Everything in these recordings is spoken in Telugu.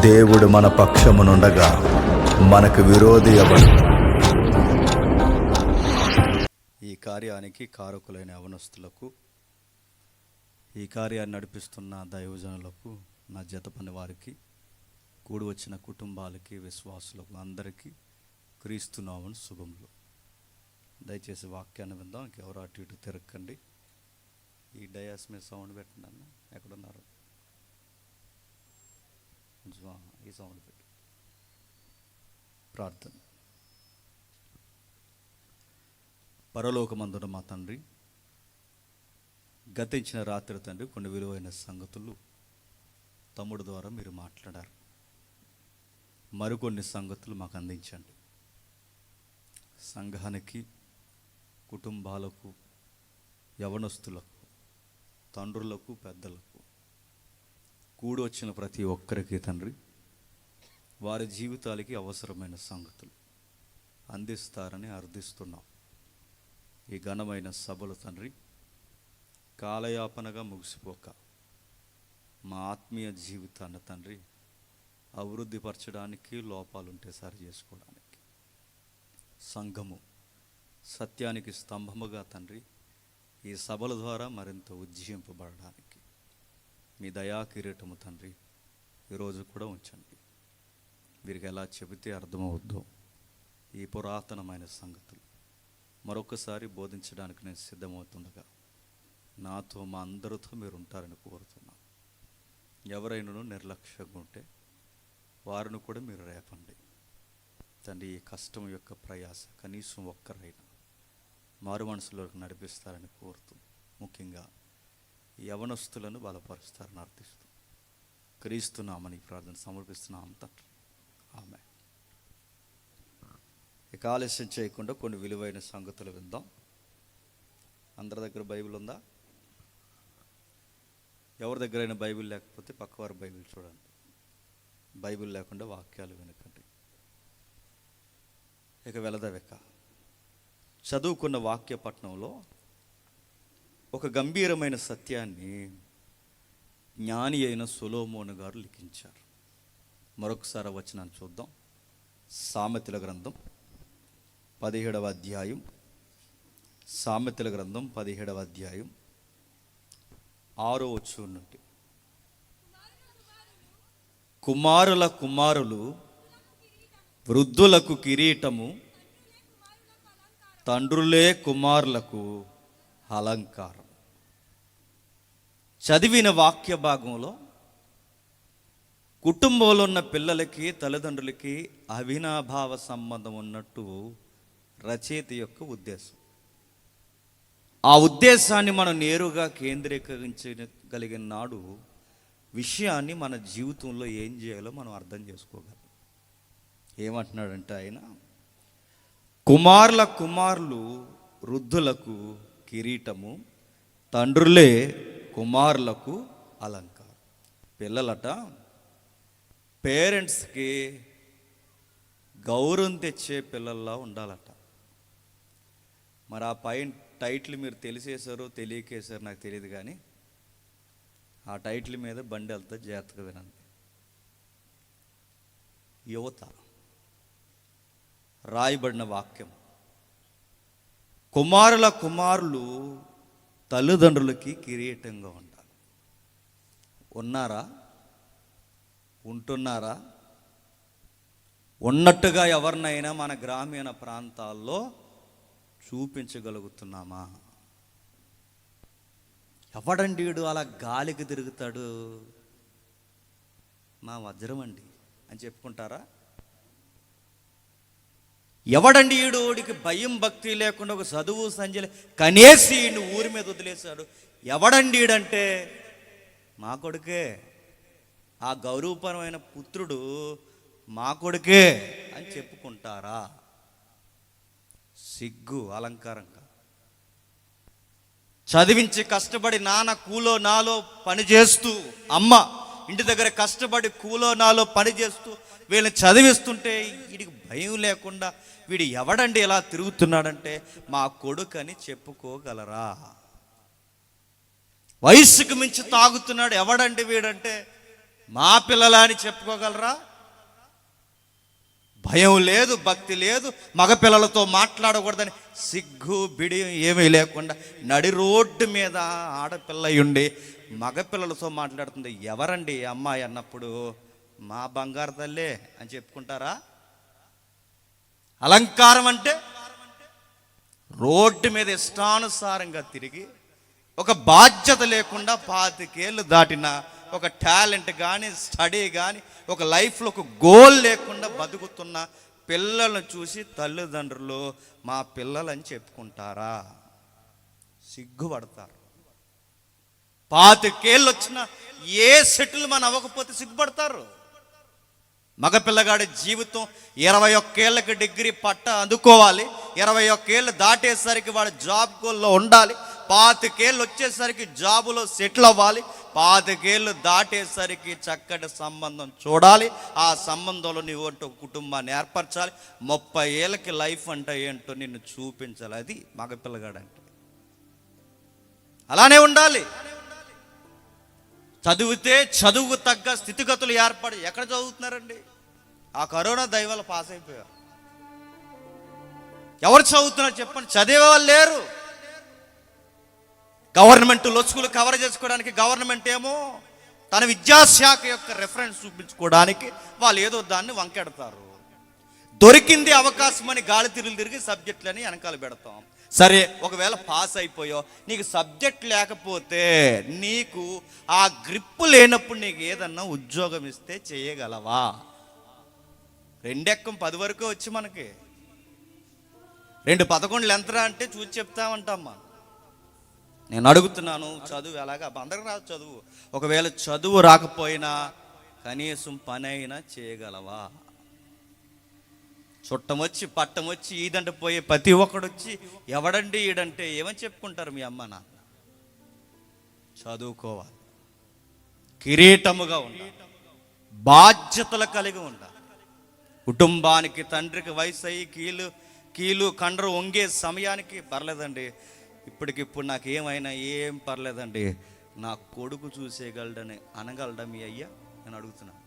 దేవుడు మన పక్షమునుండగా మనకు విరోధి ఎవడు? ఈ కార్యానికి కారకులైన యవనస్తులకు, ఈ కార్యాన్ని నడిపిస్తున్న దైవజనులకు, నా జత పని వారికి, కూడి వచ్చిన కుటుంబాలకి, విశ్వాసులకు అందరికీ క్రీస్తునామమున శుభములు. దయచేసి వాక్యాన్ని విందాం. ఇంకెవరు అటు ఇటు తిరగకండి. ఈ డయాస్ మీద సౌండ్ పెట్టండి అన్న. ఎక్కడున్నారు? ఈ సౌండ్ పెట్టి ప్రార్థన. పరలోకమందున మా తండ్రి, గతించిన రాత్రి తండ్రి కొన్ని విలువైన సంగతులు తమ్ముడు ద్వారా మీరు మాట్లాడారు. మరికొన్ని సంగతులు మాకు అందించండి. సంఘానికి, కుటుంబాలకు, యవనస్తులకు, తండ్రులకు, పెద్దలకు, కూడి వచ్చిన ప్రతి ఒక్కరికి తండ్రి వారి జీవితాలకి అవసరమైన సంగతులు అందిస్తారని అర్థిస్తున్నాం. ఈ ఘనమైన సభలు తండ్రి కాలయాపనగా ముగిసిపోక మా ఆత్మీయ జీవితాన్ని తండ్రి అభివృద్ధిపరచడానికి, లోపాలుంటే సరి చేసుకోవడానికి, సంఘము సత్యానికి స్తంభముగా తండ్రి ఈ సభల ద్వారా మరింత ఉజ్జీవింపబడడానికి మీ దయా కిరీటము తండ్రి ఈరోజు కూడా ఉంచండి. వీరికి ఎలా చెబితే అర్థమవుద్దో ఈ పురాతనమైన సంగతులు మరొకసారి బోధించడానికి నేను సిద్ధమవుతుండగా నాతో, మా అందరితో మీరు ఉంటారని కోరుతున్నాను. ఎవరైనా నిర్లక్ష్యంగా ఉంటే వారిని కూడా మీరు రేపండి తండ్రి. ఈ కష్టం యొక్క ప్రయాస కనీసం ఒక్కరైనా మారు మనసులోకి నడిపిస్తారని కోరుతూ, ముఖ్యంగా యవనస్తులను బలపరుస్తారని అర్థిస్తూ క్రీస్తునామని ప్రార్థన సమర్పిస్తున్నాం తండ్రి. ఆమె. ఇక ఆలస్యం చేయకుండా కొన్ని విలువైన సంగతులు విందాం. అందరి దగ్గర బైబిల్ ఉందా? ఎవరి దగ్గరైనా బైబిల్ లేకపోతే పక్కవారి బైబిల్ చూడండి. బైబిల్ లేకుండా వాక్యాలు వినకండి. ఇక వెలదవెక్క చదువుకున్న వాక్య పట్టణంలో ఒక గంభీరమైన సత్యాన్ని జ్ఞాని అయిన సొలొమోను గారు లిఖించారు. మరొకసారి వచనాన్ని చూద్దాం. సామెతల గ్రంథం 17వ అధ్యాయం, సామెతల గ్రంథం 17వ అధ్యాయం 6వ వచనం నుండి, కుమారుల కుమారులు వృద్ధులకు కిరీటము, తండ్రులే కుమారులకు అలంకారం. చదివిన వాక్య భాగంలో కుటుంబంలో ఉన్న పిల్లలకి, తల్లిదండ్రులకి అవినాభావ సంబంధం ఉన్నట్టు రచయిత యొక్క ఉద్దేశం. ఆ ఉద్దేశాన్ని మనం నేరుగా కేంద్రీకరించగలిగిన నాడు విషయాన్ని మన జీవితంలో ఏం చేయాలో మనం అర్థం చేసుకోగలం. ఏమంటున్నాడంటే ఆయన, కుమారుల కుమారులు వృద్ధులకు కిరీటము, తండ్రులే కుమారులకు అలంకారం. పిల్లలట పేరెంట్స్కి గౌరవం తెచ్చే పిల్లల్లా ఉండాలట. మరి ఆ పైన టైటిల్ మీరు తెలిసేసారో తెలియకేసారో నాకు తెలియదు, కానీ ఆ టైటిల్ మీద బండి వెళ్తా జాగ్రత్తగా వినండి. యువత రాయబడిన వాక్యం, కుమారుల కుమారులు తల్లిదండ్రులకి కిరీటంగా ఉండాలి. ఉన్నారా? ఉంటున్నారా? ఉన్నట్టుగా ఎవరినైనా మన గ్రామీణ ప్రాంతాల్లో చూపించగలుగుతున్నామా? ఎవడండి వీడు అలా గాలికి తిరుగుతాడు, మా వజ్రం అండి అని చెప్పుకుంటారా? ఎవడండి ఈడోడికి భయం భక్తి లేకుండా ఒక చదువు సంజలి కనేసి ఊరి మీద వదిలేశాడు, ఎవడండి ఈడంటే మా కొడుకే, ఆ గౌరవపరమైన పుత్రుడు మా కొడుకే అని చెప్పుకుంటారా? సిగ్గు, అలంకారంగా. చదివించి కష్టపడి నాన్న కూలో నాలో పని చేస్తూ, అమ్మ ఇంటి దగ్గర కష్టపడి కూలో నాలో పని చేస్తూ వీళ్ళని చదివిస్తుంటే వీడికి భయం లేకుండా వీడు ఎవడండి ఇలా తిరుగుతున్నాడంటే మా కొడుకు అని చెప్పుకోగలరా? వయస్సుకు మించి తాగుతున్నాడు ఎవడండి వీడంటే మా పిల్లలా అని చెప్పుకోగలరా? భయం లేదు, భక్తి లేదు, మగపిల్లలతో మాట్లాడకూడదని సిగ్గు బిడి ఏమీ లేకుండా నడి రోడ్డు మీద ఆడపిల్ల ఉండి మగపిల్లలతో మాట్లాడుతుంది. ఎవరండి అమ్మాయి అన్నప్పుడు మా బంగారు తల్లే అని చెప్పుకుంటారా? అలంకారం అంటే రోడ్డు మీద ఇష్టానుసారంగా తిరిగి ఒక బాధ్యత లేకుండా 25 ఏళ్ళు దాటిన ఒక టాలెంట్ కానీ స్టడీ కానీ ఒక లైఫ్లో ఒక గోల్ లేకుండా బతుకుతున్న పిల్లలను చూసి తల్లిదండ్రులు మా పిల్లలని చెప్పుకుంటారా? సిగ్గుపడతారు. 25 ఏళ్ళు వచ్చిన ఏ సెటిల్మెంట్ అవ్వకపోతే సిగ్గుపడతారు. మగపిల్లగాడి జీవితం 21 ఏళ్ళకి డిగ్రీ పట్ట అందుకోవాలి, 21 ఏళ్ళు దాటేసరికి వాడు జాబ్ గోల్లో ఉండాలి, 25 ఏళ్ళు వచ్చేసరికి జాబులో సెటిల్ అవ్వాలి, 25 ఏళ్ళు దాటేసరికి చక్కటి సంబంధం చూడాలి, ఆ సంబంధంలో నీవు అంటూ కుటుంబాన్ని ఏర్పరచాలి, 30 ఏళ్ళకి లైఫ్ అంటే ఏంటో నిన్ను చూపించాలి. అది మగపిల్లగాడంటే. అలానే ఉండాలి. చదివితే చదువుకు తగ్గ స్థితిగతులు ఏర్పడి ఎక్కడ చదువుతున్నారండి? ఆ కరోనా దయవల్ల పాస్ అయిపోయారు. ఎవరు చదువుతున్నారు చెప్పండి? చదివే వాళ్ళు లేరు. గవర్నమెంట్ లొసుగులు కవర్ చేసుకోవడానికి గవర్నమెంట్ ఏమో తన విద్యాశాఖ యొక్క రెఫరెన్స్ చూపించుకోవడానికి వాళ్ళు ఏదో దాన్ని వంకెడతారు. దొరికింది అవకాశం అని గాలి తిరిగి సబ్జెక్టులని వెనకాల పెడతాం. సరే, ఒకవేళ పాస్ అయిపోయో, నీకు సబ్జెక్ట్ లేకపోతే, నీకు ఆ గ్రిప్పు లేనప్పుడు నీకు ఏదన్నా ఉద్యోగం ఇస్తే చేయగలవా? 2 ఎక్కం 10 వరకు వచ్చి మనకి 2 11 ఎంతరా అంటే చూసి చెప్తామంటమ్మా. నేను అడుగుతున్నాను, చదువు ఎలాగా? అందరికి రాదు చదువు. ఒకవేళ చదువు రాకపోయినా కనీసం పని అయినా చేయగలవా? చుట్టం వచ్చి పట్టం వచ్చి ఈదంటే పోయే ప్రతి ఒక్కడు వచ్చి ఎవడండి ఈడంటే ఏమని చెప్పుకుంటారు మీ అమ్మ నాన్న? చదువుకోవాలి, కిరీటముగా ఉండాలి, బాధ్యతలు కలిగి ఉండాలి. కుటుంబానికి తండ్రికి వయసు అయ్యి కీలు కండరు వంగే సమయానికి పర్లేదండి, ఇప్పటికిప్పుడు నాకు ఏమైనా ఏం పర్లేదండి, నా కొడుకు చూసేయగలడని అనగలడా మీ అయ్యా? నేను అడుగుతున్నాను.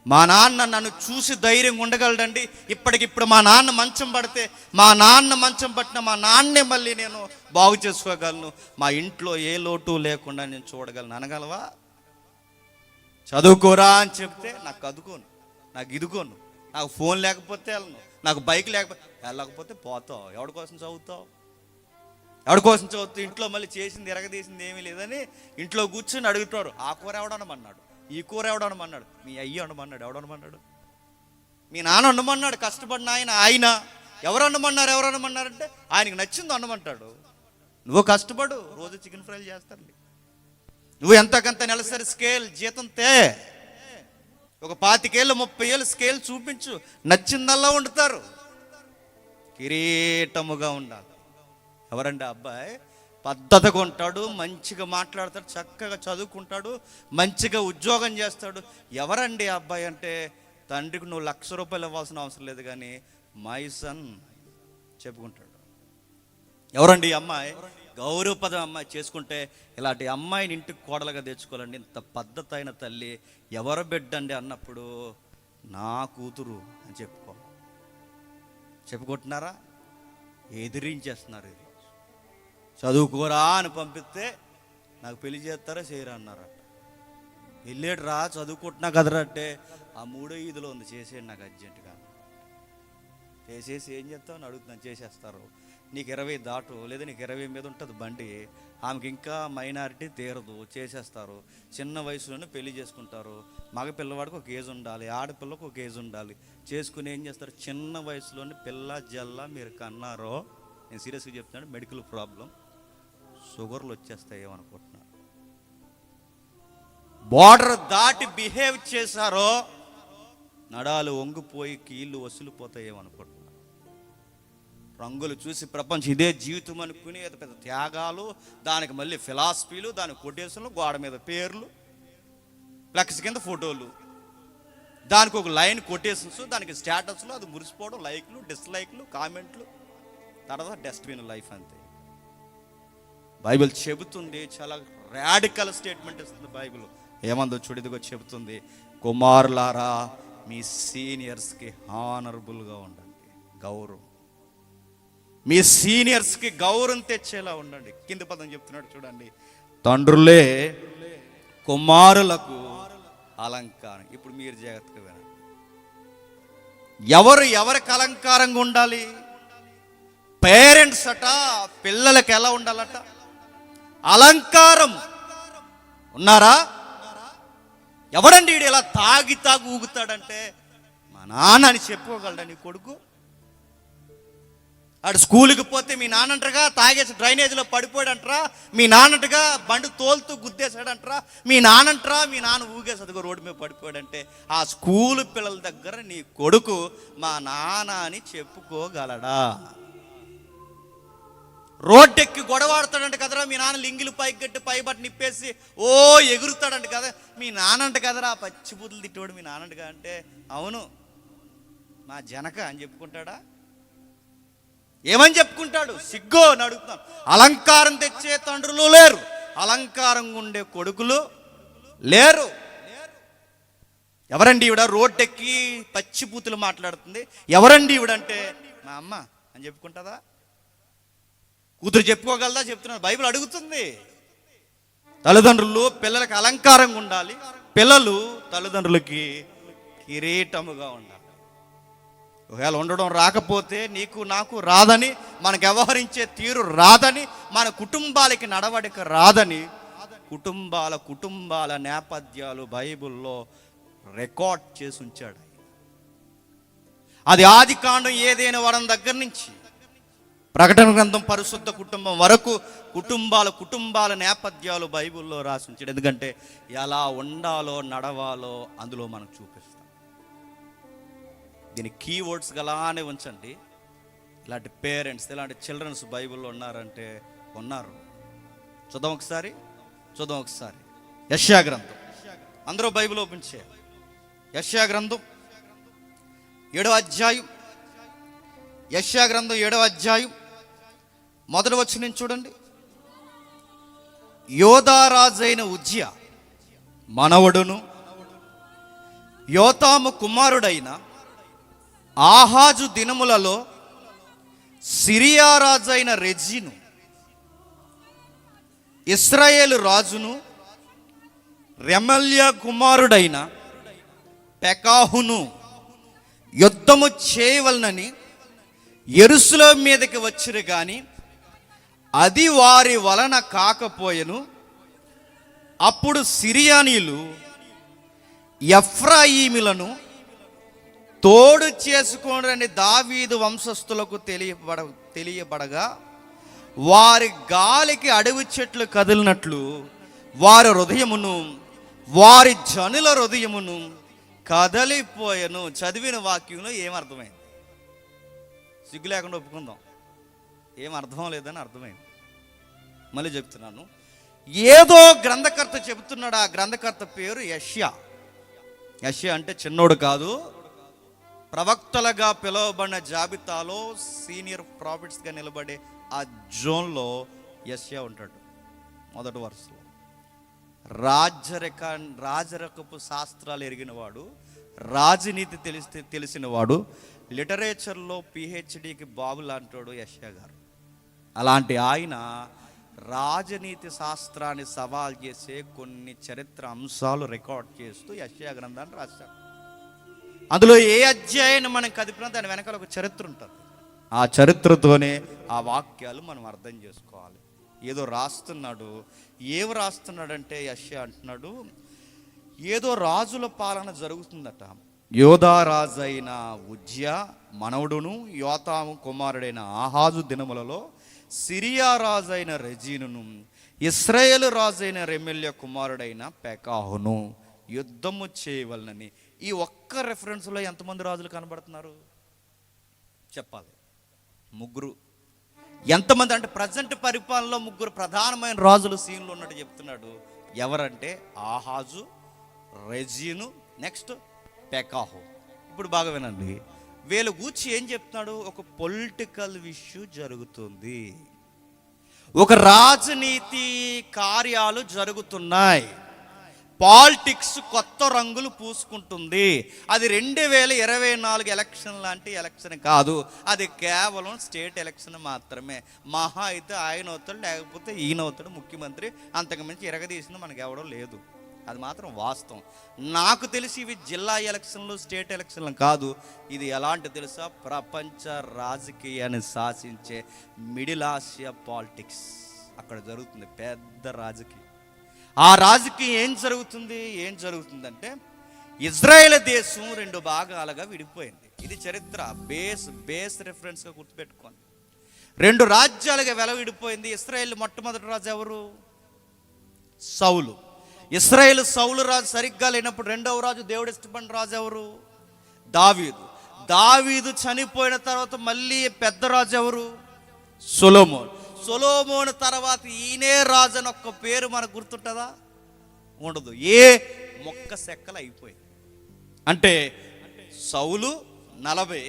మా నాన్న నన్ను చూసి ధైర్యంగా ఉండగలడండి, ఇప్పటికిప్పుడు మా నాన్న మంచం పడితే మా నాన్న మంచం పట్టిన మా నాన్నే మళ్ళీ నేను బాగు చేసుకోగలను, మా ఇంట్లో ఏ లోటు లేకుండా నేను చూడగలను అనగలవా? చదువుకోరా అని చెప్తే నాకు అదుకోను, నాకు ఇదుకోను, నాకు ఫోన్ లేకపోతే వెళ్ళను, నాకు బైక్ లేకపోతే వెళ్ళకపోతే పోతావు. ఎవడి కోసం చదువుతావు? ఎవడి కోసం చదువుతావు? ఇంట్లో మళ్ళీ చేసింది ఎరగదీసింది ఏమీ లేదని ఇంట్లో కూర్చొని అడుగుతారు. ఆ కూర ఎవడనమన్నాడు, ఈ కూర ఎవడనమన్నాడు, మీ అయ్య వండమన్నాడు, ఎవడనమన్నాడు? మీ నాన్న వండమన్నాడు, కష్టపడిన ఆయన ఎవరు వండమన్నారంటే ఆయనకి నచ్చింది వండమంటాడు. నువ్వు కష్టపడు, రోజు చికెన్ ఫ్రైలు చేస్తారులే, నువ్వు ఎంతకంత నెలసరి స్కేల్ జీతంతే, ఒక 25 ఏళ్ళు 30 ఏళ్ళు స్కేల్ చూపించు, నచ్చిందల్లా వండుతారు. కిరీటముగా ఉండాలి. ఎవరండి అబ్బాయి? పద్ధతిగా ఉంటాడు, మంచిగా మాట్లాడతాడు, చక్కగా చదువుకుంటాడు, మంచిగా ఉద్యోగం చేస్తాడు. ఎవరండి అబ్బాయి అంటే, తండ్రికి నువ్వు ₹1,00,000 ఇవ్వాల్సిన అవసరం లేదు కానీ మై సన్ చెప్పుకుంటాడు. ఎవరండి ఈ అమ్మాయి? గౌరవపదం అమ్మాయి చేసుకుంటే ఇలాంటి అమ్మాయిని ఇంటికి కోడలుగా తెచ్చుకోవాలండి. ఇంత పద్ధతి అయిన తల్లి ఎవరు బిడ్డండి అన్నప్పుడు నా కూతురు అని చెప్పుకుంటున్నారా? ఎదిరించేస్తున్నారు. ఇది చదువుకోరా అని పంపిస్తే నాకు పెళ్లి చేస్తారా చేయరా అన్నారట. వెళ్ళాడు రా చదువుకుంటున్నా కదరా అంటే ఆ 3వ వీధిలో ఉంది, చేసేయండి నాకు అర్జెంటుగా. చేసేసి ఏం చేస్తావు అని అడుగుతున్నాను. చేసేస్తారు. నీకు 20 దాటు, లేదా నీకు 20 మీద ఉంటుంది బండి, ఆమెకి ఇంకా మైనారిటీ తీరదు, చేసేస్తారు. చిన్న వయసులోనే పెళ్లి చేసుకుంటారు. మగ పిల్లవాడికి ఒక ఏజ్ ఉండాలి, ఆడపిల్లకు ఒక ఏజ్ ఉండాలి. చేసుకుని ఏం చేస్తారు? చిన్న వయసులోనే పిల్ల జల్ల మీరు కన్నారో, నేను సీరియస్గా చెప్తున్నాను, మెడికల్ ప్రాబ్లం, షుగర్లు వచ్చేస్తాయి ఏమనుకుంటున్నారు. బార్డర్ దాటి బిహేవ్ చేశారో నడాలు వంగిపోయి కీళ్ళు వసులిపోతాయి ఏమనుకుంటున్నారు. రంగులు చూసి ప్రపంచం ఇదే జీవితం అనుకుని పెద్ద త్యాగాలు, దానికి మళ్ళీ ఫిలాసఫీలు, దానికి కొటేషన్లు, గోడ మీద పేర్లు, ఫ్లెక్స్ కింద ఫోటోలు, దానికి ఒక లైన్ కొటేషన్స్, దానికి స్టేటస్లు, అది మురిసిపోవడం, లైక్లు, డిస్లైక్లు, కామెంట్లు, తర్వాత డస్ట్బిన్ లైఫ్ అంతే. బైబిల్ చెబుతుంది, చాలా రాడికల్ స్టేట్మెంట్ ఇస్తుంది బైబిల్. ఏమందో చూడిదిగో చెబుతుంది, కుమారులారా మీ సీనియర్స్కి హానరబుల్గా ఉండండి, గౌరవం, మీ సీనియర్స్కి గౌరవం తెచ్చేలా ఉండండి. కింద పదం చెప్తున్నాడు చూడండి, తండ్రులే కుమారులకు అలంకారం. ఇప్పుడు మీరు జాగ్రత్తగా వినండి, ఎవరికి అలంకారంగా ఉండాలి? పేరెంట్స్ అట పిల్లలకి ఎలా ఉండాలట? అలంకారం. ఉన్నారా? ఎవడండి వీడు ఇలా తాగి ఊగుతాడంటే మా నాన్న అని చెప్పుకోగలడా నీ కొడుకు? ఆడు స్కూల్కి పోతే మీ నాన్నంటగా తాగేసి డ్రైనేజీలో పడిపోయాడంటరా, మీ నాన్నట్టుగా బండి తోలుతూ గుద్దేశాడంటరా, మీ నాన్న ఊగేసి అదిగో రోడ్డు మీద పడిపోయాడంటే ఆ స్కూల్ పిల్లల దగ్గర నీ కొడుకు మా నాన్న అని చెప్పుకోగలడా? రోడ్డెక్కి గొడవాడుతాడంట కదరా, మీ నాన్న లింగిలు పైకి గట్టి పై బట్టి నిప్పేసి ఓ ఎగురుతాడంట కదా, మీ నాన్నంట కదరా పచ్చి బుద్ధులు తిట్టేవాడు మీ నాన్నంటగా అంటే అవును మా జనక అని చెప్పుకుంటాడా? ఏమని చెప్పుకుంటాడు? సిగ్గో అని అడుగుతాను. అలంకారం తెచ్చే తండ్రులు లేరు, అలంకారంగా ఉండే కొడుకులు లేరు. ఎవరండి ఈవిడ రోడ్డెక్కి పచ్చిపూతులు మాట్లాడుతుంది? ఎవరండి ఈవిడంటే మా అమ్మ అని చెప్పుకుంటుందా? కూతురు చెప్పుకోగలదా? చెప్తున్నాను, బైబిల్ అడుగుతుంది. తల్లిదండ్రులు పిల్లలకి అలంకారంగా ఉండాలి, పిల్లలు తల్లిదండ్రులకి కిరీటముగా ఉండాలి. ఒకవేళ ఉండడం రాకపోతే నీకు నాకు రాదని, మనకు వ్యవహరించే తీరు రాదని, మన కుటుంబాలకి నడవడిక రాదని కుటుంబాల నేపథ్యాలు బైబిల్లో రికార్డ్ చేసి ఉంచాడు. అది ఆదికాండం ఏదైనా వరం దగ్గర నుంచి ప్రకటన గ్రంథం పరిశుద్ధ కుటుంబం వరకు కుటుంబాల నేపథ్యాలు బైబిల్లో రాసి ఉంచాడు. ఎందుకంటే ఎలా ఉండాలో నడవాలో అందులో మనకు చూపిస్తాం. దీని కీవర్డ్స్ అలానే ఉంచండి. ఇలాంటి పేరెంట్స్, ఇలాంటి చిల్డ్రన్స్ బైబిల్లో ఉన్నారంటే ఉన్నారు. చూద్దాం ఒకసారి యెషయా గ్రంథం. అందరూ బైబిల్ ఓపెన్ చేయాలి. యెషయా గ్రంథం 7వ అధ్యాయం. యెషయా గ్రంథం 7వ అధ్యాయం మొదటి వచనం చూడండి. యోధారాజైన ఉజ్జియా మనవడును యోతాము కుమారుడైన ఆహాజు దినములలో సిరియా రాజైన రెజీను ఇశ్రాయేలు రాజును రెమల్యా కుమారుడైన పెకాహును యుద్ధము చేయవలనని యెరూషలేము మీదకి వచ్చిరు గాని అది వారి వలన కాకపోయెను. అప్పుడు సిరియానీయులు ఎఫ్రాయిములను తోడు చేసుకోనని దావీదు వంశస్థులకు తెలియబడగా వారి గాలికి అడవి చెట్లు కదిలినట్లు వారి హృదయమును వారి జనుల హృదయమును కదలిపోయెను. చదివిన వాక్యంలో ఏమర్థమైంది? సిగ్గు లేకుండా ఒప్పుకుందాం, ఏం అర్థం లేదని అర్థమైంది. మళ్ళీ చెప్తున్నాను, ఏదో గ్రంథకర్త చెబుతున్నాడు. ఆ గ్రంథకర్త పేరు యెషయా. యెషయా అంటే చిన్నోడు కాదు, ప్రవక్తలుగా పిలువబడిన జాబితాలో సీనియర్ ప్రాఫిట్స్గా నిలబడే ఆ జోన్లో యెషయా ఉంటాడు. మొదటి వరుసలో రాజరకపు శాస్త్రాలు ఎరిగినవాడు, రాజనీతి తెలిసినవాడు, లిటరేచర్లో పిహెచ్డికి బాబు లాంటివాడు యెషయా గారు. అలాంటి ఆయన రాజనీతి శాస్త్రాన్ని సవాల్ చేసే కొన్ని చరిత్ర అంశాలు రికార్డ్ చేస్తూ యెషయా గ్రంథాన్ని రాశాడు. అందులో ఏ అధ్యాయాన్ని మనం కదిపినా దాని వెనకాల ఒక చరిత్ర ఉంటుంది. ఆ చరిత్రతోనే ఆ వాక్యాలు మనం అర్థం చేసుకోవాలి. ఏదో రాస్తున్నాడు, ఏమి రాస్తున్నాడంటే యెషయా అంటున్నాడు, ఏదో రాజుల పాలన జరుగుతుందట. యోధా రాజైన ఉజ్జియా మనవడును యోతాము కుమారుడైన ఆహాజు దినములలో సిరియా రాజైన రెజీనును ఇశ్రాయేలు రాజైన రెమల్యా కుమారుడైన పెకాహును యుద్ధము చేయవలనని. ఈ ఒక్క రెఫరెన్స్లో ఎంతమంది రాజులు కనబడుతున్నారు చెప్పాలి? 3. ఎంతమంది అంటే ప్రజెంట్ పరిపాలనలో 3 ప్రధానమైన రాజులు సీన్లో ఉన్నట్టు చెప్తున్నాడు. ఎవరంటే ఆహాజు, రెజీను, నెక్స్ట్ పెకాహు. ఇప్పుడు బాగా వినండి, వీళ్ళు కూర్చి ఏం చెప్తున్నాడు? ఒక పొలిటికల్ ఇష్యూ జరుగుతుంది, ఒక రాజనీతి కార్యాలు జరుగుతున్నాయి, పాలిటిక్స్ కొత్త రంగులు పూసుకుంటుంది. అది 2024 ఎలక్షన్ లాంటి ఎలక్షన్ కాదు, అది కేవలం స్టేట్ ఎలక్షన్ మాత్రమే. మహా అయితే ఆయన అవుతాడు, లేకపోతే ఈయన అవుతాడు ముఖ్యమంత్రి, అంతకుమించి ఎరగదీసింది మనకు ఎవడో లేదు. అది మాత్రం వాస్తవం. నాకు తెలిసి ఇవి జిల్లా ఎలక్షన్లు, స్టేట్ ఎలక్షన్లు కాదు. ఇది ఎలాంటి తెలుసా, ప్రపంచ రాజకీయాన్ని శాసించే మిడిల్ ఆసియా పాలిటిక్స్ అక్కడ జరుగుతుంది, పెద్ద రాజకీయం. ఆ రాజకీయం ఏం జరుగుతుందంటే ఇజ్రాయేల్ దేశం 2 భాగాలుగా విడిపోయింది. ఇది చరిత్ర, బేస్ రెఫరెన్స్గా గుర్తుపెట్టుకోండి. 2 రాజ్యాలుగా విడిపోయింది. ఇశ్రాయేల్ మొట్టమొదటి రాజు ఎవరు? సౌలు. ఇశ్రాయేల్ సౌలు రాజు సరిగ్గా లేనప్పుడు రెండవ రాజు, దేవుడు ఇష్టపడిన రాజు ఎవరు? దావీదు చనిపోయిన తర్వాత మళ్ళీ పెద్ద రాజు ఎవరు? సొలొమోను తర్వాత ఈయనే రాజు అని ఒక్క పేరు మనకు గుర్తుంటుందా? ఉండదు. మొక్క సెక్కలు అయిపోయింది. అంటే సౌలు 40,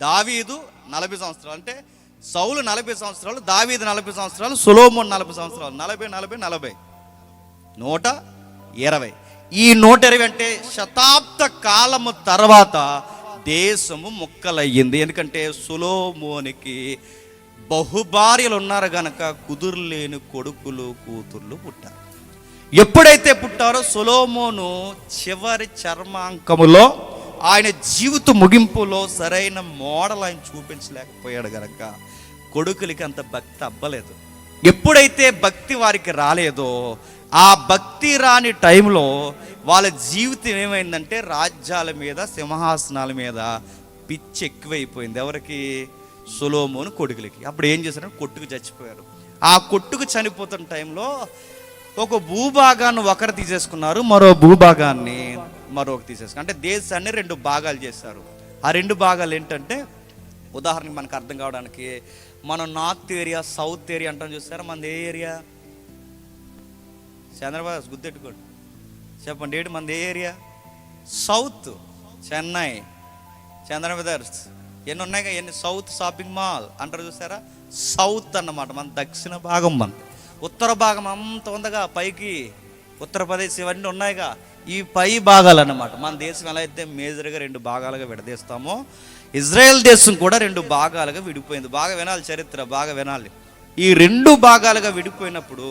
దావీదు 40 సంవత్సరాలు. అంటే సౌలు 40 సంవత్సరాలు, దావీదు 40 సంవత్సరాలు, సొలొమోను 40 సంవత్సరాలు. 40 120. ఈ 120 అంటే శతాబ్ద కాలము తర్వాత దేశము ముక్కలయ్యింది. ఎందుకంటే సొలొమోనుకి బహుభార్యలు ఉన్నారు గనక కుదురులేని కొడుకులు కూతుర్లు పుట్టారు. ఎప్పుడైతే పుట్టారో సొలొమోను చివరి చర్మాంకములో ఆయన జీవిత ముగింపులో సరైన మోడల్ ఆయన చూపించలేకపోయాడు గనక కొడుకులకి అంత భక్తి అవ్వలేదు. ఎప్పుడైతే భక్తి వారికి రాలేదో, ఆ భక్తి రాని టైంలో వాళ్ళ జీవితం ఏమైందంటే రాజ్యాల మీద, సింహాసనాల మీద పిచ్చి ఎక్కువైపోయింది. ఎవరికి? సొలొమోను కొడుకులకి. అప్పుడు ఏం చేశారంటే కొట్టుకు చచ్చిపోయారు. ఆ కొట్టుకు చనిపోతున్న టైంలో ఒక భూభాగాన్ని ఒకరు తీసేసుకున్నారు, మరో భూభాగాన్ని మరొక తీసేసుకున్నారు. అంటే దేశాన్ని 2 భాగాలు చేశారు. ఆ 2 భాగాలు ఏంటంటే, ఉదాహరణకి మనకు అర్థం కావడానికి, మనం నార్త్ ఏరియా, సౌత్ ఏరియా అంటాం చూసారా? మనది ఏ ఏరియా? చంద్రబాబు గుర్తెట్టుకోండి, చెప్పండి. ఏంటి మనది ఏ ఏరియా? సౌత్. చెన్నై, చంద్రబాబు ఎన్ని ఉన్నాయిగా, ఎన్ని సౌత్ షాపింగ్ మాల్ అంటారు చూసారా? సౌత్ అన్నమాట. మన దక్షిణ భాగం. మన ఉత్తర భాగం అంత ఉందగా, పైకి ఉత్తరప్రదేశ్ ఇవన్నీ ఉన్నాయిగా, ఈ పై భాగాలు అన్నమాట. మన దేశం ఎలా అయితే మేజర్గా 2 భాగాలుగా విడదీస్తామో, ఇజ్రాయెల్ దేశం కూడా 2 భాగాలుగా విడిపోయింది. బాగా వినాలి, చరిత్ర బాగా వినాలి. ఈ 2 భాగాలుగా విడిపోయినప్పుడు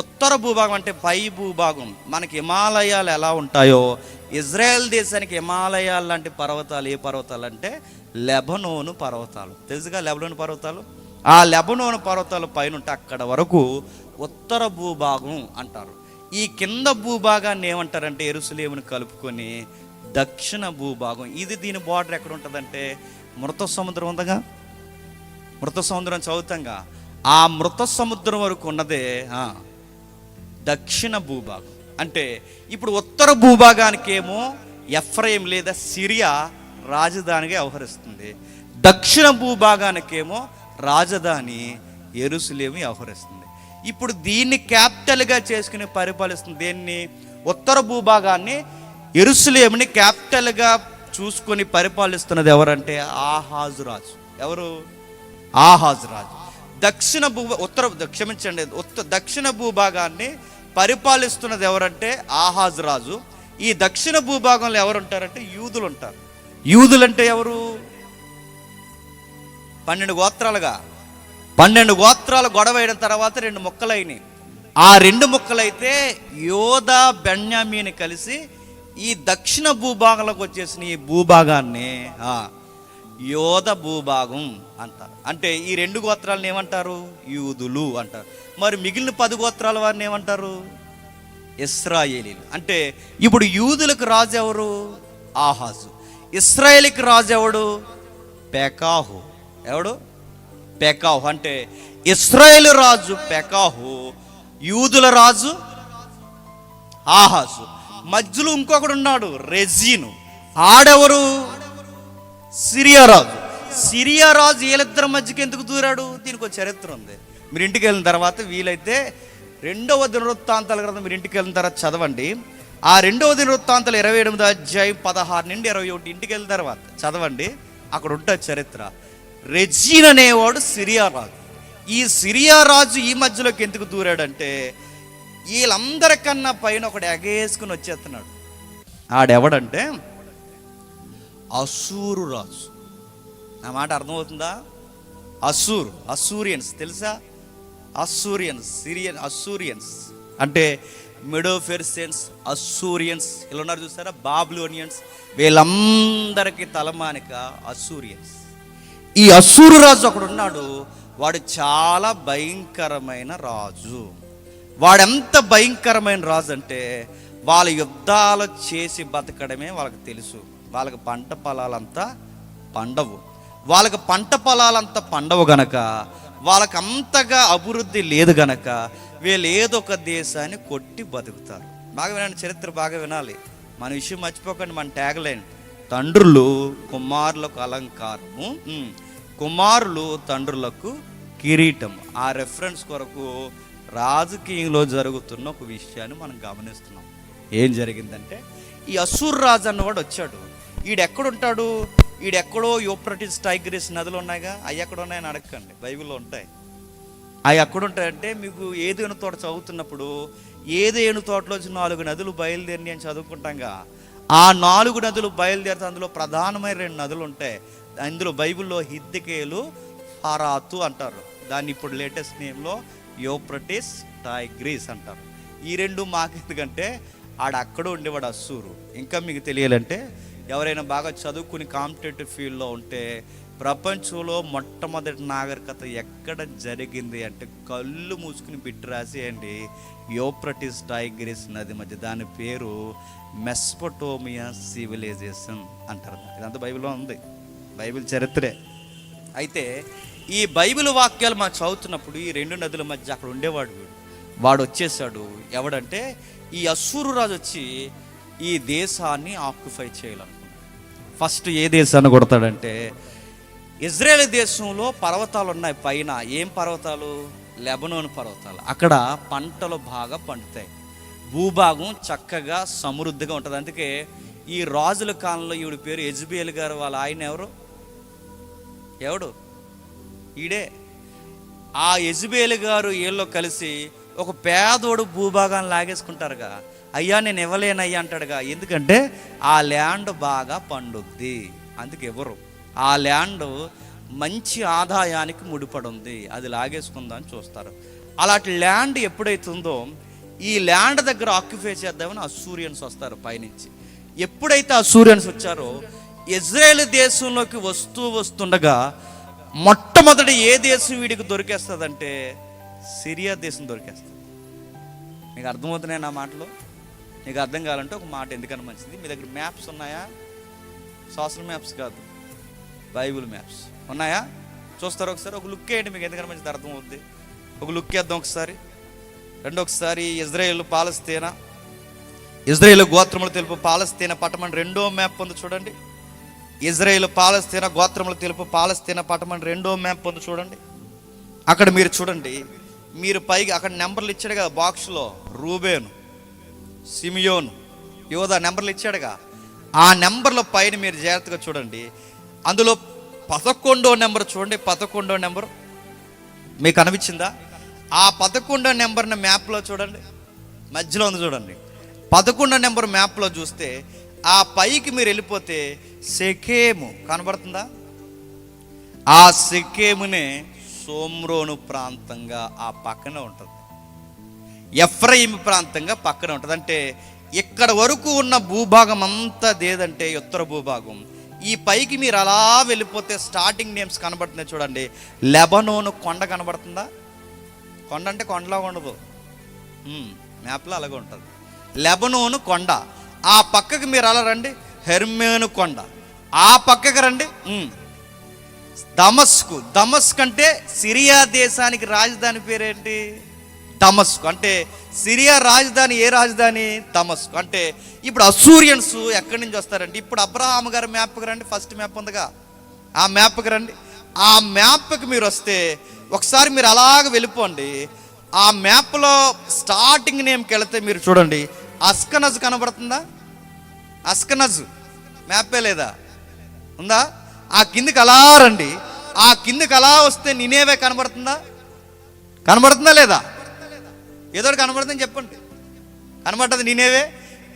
ఉత్తర భూభాగం అంటే పై భూభాగం, మనకి హిమాలయాలు ఎలా ఉంటాయో ఇజ్రాయెల్ దేశానికి హిమాలయాలు లాంటి పర్వతాలు ఏ పర్వతాలు అంటే లెబనోను పర్వతాలు. తెలుసుగా లెబనోను పర్వతాలు? ఆ లెబనోను పర్వతాలు పైన ఉంటే అక్కడ వరకు ఉత్తర భూభాగం అంటారు. ఈ కింద భూభాగాన్ని ఏమంటారంటే యెరూషలేమును కలుపుకొని దక్షిణ భూభాగం. ఇది దీని బార్డర్ ఎక్కడ ఉంటుందంటే మృత సముద్రం ఉందగా, మృత సముద్రం చదువుతాంగా, ఆ మృత సముద్రం వరకు ఉన్నదే దక్షిణ భూభాగం. అంటే ఇప్పుడు ఉత్తర భూభాగానికేమో ఎఫ్రైం లేదా సిరియా రాజధానిగా వ్యవహరిస్తుంది, దక్షిణ భూభాగానికేమో రాజధాని యెరూషలేము వ్యవహరిస్తుంది. ఇప్పుడు దీన్ని క్యాపిటల్గా చేసుకుని పరిపాలిస్తుంది. దేన్ని? ఉత్తర భూభాగాన్ని, యెరూషలేముని క్యాపిటల్గా చూసుకొని పరిపాలిస్తున్నది ఎవరంటే ఆహాజు రాజు. ఎవరు? ఆహాజు రాజు. దక్షిణ భూభాగాన్ని పరిపాలిస్తున్నది ఎవరంటే ఆహాజు రాజు. ఈ దక్షిణ భూభాగంలో ఎవరు ఉంటారంటే యూదులు ఉంటారు. యూదులు అంటే ఎవరు? 12 గోత్రాలుగా, 12 గోత్రాలు గొడవ అయిన తర్వాత 2 ముక్కలైనవి. ఆ 2 ముక్కలైతే యోధా, బెన్యామీని కలిసి ఈ దక్షిణ భూభాగంలోకి వచ్చేసిన ఈ భూభాగాన్ని యోధ భూభాగం అంటారు. అంటే ఈ 2 గోత్రాలను ఏమంటారు? యూదులు అంటారు. మరి మిగిలిన 10 గోత్రాల వారిని ఏమంటారు? ఇశ్రాయేలీలు. అంటే ఇప్పుడు యూదులకు రాజు ఎవరు? ఆహాజు. ఇశ్రాయేలుకి రాజు ఎవడు? పెకాహు. ఎవడు? పెకాహు. అంటే ఇశ్రాయేలు రాజు పెకాహు, యూదుల రాజు ఆహాజు. మధ్యలో ఇంకొకడు ఉన్నాడు, రెజీను. ఆడెవరు? సిరియా రాజు. సిరియా రాజు వీళ్ళిద్దరి మధ్యకి ఎందుకు దూరాడు? దీనికి ఒక చరిత్ర ఉంది. మీరు ఇంటికి వెళ్ళిన తర్వాత వీలైతే 2వ దినవృత్తాంతాల గ్రంథం మీరు ఇంటికి వెళ్ళిన తర్వాత చదవండి. ఆ 2వ దినవృత్తాంతాలు 28వ అధ్యాయం 16 నుండి 21 ఇంటికి వెళ్ళిన తర్వాత చదవండి. అక్కడ ఉంటుంది చరిత్ర. రెజీన్ అనేవాడు సిరియా రాజు. ఈ సిరియా రాజు ఈ మధ్యలోకి ఎందుకు దూరాడంటే వీళ్ళందరికన్నా పైన ఒకడు ఎగేసుకుని వచ్చేస్తున్నాడు. ఆడెవడంటే అసూరు రాజు. నా మాట అర్థమవుతుందా? అసూరియన్స్ తెలుసా? అసూరియన్స్ అంటే మెడోఫెర్సియన్స్, అసూరియన్స్ ఇలా ఉన్నారు చూస్తారా, బాబిలోనియన్స్, వీళ్ళందరికీ తలమానిక అసూరియన్స్. ఈ అసూరు రాజు ఒకడు ఉన్నాడు. వాడు చాలా భయంకరమైన రాజు. వాడెంత భయంకరమైన రాజు అంటే వాళ్ళ యుద్ధాలు చేసి బతకడమే వాళ్ళకి తెలుసు. వాళ్ళకి పంట పొలాలంతా పండవు. గనక వాళ్ళకి అంతగా అభివృద్ధి లేదు గనక వీళ్ళు ఏదో ఒక దేశాన్ని కొట్టి బతుకుతారు. బాగా వినండి, చరిత్ర బాగా వినాలి. మన విషయం మర్చిపోకండి. మన ట్యాగ్లైన్ తండ్రులు కుమారులకు అలంకారము, కుమారులు తండ్రులకు కిరీటం. ఆ రెఫరెన్స్ కొరకు రాజకీయంలో జరుగుతున్న ఒక విషయాన్ని మనం గమనిస్తున్నాం. ఏం జరిగిందంటే ఈ అసూర్ రాజు అన్నవాడు వచ్చాడు. ఈడెక్కడుంటాడు? ఈడెక్కడో యూఫ్రటీస్, టైగ్రిస్ నదులు ఉన్నాయిగా, అవి ఎక్కడ ఉన్నాయని అడగండి, బైబిల్లో ఉంటాయి. అవి ఎక్కడుంటాయంటే మీకు ఏదేను తోట చదువుతున్నప్పుడు ఏదేను తోటలోంచి 4 నదులు బయలుదేరి అని చదువుకుంటాంగా. ఆ 4 నదులు బయలుదేరితే అందులో ప్రధానమైన 2 నదులు ఉంటాయి. అందులో బైబిల్లో హిద్దెకేలు, ఫరాతు అంటారు. దాన్ని ఇప్పుడు లేటెస్ట్ నేమ్లో యూఫ్రటీస్, టైగ్రిస్ అంటారు. ఈ 2 మాకెందుకంటే ఆడక్కడ ఉండేవాడు అస్సూరు. ఇంకా మీకు తెలియాలంటే ఎవరైనా బాగా చదువుకుని కాంపిటేటివ్ ఫీల్డ్లో ఉంటే ప్రపంచంలో మొట్టమొదటి నాగరికత ఎక్కడ జరిగింది అంటే కళ్ళు మూసుకుని బిట్టు రాసేయండి, యూఫ్రటీస్, టైగ్రిస్ నది మధ్య. దాని పేరు మెస్పొటోమియా సివిలైజేషన్ అంటారు. ఇదంతా బైబిల్లో ఉంది, బైబిల్ చరిత్రే. అయితే ఈ బైబిల్ వాక్యాలు మనం చదువుతున్నప్పుడు ఈ 2 నదుల మధ్య అక్కడ ఉండేవాడు. వాడు వచ్చేసాడు. ఎవడంటే ఈ అస్సూరు రాజు వచ్చి ఈ దేశాన్ని ఆక్యుపై చేయాలనుకున్నాడు. ఫస్ట్ ఏ దేశాన్ని కొడతాడంటే ఇజ్రాయేల్ దేశంలో పర్వతాలు ఉన్నాయి పైన. ఏం పర్వతాలు? లెబనోన్ పర్వతాలు. అక్కడ పంటలు బాగా పండుతాయి. భూభాగం చక్కగా సమృద్ధిగా ఉంటుంది. అందుకే ఈ రాజుల కాలంలో ఈవిడ పేరు యెజబెల్ గారు. వాళ్ళ ఆయన ఎవడు? ఈడే. ఆ యెజబెల్ గారు వీళ్ళు కలిసి ఒక పేదోడు భూభాగాన్ని లాగేసుకుంటారుగా. అయ్యా నేను ఇవ్వలేనయ్యా అంటాడుగా. ఎందుకంటే ఆ ల్యాండ్ బాగా పండుద్ది, అందుకు ఎవరు. ఆ ల్యాండ్ మంచి ఆదాయానికి ముడిపడి ఉంది, అది లాగేసుకుందామని చూస్తారు. అలాంటి ల్యాండ్ ఎప్పుడైతుందో ఈ ల్యాండ్ దగ్గర ఆక్యుపై చేద్దామని అస్సూరియన్స్ వస్తారు పైనుంచి. ఎప్పుడైతే అస్సూరియన్స్ వచ్చారో ఇజ్రాయేల్ దేశంలోకి వస్తుండగా మొట్టమొదటి ఏ దేశం వీడికి దొరికేస్తుందంటే సిరియా దేశం దొరికేస్తుంది. మీకు అర్థమవుతున్నాయి నా మాటలు? నీకు అర్థం కావాలంటే ఒక మాట ఎందుకన్నా మంచిది, మీ దగ్గర మ్యాప్స్ ఉన్నాయా? సోషల్ మ్యాప్స్ కాదు, బైబిల్ మ్యాప్స్ ఉన్నాయా? చూస్తారు ఒకసారి, ఒక లుక్ వేయండి, మీకు ఎందుకన్నా మంచిది అర్థమవుద్ది. ఒక లుక్ వేద్దాం ఒకసారి. ఒకసారి ఇజ్రాయేల్, పాలస్తీనా, ఇజ్రాయేల్ గోత్రములు తెలుపు పాలస్తీనా పట్టమని 2వ మ్యాప్ ఉంది చూడండి. ఇజ్రాయేల్, పాలస్తీనా గోత్రములు తెలుపు పాలస్తీనా పట్టమని 2వ మ్యాప్ ఉంది చూడండి. అక్కడ మీరు చూడండి, మీరు పైకి అక్కడ నెంబర్లు ఇచ్చాడు కదా బాక్స్లో, రూబేను, సిమియోను, యోధా నెంబర్లు ఇచ్చాడుగా. ఆ నెంబర్ల పైన మీరు జాగ్రత్తగా చూడండి. అందులో 11వ నెంబర్ చూడండి. 11వ నెంబర్ మీకు అనిపించిందా? ఆ 11వ నెంబర్ని మ్యాప్లో చూడండి, మధ్యలో ఉంది చూడండి. 11వ నెంబర్ మ్యాప్లో చూస్తే ఆ పైకి మీరు వెళ్ళిపోతే షెకెము కనబడుతుందా? ఆ షెకెమునే షోమ్రోను ప్రాంతంగా ఆ పక్కన ఉంటుంది. ఎఫ్రాయిము ప్రాంతంగా పక్కన ఉంటుంది. అంటే ఇక్కడ వరకు ఉన్న భూభాగం అంతా ఏదంటే ఉత్తర భూభాగం. ఈ పైకి మీరు అలా వెళ్ళిపోతే స్టార్టింగ్ నేమ్స్ కనబడుతున్నాయి చూడండి. లెబనోను కొండ కనబడుతుందా? కొండ అంటే కొండలాగా ఉండదు, మ్యాప్లో అలాగే ఉంటుంది. లెబనోను కొండ. ఆ పక్కకి మీరు అలా రండి, హెర్మోను కొండ. ఆ పక్కకి రండి, దమస్క్ అంటే సిరియా దేశానికి రాజధాని పేరేంటి? దమస్కు. అంటే సిరియా రాజధాని ఏ రాజధాని? దమస్కు. అంటే ఇప్పుడు అస్సూరియన్స్ ఎక్కడి నుంచి వస్తారంటే ఇప్పుడు అబ్రహాం గారి మ్యాప్కి రండి, ఫస్ట్ మ్యాప్ ఉందిగా, ఆ మ్యాప్కి రండి. ఆ మ్యాప్కి మీరు వస్తే ఒకసారి మీరు అలాగ వెళ్ళిపోండి. ఆ మ్యాప్లో స్టార్టింగ్ నేమ్కి వెళితే మీరు చూడండి, అస్కనజ్ కనబడుతుందా? అస్కనజ్ మ్యాపే లేదా? ఉందా? ఆ కిందికి అలా రండి. ఆ కిందికి అలా వస్తే నినేవే కనబడుతుందా? కనబడుతుందా లేదా? ఏదో ఒకటి కనబడుతుందని చెప్పండి. కనబడ్డది నినేవే.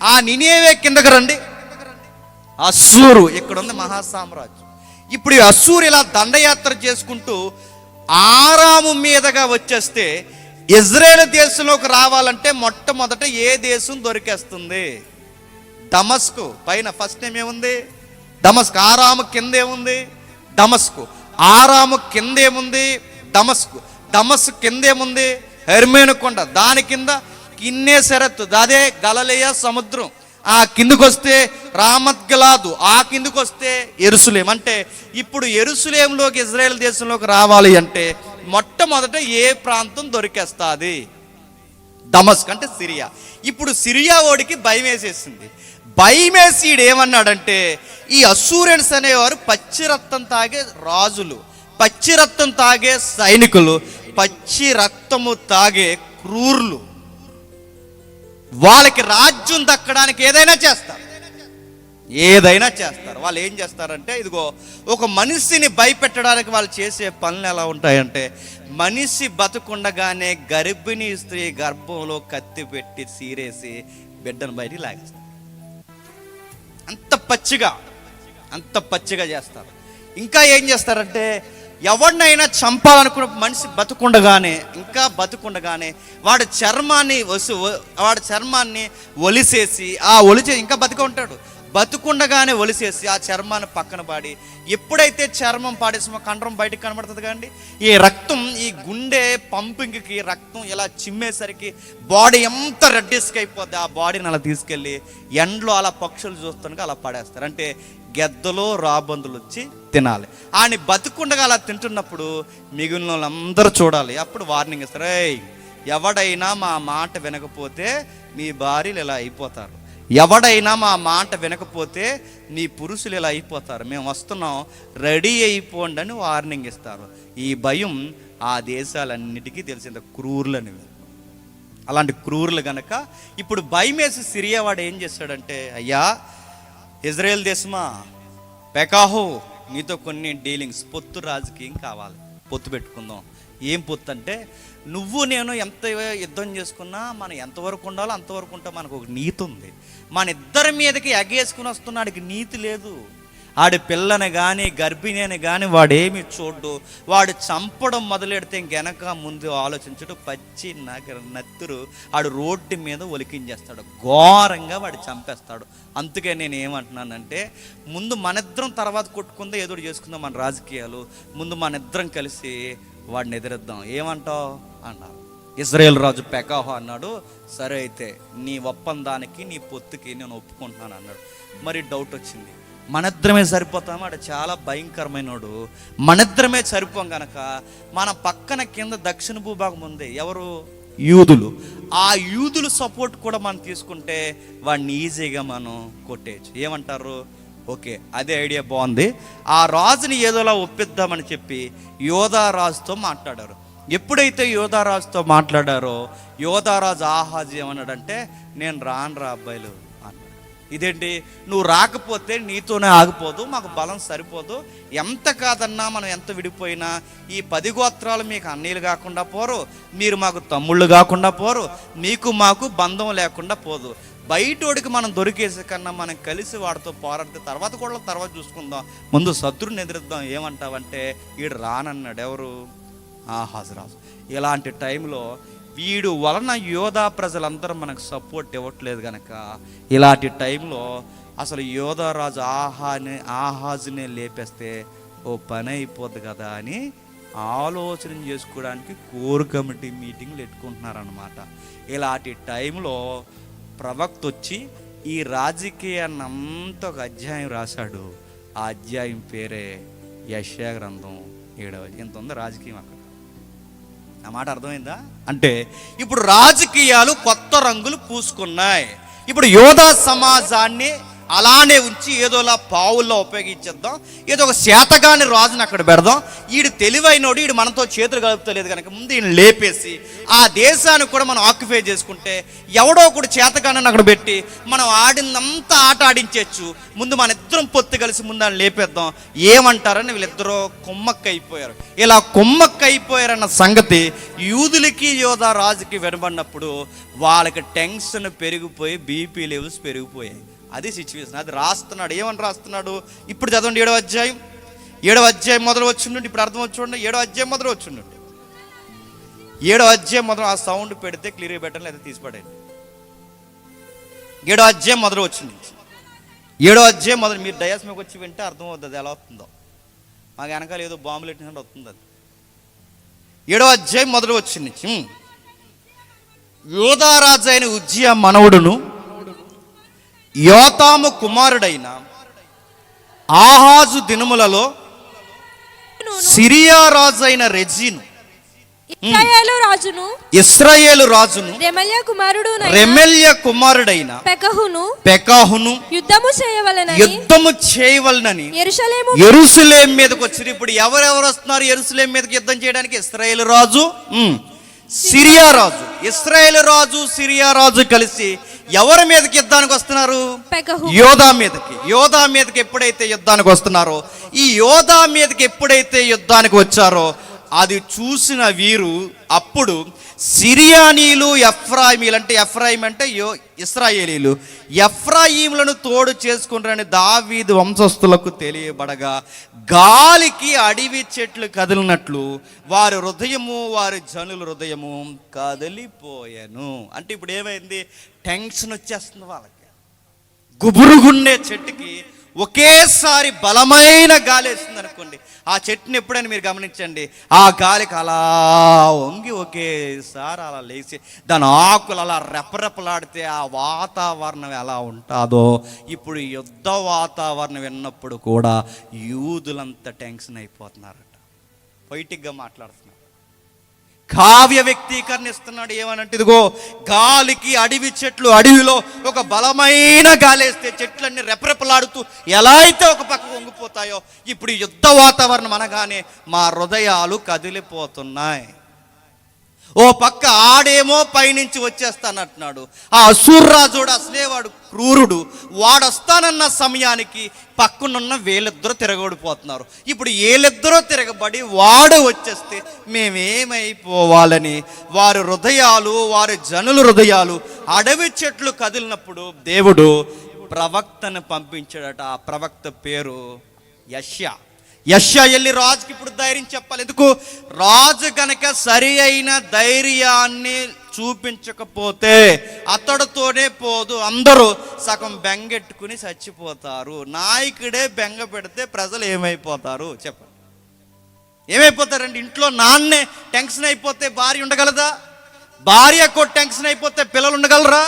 ఆ నినేవే కిందకు రండి. అస్సూరు ఇక్కడ ఉంది మహాసామ్రాజ్యం. ఇప్పుడు ఈ అస్సూరు ఇలా దండయాత్ర చేసుకుంటూ ఆరాము మీదగా వచ్చేస్తే ఇజ్రాయేల్ దేశంలోకి రావాలంటే మొట్టమొదట ఏ దేశం దొరికేస్తుంది? దమస్కు. పైన ఫస్ట్ నేమ్ ఏముంది? దమస్కు. ఆరాము కింద ఏముంది? దమస్కు. ఆరాము కింద ఏముంది? దమస్కు. దమస్కు కింద ఏముంది? హెర్మేను కొండ. దాని కింద కిన్నెసెరతు, అదే గలిలయ సముద్రం. ఆ కిందకు వస్తే రామత్గిలాదు, ఆ కిందకు వస్తే యెరూషలేం. అంటే ఇప్పుడు యెరూషలేంలోకి ఇజ్రాయెల్ దేశంలోకి రావాలి అంటే మొట్టమొదట ఏ ప్రాంతం దొరికేస్తుంది? దమస్క్ అంటే సిరియా. ఇప్పుడు సిరియా ఓడికి భయం వేసేసింది. భయం వేసి ఏమన్నాడంటే, ఈ అస్సూరియన్స్ అనేవారు పచ్చి రక్తం తాగే రాజులు, పచ్చి రక్తం తాగే సైనికులు, పచ్చి రక్తము తాగే క్రూరులు. వాళ్ళకి రాజ్యం దక్కడానికి ఏదైనా చేస్తారు, ఏదైనా చేస్తారు. వాళ్ళు ఏం చేస్తారంటే, ఇదిగో ఒక మనిషిని భయపెట్టడానికి వాళ్ళు చేసే పనులు ఎలా ఉంటాయంటే, మనిషి బతుకుండగానే గర్భిణీ స్త్రీ గర్భంలో కత్తి పెట్టి సీరేసి బిడ్డను బయటికి లాగేస్తారు. అంత పచ్చిగా చేస్తారు. ఇంకా ఏం చేస్తారంటే, ఎవరినైనా చంపాలనుకున్న మనిషి బతుకుండగానే వాడి చర్మాన్ని ఒలిసేసి, ఇంకా బతిక ఉంటాడు, బతుకుండగానే ఒలిసేసి ఆ చర్మాన్ని పక్కన పాడి, ఎప్పుడైతే చర్మం పాడేసి కండరం బయటకు కనబడుతుంది కండి, ఈ రక్తం ఈ గుండె పంపింగ్కి రక్తం ఇలా చిమ్మేసరికి బాడీ ఎంత రెడ్డిస్క్ అయిపోద్ది. ఆ బాడీని అలా తీసుకెళ్ళి ఎండలో అలా పక్షులు చూస్తానికి అలా పడేస్తారు. అంటే గెద్దలో రాబందులు వచ్చి తినాలి. ఆయన బతుకుండగా అలా తింటున్నప్పుడు మిగిలిన వాళ్ళందరూ చూడాలి. అప్పుడు వార్నింగ్ ఇస్తారు, ఎవడైనా మా మాట వినకపోతే మీ భార్యలు ఇలా అయిపోతారు, ఎవడైనా మా మాట వినకపోతే నీ పురుషులు ఇలా అయిపోతారు, మేము వస్తున్నాం, రెడీ అయిపోండి అని వార్నింగ్ ఇస్తారు. ఈ భయం ఆ దేశాలన్నిటికీ తెలిసింది, క్రూరులు అనేవి. అలాంటి క్రూరులు గనక ఇప్పుడు భయం వేసి సిరియా వాడు ఏం చేస్తాడంటే, అయ్యా ఇజ్రాయెల్ దేశమా, పెకాహో, నీతో కొన్ని డీలింగ్స్, పొత్తు రాజకీయం కావాలి, పొత్తు పెట్టుకుందాం. ఏం పొత్తు అంటే, నువ్వు నేను ఎంత యుద్ధం చేసుకున్నా మనం ఎంతవరకు ఉండాలో అంతవరకు ఉంటా. మనకు ఒక నీతి ఉంది. మన ఇద్దరి మీదకి ఎగేసుకుని వస్తున్నాడికి నీతి లేదు. ఆడి పిల్లని కానీ గర్భిణి అని కానీ వాడేమి చూడ్డు. వాడు చంపడం మొదలెడితే ఇంకెనక ముందు ఆలోచించడు. పచ్చి నత్తురు ఆడు రోడ్డు మీద ఒలికించేస్తాడు, ఘోరంగా వాడు చంపేస్తాడు. అందుకే నేను ఏమంటున్నానంటే, ముందు మనిద్దరం తర్వాత కొట్టుకుందో ఏదో చేసుకుందాం మన రాజకీయాలు, ముందు మనిద్దరం కలిసి వాడిని ఎదిరిద్దాం. ఏమంటావు అన్నారు. ఇజ్రాయేల్ రాజు పెకాహు అన్నాడు, సరే అయితే నీ ఒప్పందానికి నీ పొత్తుకి నేను ఒప్పుకుంటున్నాను అన్నాడు. మరి డౌట్ వచ్చింది, మనిద్దరమే సరిపోతాము, అక్కడ చాలా భయంకరమైనడు, మనిద్దరమే సరిపోం కనుక మన పక్కన కింద దక్షిణ భూభాగం ఉంది, ఎవరు? యూదులు. ఆ యూదులు సపోర్ట్ కూడా మనం తీసుకుంటే వాడిని ఈజీగా మనం కొట్టేయచ్చు. ఏమంటారు? ఓకే, అదే ఐడియా బాగుంది. ఆ రాజుని ఏదోలా ఒప్పిద్దామని చెప్పి యోధారాజుతో మాట్లాడారు. ఎప్పుడైతే యోధారాజుతో మాట్లాడారో యోధారాజు ఆహాజు ఏమన్నాడంటే, నేను రానురా అబ్బాయిలు అన్నాడు. ఇదేంటి, నువ్వు రాకపోతే నీతోనే ఆగిపోదు, మాకు బలం సరిపోదు, ఎంత కాదన్నా మనం ఎంత విడిపోయినా ఈ 10 గోత్రాలు మీకు అన్నీలు కాకుండా పోరు, మీరు మాకు తమ్ముళ్ళు కాకుండా పోరు, మీకు మాకు బంధం లేకుండా పోదు. బయటోడికి మనం దొరికేసే కన్నా మనం కలిసి వాడితో పోరాడితే తర్వాత చూసుకుందాం, ముందు శత్రుని ఎదిరిద్దాం. ఏమంటావంటే, వీడు రానన్నాడు. ఎవరు? ఆహాజు రాజు. ఇలాంటి టైంలో వీడు వలన యోధా ప్రజలందరూ మనకు సపోర్ట్ ఇవ్వట్లేదు కనుక ఇలాంటి టైంలో అసలు యోధారాజు ఆహాజునే లేపేస్తే ఓ పని అయిపోద్ది కదా అని ఆలోచన చేసుకోవడానికి కోర్ కమిటీ మీటింగ్లు పెట్టుకుంటున్నారనమాట. ఇలాంటి టైంలో ప్రవక్త వచ్చి ఈ రాజకీయాన్ని అంతా ఒక అధ్యాయం రాశాడు. ఆ అధ్యాయం పేరే యెషయా గ్రంథం 7వ. ఎంత ఉంది రాజకీయం అక్కడ. ఆ మాట అర్థమైందా? అంటే ఇప్పుడు రాజకీయాలు కొత్త రంగులు పూసుకున్నాయి. ఇప్పుడు యోధా సమాజాన్ని అలానే ఉంచి ఏదోలా పావుల్లో ఉపయోగించేద్దాం, ఏదో ఒక శాతగాని రాజుని అక్కడ పెడదాం, ఈడు తెలివైనోడు, ఈడు మనతో చేతులు కలుపుతలేదు కనుక ముందు ఈయన లేపేసి ఆ దేశాన్ని కూడా మనం ఆక్యుపై చేసుకుంటే ఎవడో ఒకడు చేతగానని అక్కడ పెట్టి మనం ఆడిందంతా ఆట ఆడించవచ్చు. ముందు మన ఇద్దరం పొత్తు కలిసి ముందు ఆయన లేపేద్దాం. ఏమంటారని వీళ్ళిద్దరూ కొమ్మక్కైపోయారు. ఇలా కొమ్మక్కైపోయారన్న సంగతి యూదులకి యోధా రాజుకి వినబడినప్పుడు వాళ్ళకి టెన్షన్ పెరిగిపోయి బీపీ లెవెల్స్ పెరిగిపోయాయి. అది సిచ్యువేషన్. అది రాస్తున్నాడు. ఏమని రాస్తున్నాడు? ఇప్పుడు చదవండి 7వ అధ్యాయం. 7వ అధ్యాయం మొదలు వచ్చిండండి. ఇప్పుడు అర్థం వచ్చి 7వ అధ్యాయం మొదలు వచ్చిండండి. 7వ అధ్యాయం మొదలు ఆ సౌండ్ పెడితే క్లియర్గా పెట్టండి, లేదా తీసిపడండి. 7వ అధ్యాయం మొదలు వచ్చింది. 7వ అధ్యాయం మొదలు మీరు డయాస్ మీకు వచ్చి వింటే అర్థం అవుతుంది అది ఎలా వస్తుందో. మాకు వెనకాల ఏదో బాంబులు ఎట్టినట్టు వస్తుంది అది. 7వ అధ్యాయం మొదలు వచ్చింది. యోధారాజు అయిన ఉజ్జియా మనవడును యోతాము కుమారుడైన ఆహాజు దినములలో సిరియా రాజు అయిన రెజీను ఇశ్రాయేలు రాజును రెమల్య కుమారుడైన పెకహును యుద్ధము చేయవలనని యెరూషలేము మీదకి వచ్చారు. ఇప్పుడు ఎవరెవరు వస్తున్నారు యెరూషలేము మీదకి యుద్ధం చేయడానికి? ఇశ్రాయేలు రాజు, సిరియా రాజు. ఇశ్రాయేలు రాజు, సిరియా రాజు కలిసి ఎవరి మీదకి యుద్ధానికి వస్తున్నారు? యోధా మీదకి. యోధా మీదకి ఎప్పుడైతే యుద్ధానికి వస్తున్నారో, ఈ యోధా మీదకి ఎప్పుడైతే యుద్ధానికి వచ్చారో అది చూసిన వీరు అప్పుడు సిరియానీలు ఎఫ్రాయిమీలు, అంటే ఎఫ్రాయిం అంటే ఇశ్రాయేలీలు, ఎఫ్రాయిములను తోడు చేసుకుంటారని దావీదు వంశస్థులకు తెలియబడగా గాలికి అడవి చెట్లు కదిలినట్లు వారి హృదయము, వారి జనుల హృదయము కదిలిపోయాను. అంటే ఇప్పుడు ఏమైంది? టెన్షన్ వచ్చేస్తుంది వాళ్ళకి. గుబురుగుండే చెట్టుకి ఒకేసారి బలమైన గాలి వేస్తుంది అనుకోండి. ఆ చెట్టుని ఎప్పుడైనా మీరు గమనించండి, ఆ గాలికి అలా వంగి ఒకేసారి అలా లేచి దాని ఆకులు అలా రెపరెపలాడితే ఆ వాతావరణం ఎలా ఉంటుందో ఇప్పుడు యుద్ధ వాతావరణం విన్నప్పుడు కూడా యూదులంతా టెన్షన్ అయిపోతున్నారట. పొయిటిక్గా మాట్లాడుతున్నారు, కావ్య వ్యక్తీకరణ ఇస్తున్నాడు. ఏమనంటే ఇదిగో గాలికి అడవి చెట్లు, అడవిలో ఒక బలమైన గాలి వేస్తే చెట్లన్నీ రెపరెపలాడుతూ ఎలా అయితే ఒక పక్క వంగిపోతాయో ఇప్పుడు యుద్ధ వాతావరణం అనగానే మా హృదయాలు కదిలిపోతున్నాయి. ఓ పక్క ఆడేమో పైనుంచి వచ్చేస్తానంటున్నాడు. ఆ అసూర్రాజుడు అసలే వాడు క్రూరుడు, వాడొస్తానన్న సమయానికి పక్కనున్న వీళ్ళిద్దరూ తిరగబడిపోతున్నారు. ఇప్పుడు వీళ్ళిద్దరూ తిరగబడి వాడు వచ్చేస్తే మేమేమైపోవాలని వారి హృదయాలు, వారి జనుల హృదయాలు అడవి చెట్లు కదిలినప్పుడు దేవుడు ప్రవక్తను పంపించాడట. ఆ ప్రవక్త పేరు యెషయా. యెషయా వెళ్ళి రాజుకి ఇప్పుడు ధైర్యం చెప్పాలి. ఎందుకు? రాజు కనుక సరి అయిన ధైర్యాన్ని చూపించకపోతే అతడితోనే పోదు, అందరూ సగం బెంగెట్టుకుని చచ్చిపోతారు. నాయకుడే బెంగ పెడితే ప్రజలు ఏమైపోతారు చెప్పండి? ఏమైపోతారండి? ఇంట్లో నాన్నే టెన్షన్ అయిపోతే భార్య ఉండగలదా? భార్యకు టెన్షన్ అయిపోతే పిల్లలు ఉండగలరా?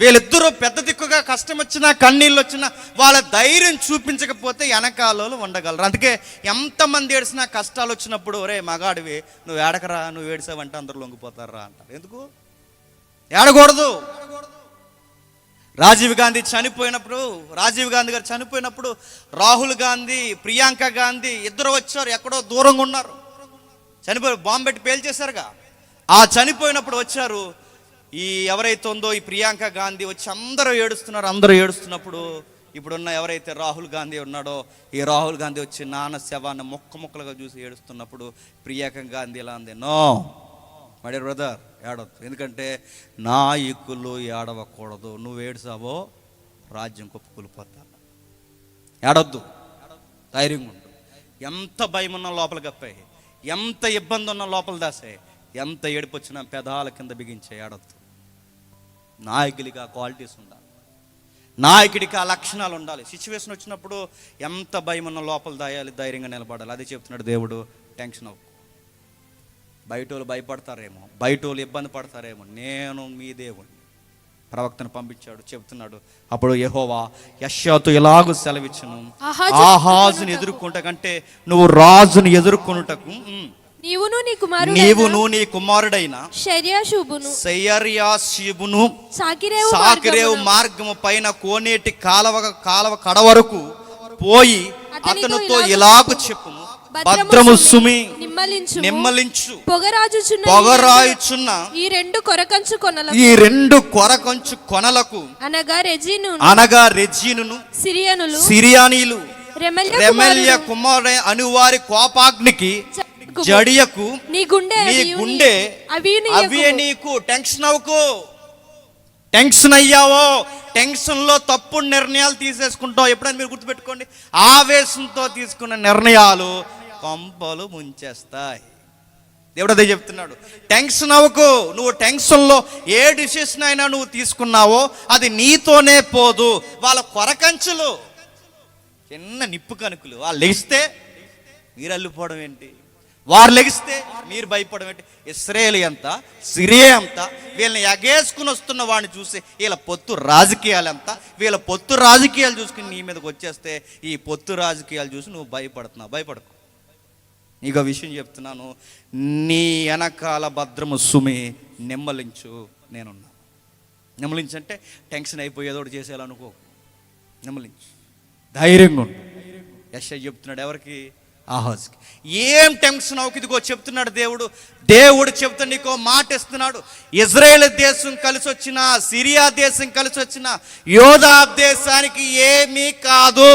వీళ్ళిద్దరూ పెద్ద దిక్కుగా కష్టం వచ్చినా కన్నీళ్ళు వచ్చినా వాళ్ళ ధైర్యం చూపించకపోతే వెనకాలలో ఉండగలరు. అందుకే ఎంతమంది ఏడిసినా కష్టాలు వచ్చినప్పుడు ఒరే మగాడివి నువ్వు ఏడకరా, నువ్వు ఏడిసావంటే అందరూ లొంగిపోతారా అంటారు. ఎందుకు ఏడకూడదు? రాజీవ్ గాంధీ గారు చనిపోయినప్పుడు రాహుల్ గాంధీ, ప్రియాంక గాంధీ ఇద్దరు వచ్చారు. ఎక్కడో దూరంగా ఉన్నారు, చనిపోయి బాంబు పెట్టి పేల్చేశారుగా. ఆ చనిపోయినప్పుడు వచ్చారు. ఈ ఎవరైతే ఉందో ఈ ప్రియాంక గాంధీ వచ్చి అందరూ ఏడుస్తున్నారు. అందరూ ఏడుస్తున్నప్పుడు ఇప్పుడున్న ఎవరైతే రాహుల్ గాంధీ ఉన్నాడో ఈ రాహుల్ గాంధీ వచ్చి నాన్న శవాన్ని ముక్కలుగా చూసి ఏడుస్తున్నప్పుడు ప్రియాంక గాంధీ ఎలా అంది? నో మై డియర్ బ్రదర్, ఏడవద్దు. ఎందుకంటే నాయకులు ఏడవకూడదు. నువ్వు ఏడుసావో రాజ్యం కుప్పకూలిపోతా. ఏడవద్దు, ధైర్యంగా ఉండు. ఎంత భయం ఉన్నా లోపల కప్పాయి, ఎంత ఇబ్బంది ఉన్నా లోపల దాసాయి, ఎంత ఏడుపు వచ్చినా పెదాల కింద బిగించే. ఏడవద్దు. నాయకుడికి ఆ క్వాలిటీస్ ఉండాలి, నాయకుడికి ఆ లక్షణాలు ఉండాలి. సిచ్యువేషన్ వచ్చినప్పుడు ఎంత భయం ఉన్న లోపల దాయాలి, ధైర్యంగా నిలబడాలి. అదే చెప్తున్నాడు దేవుడు. టెన్షన్ అవ్వకు. బయట వాళ్ళు భయపడతారేమో, బయట వాళ్ళు ఇబ్బంది పడతారేమో, నేను మీ దేవుడిని. ప్రవక్తను పంపించాడు, చెప్తున్నాడు. అప్పుడు యెహోవా యెషయాతో ఇలాగూ సెలవిచ్చును, ఆహాజుని ఎదుర్కొంట కంటే నువ్వు రాజుని ఎదుర్కొనుటకు నీవును నీ కుమారుడైన శయర్యాషుబును సాకిరేవు మార్గము పైన కోనేటి కాలవ కడ వరకు పోయి అతనితో ఇలాగు చెప్పుము, భద్రము సుమి నిమ్మలించు పొగరాయుచున్న ఈ రెండు కొరకంచు కొనలకు అనగా రెజీనును సిరియనులు సిరియానీలు రెమల్య రెమల్య కుమారుడు అని వారి కోపాగ్నికి జడియకు నీ గుండె అవి నీకు టెన్షన్ అవ్వకు. టెన్షన్ అయ్యావో, టెన్షన్ లో తప్పుడు నిర్ణయాలు తీసేసుకుంటావు. ఎప్పుడైనా మీరు గుర్తుపెట్టుకోండి, ఆవేశంతో తీసుకున్న నిర్ణయాలు కొంపలు ముంచేస్తాయి. దేవుడు అదే చెప్తున్నాడు, టెన్షన్ అవ్వకు. నువ్వు టెన్షన్లో ఏ డిసిషన్ అయినా నువ్వు తీసుకున్నావో అది నీతోనే పోదు. వాళ్ళ కొరకంచులు చిన్న నిప్పు కనుకులు, వాళ్ళు లెగిస్తే మీరు అల్లిపోవడం ఏంటి, వారు లెగిస్తే మీరు భయపడడం ఏంటి. ఇశ్రాయేలు ఎంత, సిరియా ఎంత, వీళ్ళని ఎగేసుకుని వస్తున్న వాడిని చూసి వీళ్ళ పొత్తు రాజకీయాలు ఎంత, వీళ్ళ పొత్తు రాజకీయాలు చూసుకుని నీ మీదకి వచ్చేస్తే ఈ పొత్తు రాజకీయాలు చూసి నువ్వు భయపడుతున్నావు. భయపడకు. నీకు విషయం చెప్తున్నాను, నీ వెనకాల భద్రము సుమి, నెమ్మలించు, నేనున్నా. నెమ్మలించంటే టెన్షన్ అయిపోయేదో ఒకటి చేసేయాలనుకో, నెమ్మలించు, ధైర్యంగా ఉండు. యెషయా చెప్తున్నాడు ఎవరికి? ఆహాజ్కి. ఏం టెన్షన్ అవ్వకు, ఇదిగో చెప్తున్నాడు దేవుడు చెప్తా నీకో మాట ఇస్తున్నాడు. ఇజ్రాయేల్ దేశం కలిసి వచ్చిన, సిరియా దేశం కలిసి వచ్చిన యోధా దేశానికి ఏమీ కాదు.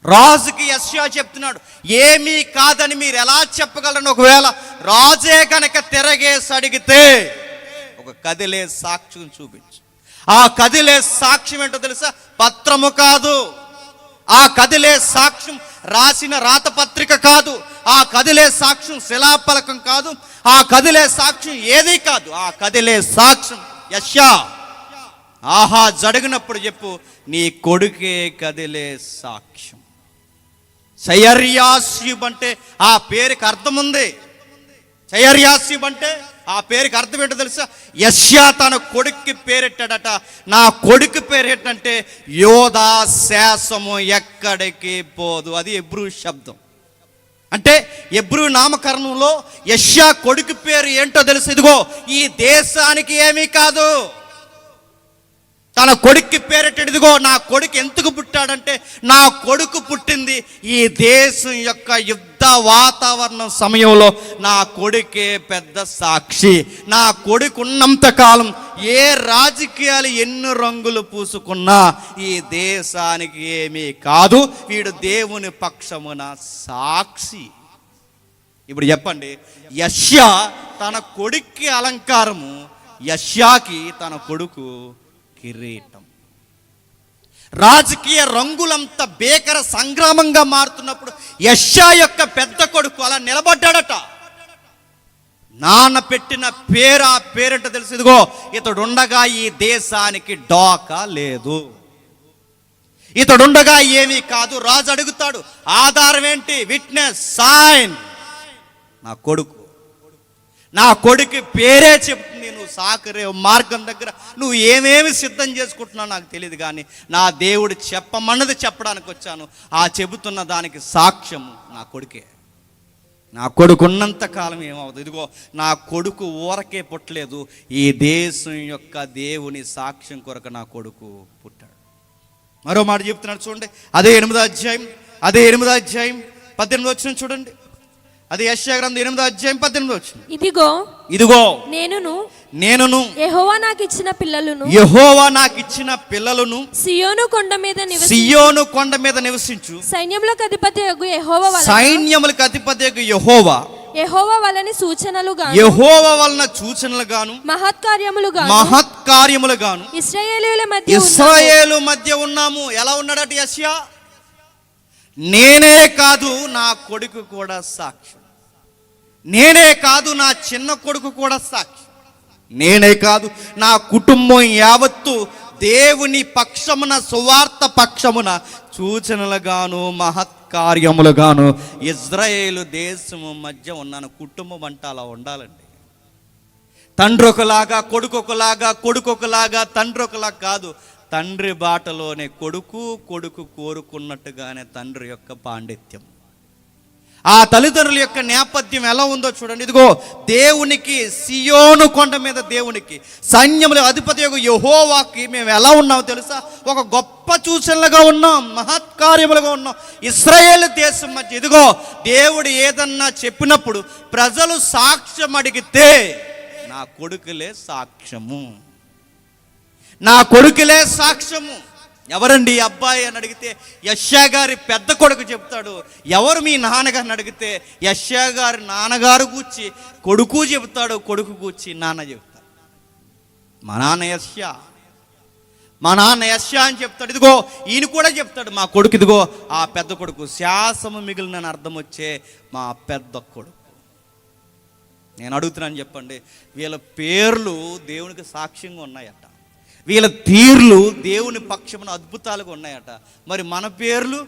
రాజుకి యెషయా చెప్తున్నాడు ఏమీ కాదని మీరు ఎలా చెప్పగలరని. ఒకవేళ రాజే కనుక తిరగేసి అడిగితే ఒక కదిలే సాక్ష్యం చూపించు. ఆ కదిలే సాక్ష్యం ఏంటో తెలుసా? పత్రము కాదు, ఆ కదిలే సాక్ష్యం రాసిన రాతపత్రిక కాదు, ఆ కదిలే సాక్ష్యం శిలాపలకం కాదు, ఆ కదిలే సాక్ష్యం ఏదీ కాదు. ఆ కదిలే సాక్ష్యం యెషయా. ఆహా జడిగినప్పుడు చెప్పు, నీ కొడుకే కదిలే సాక్ష్యం. శయర్యాషుబ్ అంటే ఆ పేరుకి అర్థం ఉంది. శయర్యాషుబ్ అంటే ఆ పేరుకి అర్థం ఏంటో తెలుసా? యెషయా తన కొడుక్కి పేరెట్టాడట. నా కొడుకు పేరేంటంటే యోధా శాసము ఎక్కడికి పోదు. అది హెబ్రూ శబ్దం. అంటే హెబ్రూ నామకరణంలో యెషయా కొడుకు పేరు ఏంటో తెలుసు? ఇదిగో ఈ దేశానికి ఏమీ కాదు. తన కొడుక్కి పేరెట్టాడు. ఇదిగో నా కొడుకు ఎందుకు పుట్టాడంటే నా కొడుకు పుట్టింది ఈ దేశం యొక్క యుద్ధ వాతావరణం సమయంలో నా కొడుకే పెద్ద సాక్షి. నా కొడుకు ఉన్నంత కాలం ఏ రాజకీయాలు ఎన్ని రంగులు పూసుకున్నా ఈ దేశానికి ఏమీ కాదు. వీడు దేవుని పక్షమున సాక్షి. ఇప్పుడు చెప్పండి, యెషయా తన కొడుక్కి అలంకారము, యెషయాకి తన కొడుకు కిరీటం. రాజకీయ రంగులంతా భీకర సంగ్రామంగా మారుతున్నప్పుడు యెషయా యొక్క పెద్ద కొడుకు అలా నిలబడ్డాడట. నాన్న పెట్టిన పేరు, ఆ పేరంట తెలుసు? ఇదిగో ఇతడుండగా ఈ దేశానికి డోకా లేదు, ఇతడుండగా ఏమీ కాదు. రాజు అడుగుతాడు, ఆధారం ఏంటి? Witness, sign. నా కొడుకు, నా కొడుకు పేరే చెప్తుంది. నువ్వు సాకరేవు మార్గం దగ్గర నువ్వు ఏమేమి సిద్ధం చేసుకుంటున్నావు నాకు తెలియదు, కానీ నా దేవుడు చెప్పమన్నది చెప్పడానికి వచ్చాను. ఆ చెబుతున్న దానికి సాక్ష్యము నా కొడుకే. నా కొడుకు ఉన్నంత కాలం ఏమవుతుంది? ఇదిగో నా కొడుకు ఊరకే పుట్టలేదు, ఈ దేశం యొక్క దేవుని సాక్ష్యం కొరకు నా కొడుకు పుట్టాడు. మరో మాట చెప్తున్నాడు చూడండి, అదే 8వ అధ్యాయం 18వ వచనం చూడండి. అది యెషయా గ్రంథం 8వ అధ్యాయం 18వ వచనం. ఇదిగో నేనును యెహోవా నాకు ఇచ్చిన పిల్లలను సియోను కొండ మీద నివసించు సైన్యములకు అధిపతియగు యెహోవా వలన సూచనలు గాను మహత్కార్యములు గాను ఇశ్రాయేలు మధ్య ఉన్నాము. ఎలా ఉన్నాడట యెషయా? నేనే కాదు నా కొడుకు కూడా సాక్షి, నేనే కాదు నా చిన్న కొడుకు కూడా సాక్షి, నేనే కాదు నా కుటుంబం యావత్తు దేవుని పక్షమున, సువార్త పక్షమున సూచనలుగాను మహత్కార్యములుగాను ఇజ్రాయేలు దేశము మధ్య ఉన్నాను. కుటుంబం అంటే అలా ఉండాలండి. తండ్రి ఒకలాగా, కొడుకు ఒకలాగా, కొడుకు ఒకలాగా, తండ్రి ఒకలాగా కాదు. తండ్రి బాటలోనే కొడుకు, కొడుకు కోరుకున్నట్టుగానే తండ్రి యొక్క పాండిత్యం. ఆ తల్లిదండ్రుల యొక్క నేపథ్యం ఎలా ఉందో చూడండి. ఇదిగో దేవునికి, సియోను కొండ మీద దేవునికి, సైన్యముల అధిపతి యొక్క యెహోవాకి మేము ఎలా ఉన్నామో తెలుసా? ఒక గొప్ప సూచనలుగా ఉన్నాం, మహత్కార్యములుగా ఉన్నాం ఇశ్రాయేలు దేశం మధ్య. ఇదిగో దేవుడు ఏదన్నా చెప్పినప్పుడు ప్రజలు సాక్ష్యం అడిగితే నా కొడుకులే సాక్ష్యము, నా కొడుకులే సాక్ష్యము. ఎవరండి ఈ అబ్బాయి అని అడిగితే యెషయా గారి పెద్ద కొడుకు చెప్తాడు. ఎవరు మీ నాన్నగారిని అడిగితే యెషయా గారి నాన్నగారు గూర్చి కొడుకు చెబుతాడు, కొడుకు గూర్చి నాన్న చెబుతాడు. మా నాన్న యెషయా, మా నాన్న యెషయా అని చెప్తాడు. ఇదిగో ఈయన కూడా చెప్తాడు మా కొడుకు, ఇదిగో ఆ పెద్ద కొడుకు, శాసము మిగిలిన అర్థం వచ్చే మా పెద్ద కొడుకు. నేను అడుగుతున్నాను, చెప్పండి, వీళ్ళ పేర్లు దేవునికి సాక్ష్యంగా ఉన్నాయట, వీళ్ళ తీర్లు దేవుని పక్షమున అద్భుతాలుగా ఉన్నాయట. మరి మన పేర్లు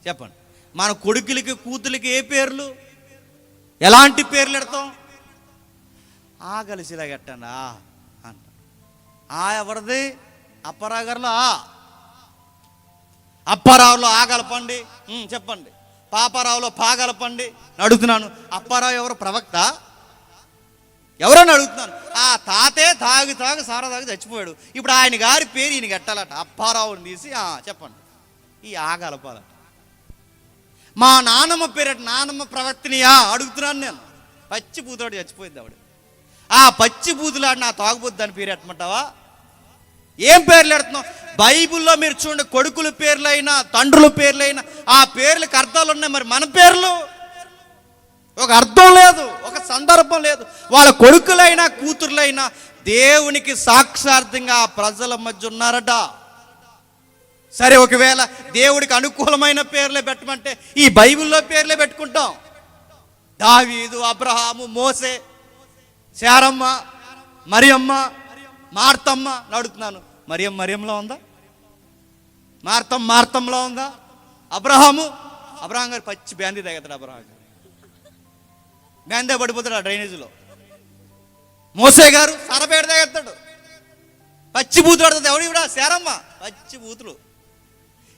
చెప్పండి, మన కొడుకులకి కూతులకి ఏ పేర్లు, ఎలాంటి పేర్లు పెడతాం? కలిసిలా కట్టండి అంట. ఎవరిది? అప్పరాగర్లో అప్పారావులో కలపండి, చెప్పండి. పాపారావులో కలపండి. అడుగుతున్నాను, అప్పారావు ఎవరు? ప్రవక్త? ఎవరని అడుగుతున్నాను. ఆ తాతే తాగి సారా తాగి చచ్చిపోయాడు. ఇప్పుడు ఆయన గారి పేరు ఈయన కట్టాలట, అప్పారావుని తీసి చెప్పండి ఈ కలపాలట. మా నాన్నమ్మ పేరట, నాన్నమ్మ ప్రవక్తనియా అడుగుతున్నాను నేను. పచ్చి పూతోడు చచ్చిపోయింది ఆవిడ. ఆ పచ్చి పూతులాడు నా తాగుబోద్దు దాని పేరు ఎట్టమంటావా? ఏం పేర్లు పెడుతున్నావు? బైబిల్లో మీరు చూడండి, కొడుకుల పేర్లైనా తండ్రుల పేర్లైనా ఆ పేర్లకు అర్థాలు ఉన్నాయి. మరి మన పేర్లు ఒక అర్థం లేదు, ఒక సందర్భం లేదు. వాళ్ళ కొడుకులైనా కూతుర్లైనా దేవునికి సాక్షార్థంగా ప్రజల మధ్య ఉన్నారట. సరే, ఒకవేళ దేవుడికి అనుకూలమైన పేర్లే పెట్టమంటే ఈ బైబిల్లో పేర్లే పెట్టుకుంటాం. దావీదు, అబ్రహాము, మోసే, శారమ్మ, మరియమ్మ, మార్తమ్మ. అడుగుతున్నాను, మరియంలో ఉందా? మార్తంలో ఉందా? అబ్రహాం గారు పచ్చి బ్యాందీ తాగుతాడు. అబ్రహాం గారు బ్యాందే పడిపోతాడు ఆ డ్రైనేజీలో. మోసే గారు సరపేట తాగెత్తాడు, పచ్చి బూతులు పడుతుంది. ఎవడు? శారమ్మ, పచ్చి బూతులు.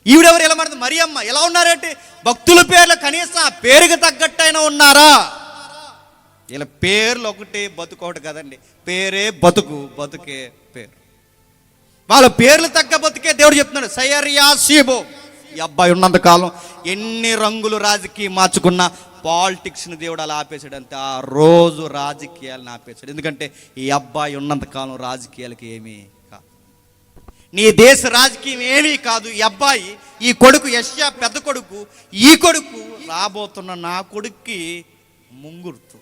ఈవిడెవరు? ఎలా మారుతుంది? మరియమ్మ. ఎలా ఉన్నారేంటి? భక్తుల పేర్లు కనీసం ఆ పేరుకి తగ్గట్టయినా ఉన్నారా? ఇలా పేర్లు ఒకటి, బతుకొకటి కదండి. పేరే బతుకు, బతుకే పేరు. వాళ్ళ పేర్లు తగ్గ బతుకే దేవుడు చెప్తున్నాడు. సయర్యాషీబో, ఈ అబ్బాయి ఉన్నంత కాలం ఎన్ని రంగులు రాజకీయం మార్చుకున్నా పాలిటిక్స్ని దేవుడు అలా ఆపేశాడు అంతే. ఆ రోజు రాజకీయాలను ఆపేశాడు. ఎందుకంటే ఈ అబ్బాయి ఉన్నంత కాలం రాజకీయాలకి ఏమీ కాదు, నీ దేశ రాజకీయం ఏమీ కాదు. ఈ అబ్బాయి, ఈ కొడుకు యెషయా పెద్ద కొడుకు, ఈ కొడుకు రాబోతున్న నా కొడుక్కి ముంగుర్తు.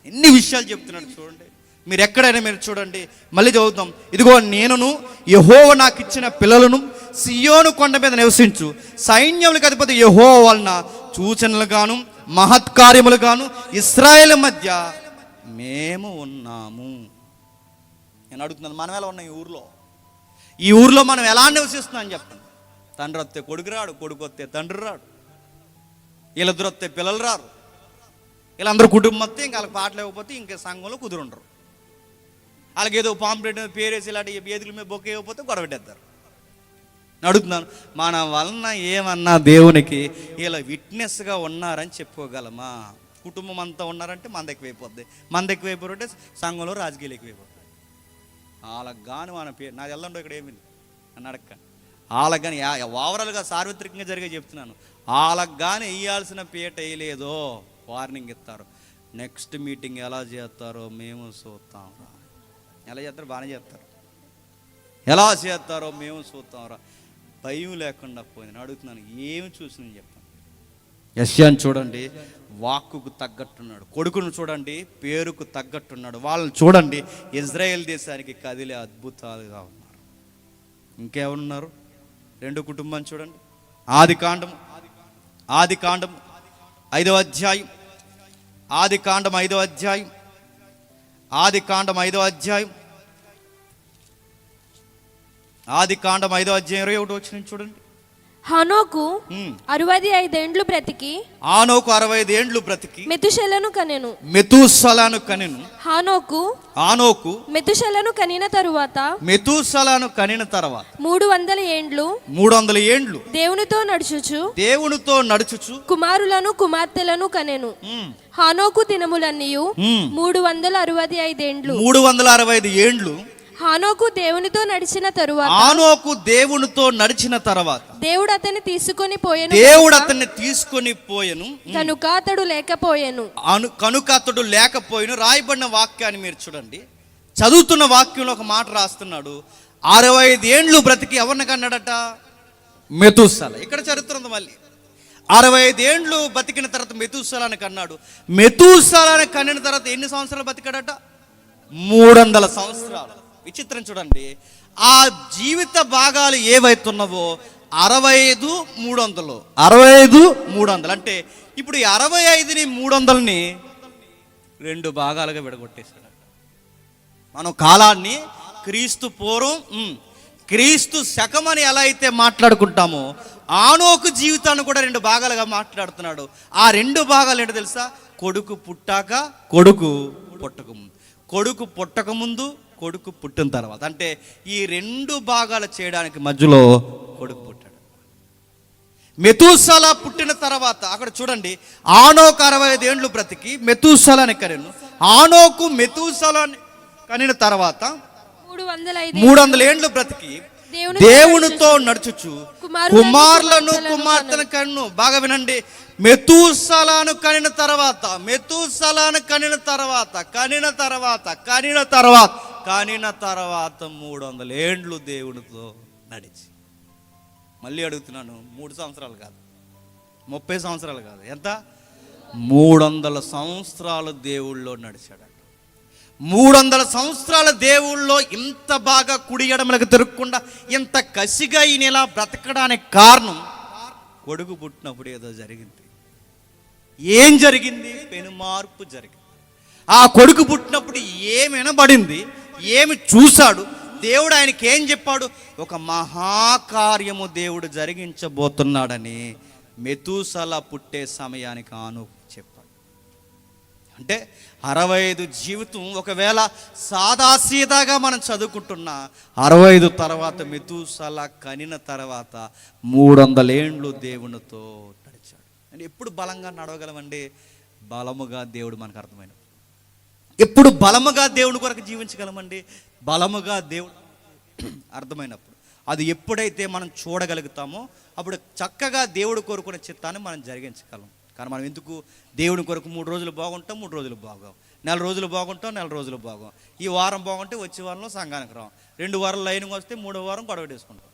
ఎన్ని విషయాలు చెప్తున్నాడు చూడండి. మీరు ఎక్కడైనా మీరు చూడండి, మళ్ళీ చదువుతాం. ఇదిగో నేనును యెహోవా నాకు ఇచ్చిన పిల్లలను సియోను కొండ మీద నివసించు సైన్యములకు అధిపతి యెహోవా వలన సూచనలుగాను మహత్కార్యములుగాను ఇశ్రాయేలు మధ్య మేము ఉన్నాము. నేను అడుగుతున్నాను, మనం ఎలా ఉన్నాం ఈ ఊర్లో మనం ఎలా నివసిస్తున్నాం చెప్పండి. తండ్రి వస్తే కొడుకు రాడు, కొడుకు వస్తే తండ్రి రాడు, వీళ్ళిద్దరు వస్తే పిల్లలు రారు, వీళ్ళందరూ కుటుంబం వస్తే ఇంకా వాళ్ళకి పాటలు ఇవ్వకపోతే ఇంకా సంఘంలో కుదురుండరు. వాళ్ళకి ఏదో పాంప్లెట్ పేరేసి ఇలాంటి వేదికల మీద బొక్క ఇవ్వకపోతే గొడవ పెట్టేస్తారు. అడుగుతున్నాను, మన వలన ఏమన్నా దేవునికి ఇలా విట్నెస్గా ఉన్నారని చెప్పుకోగలమా? కుటుంబం అంతా ఉన్నారంటే మంద ఎక్కువైపోద్ది, మంద ఎక్కువైపోతే సంఘంలో రాజకీయాలు ఎక్కువైపోతాయి. వాళ్ళకి కానీ మన పేరు నాకు వెళ్ళండి ఇక్కడ ఏమి అని అడక్క, వాళ్ళకి కానీ ఓవరాల్గా సార్వత్రికంగా జరిగే చెప్తున్నాను, వాళ్ళకి కానీ వేయాల్సిన పీట వేయలేదో వార్నింగ్ ఇస్తారు. నెక్స్ట్ మీటింగ్ ఎలా చేస్తారో మేము చూస్తాం రా. ఎలా చేస్తారు? బాగానే చేస్తారు. ఎలా చేస్తారో మేము చూస్తాం రా. భయం లేకుండా పోయింది. అడుగుతున్నాను, ఏమి చూసి చెప్పాను. యెషయాను చూడండి, వాక్కుకు తగ్గట్టున్నాడు. కొడుకును చూడండి, పేరుకు తగ్గట్టున్నాడు. వాళ్ళని చూడండి, ఇజ్రాయెల్ దేశానికి కదిలే అద్భుతాలుగా ఉన్నారు. ఇంకెవరున్నారు? 2 కుటుంబాన్ని చూడండి. ఆది కాండము 5వ అధ్యాయం, ఆది కాండం 5వ అధ్యాయం, ఆది కాండం 5వ అధ్యాయం 21 వచ్చిన చూడండి. హనోకు 65 ఏండ్లు బ్రతికి ఆనోకు 65 ఏండ్లు బ్రతికి మెతుషెలను కనెను. మెతూసలాను కనెను. ఆనోకు మెతుషెలను కనిన తరువాత మెతూసలాను కనిన తర్వాత 300 ఏండ్లు 300 ఏండ్లు దేవునితో నడుచుచు కుమారులను కుమార్తెలను కనెను. హానోకు దినములన్నీయు 365 ఏండ్లు. 365 ఏండ్లు హానోకు దేవునితో నడిచిన తరువాత దేవుడు అతన్ని తీసుకొని పోయెను కనుక అతడు లేకపోయెను. రాయబడిన వాక్యాన్ని మీరు చూడండి. చదువుతున్న వాక్యంలో ఒక మాట రాస్తున్నాడు. 65 ఏండ్లు బ్రతికి ఎవరిని కన్నాడట? మెతూసల. ఇక్కడ చరిత్ర ఉంది మళ్ళీ. 65 ఏండ్లు బతికిన తర్వాత మెతూసలాని కన్నాడు. మెతూసలాని కనిన తర్వాత ఎన్ని సంవత్సరాలు బతికాడట? 300 సంవత్సరాలు. విచిత్రం చూడండి. ఆ జీవిత భాగాలు ఏవైతున్నావో 65 300 అంటే ఇప్పుడు ఈ 65ని 300ని 2 భాగాలుగా విడగొట్టేశాడు. మనం కాలాన్ని క్రీస్తు పూర్వం క్రీస్తు శకమని ఎలా అయితే మాట్లాడుకుంటామో ఆనోకు జీవితాన్ని కూడా 2 భాగాలుగా మాట్లాడుతున్నాడు. ఆ 2 భాగాలు ఏంటో తెలుసా? కొడుకు పుట్టాక, కొడుకు పుట్టకముందు. కొడుకు పుట్టకముందు, కొడుకు పుట్టిన తర్వాత. అంటే ఈ 2 భాగాలు చేయడానికి మధ్యలో కొడుకు పుట్టాడు. మెతూసల పుట్టిన తర్వాత అక్కడ చూడండి. ఆనోకు 65 ఏండ్లు బ్రతికి మెతూసలని కనెను. ఆనోకు మెతూసలని కనిన తర్వాత 300 ఏండ్లు బ్రతికి దేవునితో నడుచుచు కుమారులను కుమార్తెను కన్ను. బాగా వినండి. మెతూసలాను కనిన తర్వాత 300 ఏండ్లు దేవునితో నడిచి. మళ్ళీ అడుగుతున్నాను, 3 సంవత్సరాలు కాదు, 30 సంవత్సరాలు కాదు, ఎంత? 300 సంవత్సరాలు దేవుళ్ళో నడిచాడు. 300 సంవత్సరాల దేవుళ్ళో ఇంత బాగా కుడి ఎడమలకు తిరగకుండా ఇంత కసిగా ఈయన ఇలా బ్రతకడానికి కారణం కొడుకు పుట్టినప్పుడు ఏదో జరిగింది. ఏం జరిగింది? పెను మార్పు జరిగింది. ఆ కొడుకు పుట్టినప్పుడు ఏమి వినబడింది, ఏమి చూశాడు దేవుడు? ఆయనకి ఏం చెప్పాడు? ఒక మహాకార్యము దేవుడు జరిగించబోతున్నాడని మెతూసల పుట్టే సమయానికి ఆనోకు చెప్పాడు. అంటే 65 జీవితం ఒకవేళ సాదాసీదాగా మనం చదువుకుంటున్నా 65 తర్వాత మెతూసల కనిన తర్వాత 300 ఏండ్లు దేవునితో నడిచాడు. అంటే ఎప్పుడు బలంగా నడవగలమండి? బలముగా దేవుడు మనకు అర్థమైనప్పుడు. ఎప్పుడు బలముగా దేవుని కొరకు జీవించగలమండి? బలముగా దేవుడు అర్థమైనప్పుడు. అది ఎప్పుడైతే మనం చూడగలుగుతామో అప్పుడు చక్కగా దేవుడు కోరుకునే చిత్తాన్ని మనం జరిగించగలం. కానీ మనం ఎందుకు దేవుని కొరకు 3 రోజులు బాగుంటాం, 3 రోజులు బాగోం, 4 రోజులు బాగుంటాం, 4 రోజులు బాగోం, ఈ వారం బాగుంటే వచ్చే వారంలో సంఘానికి రాం, 2 వారాలు లైన్కి వస్తే 3వ వారం గొడవడేసుకుంటాం.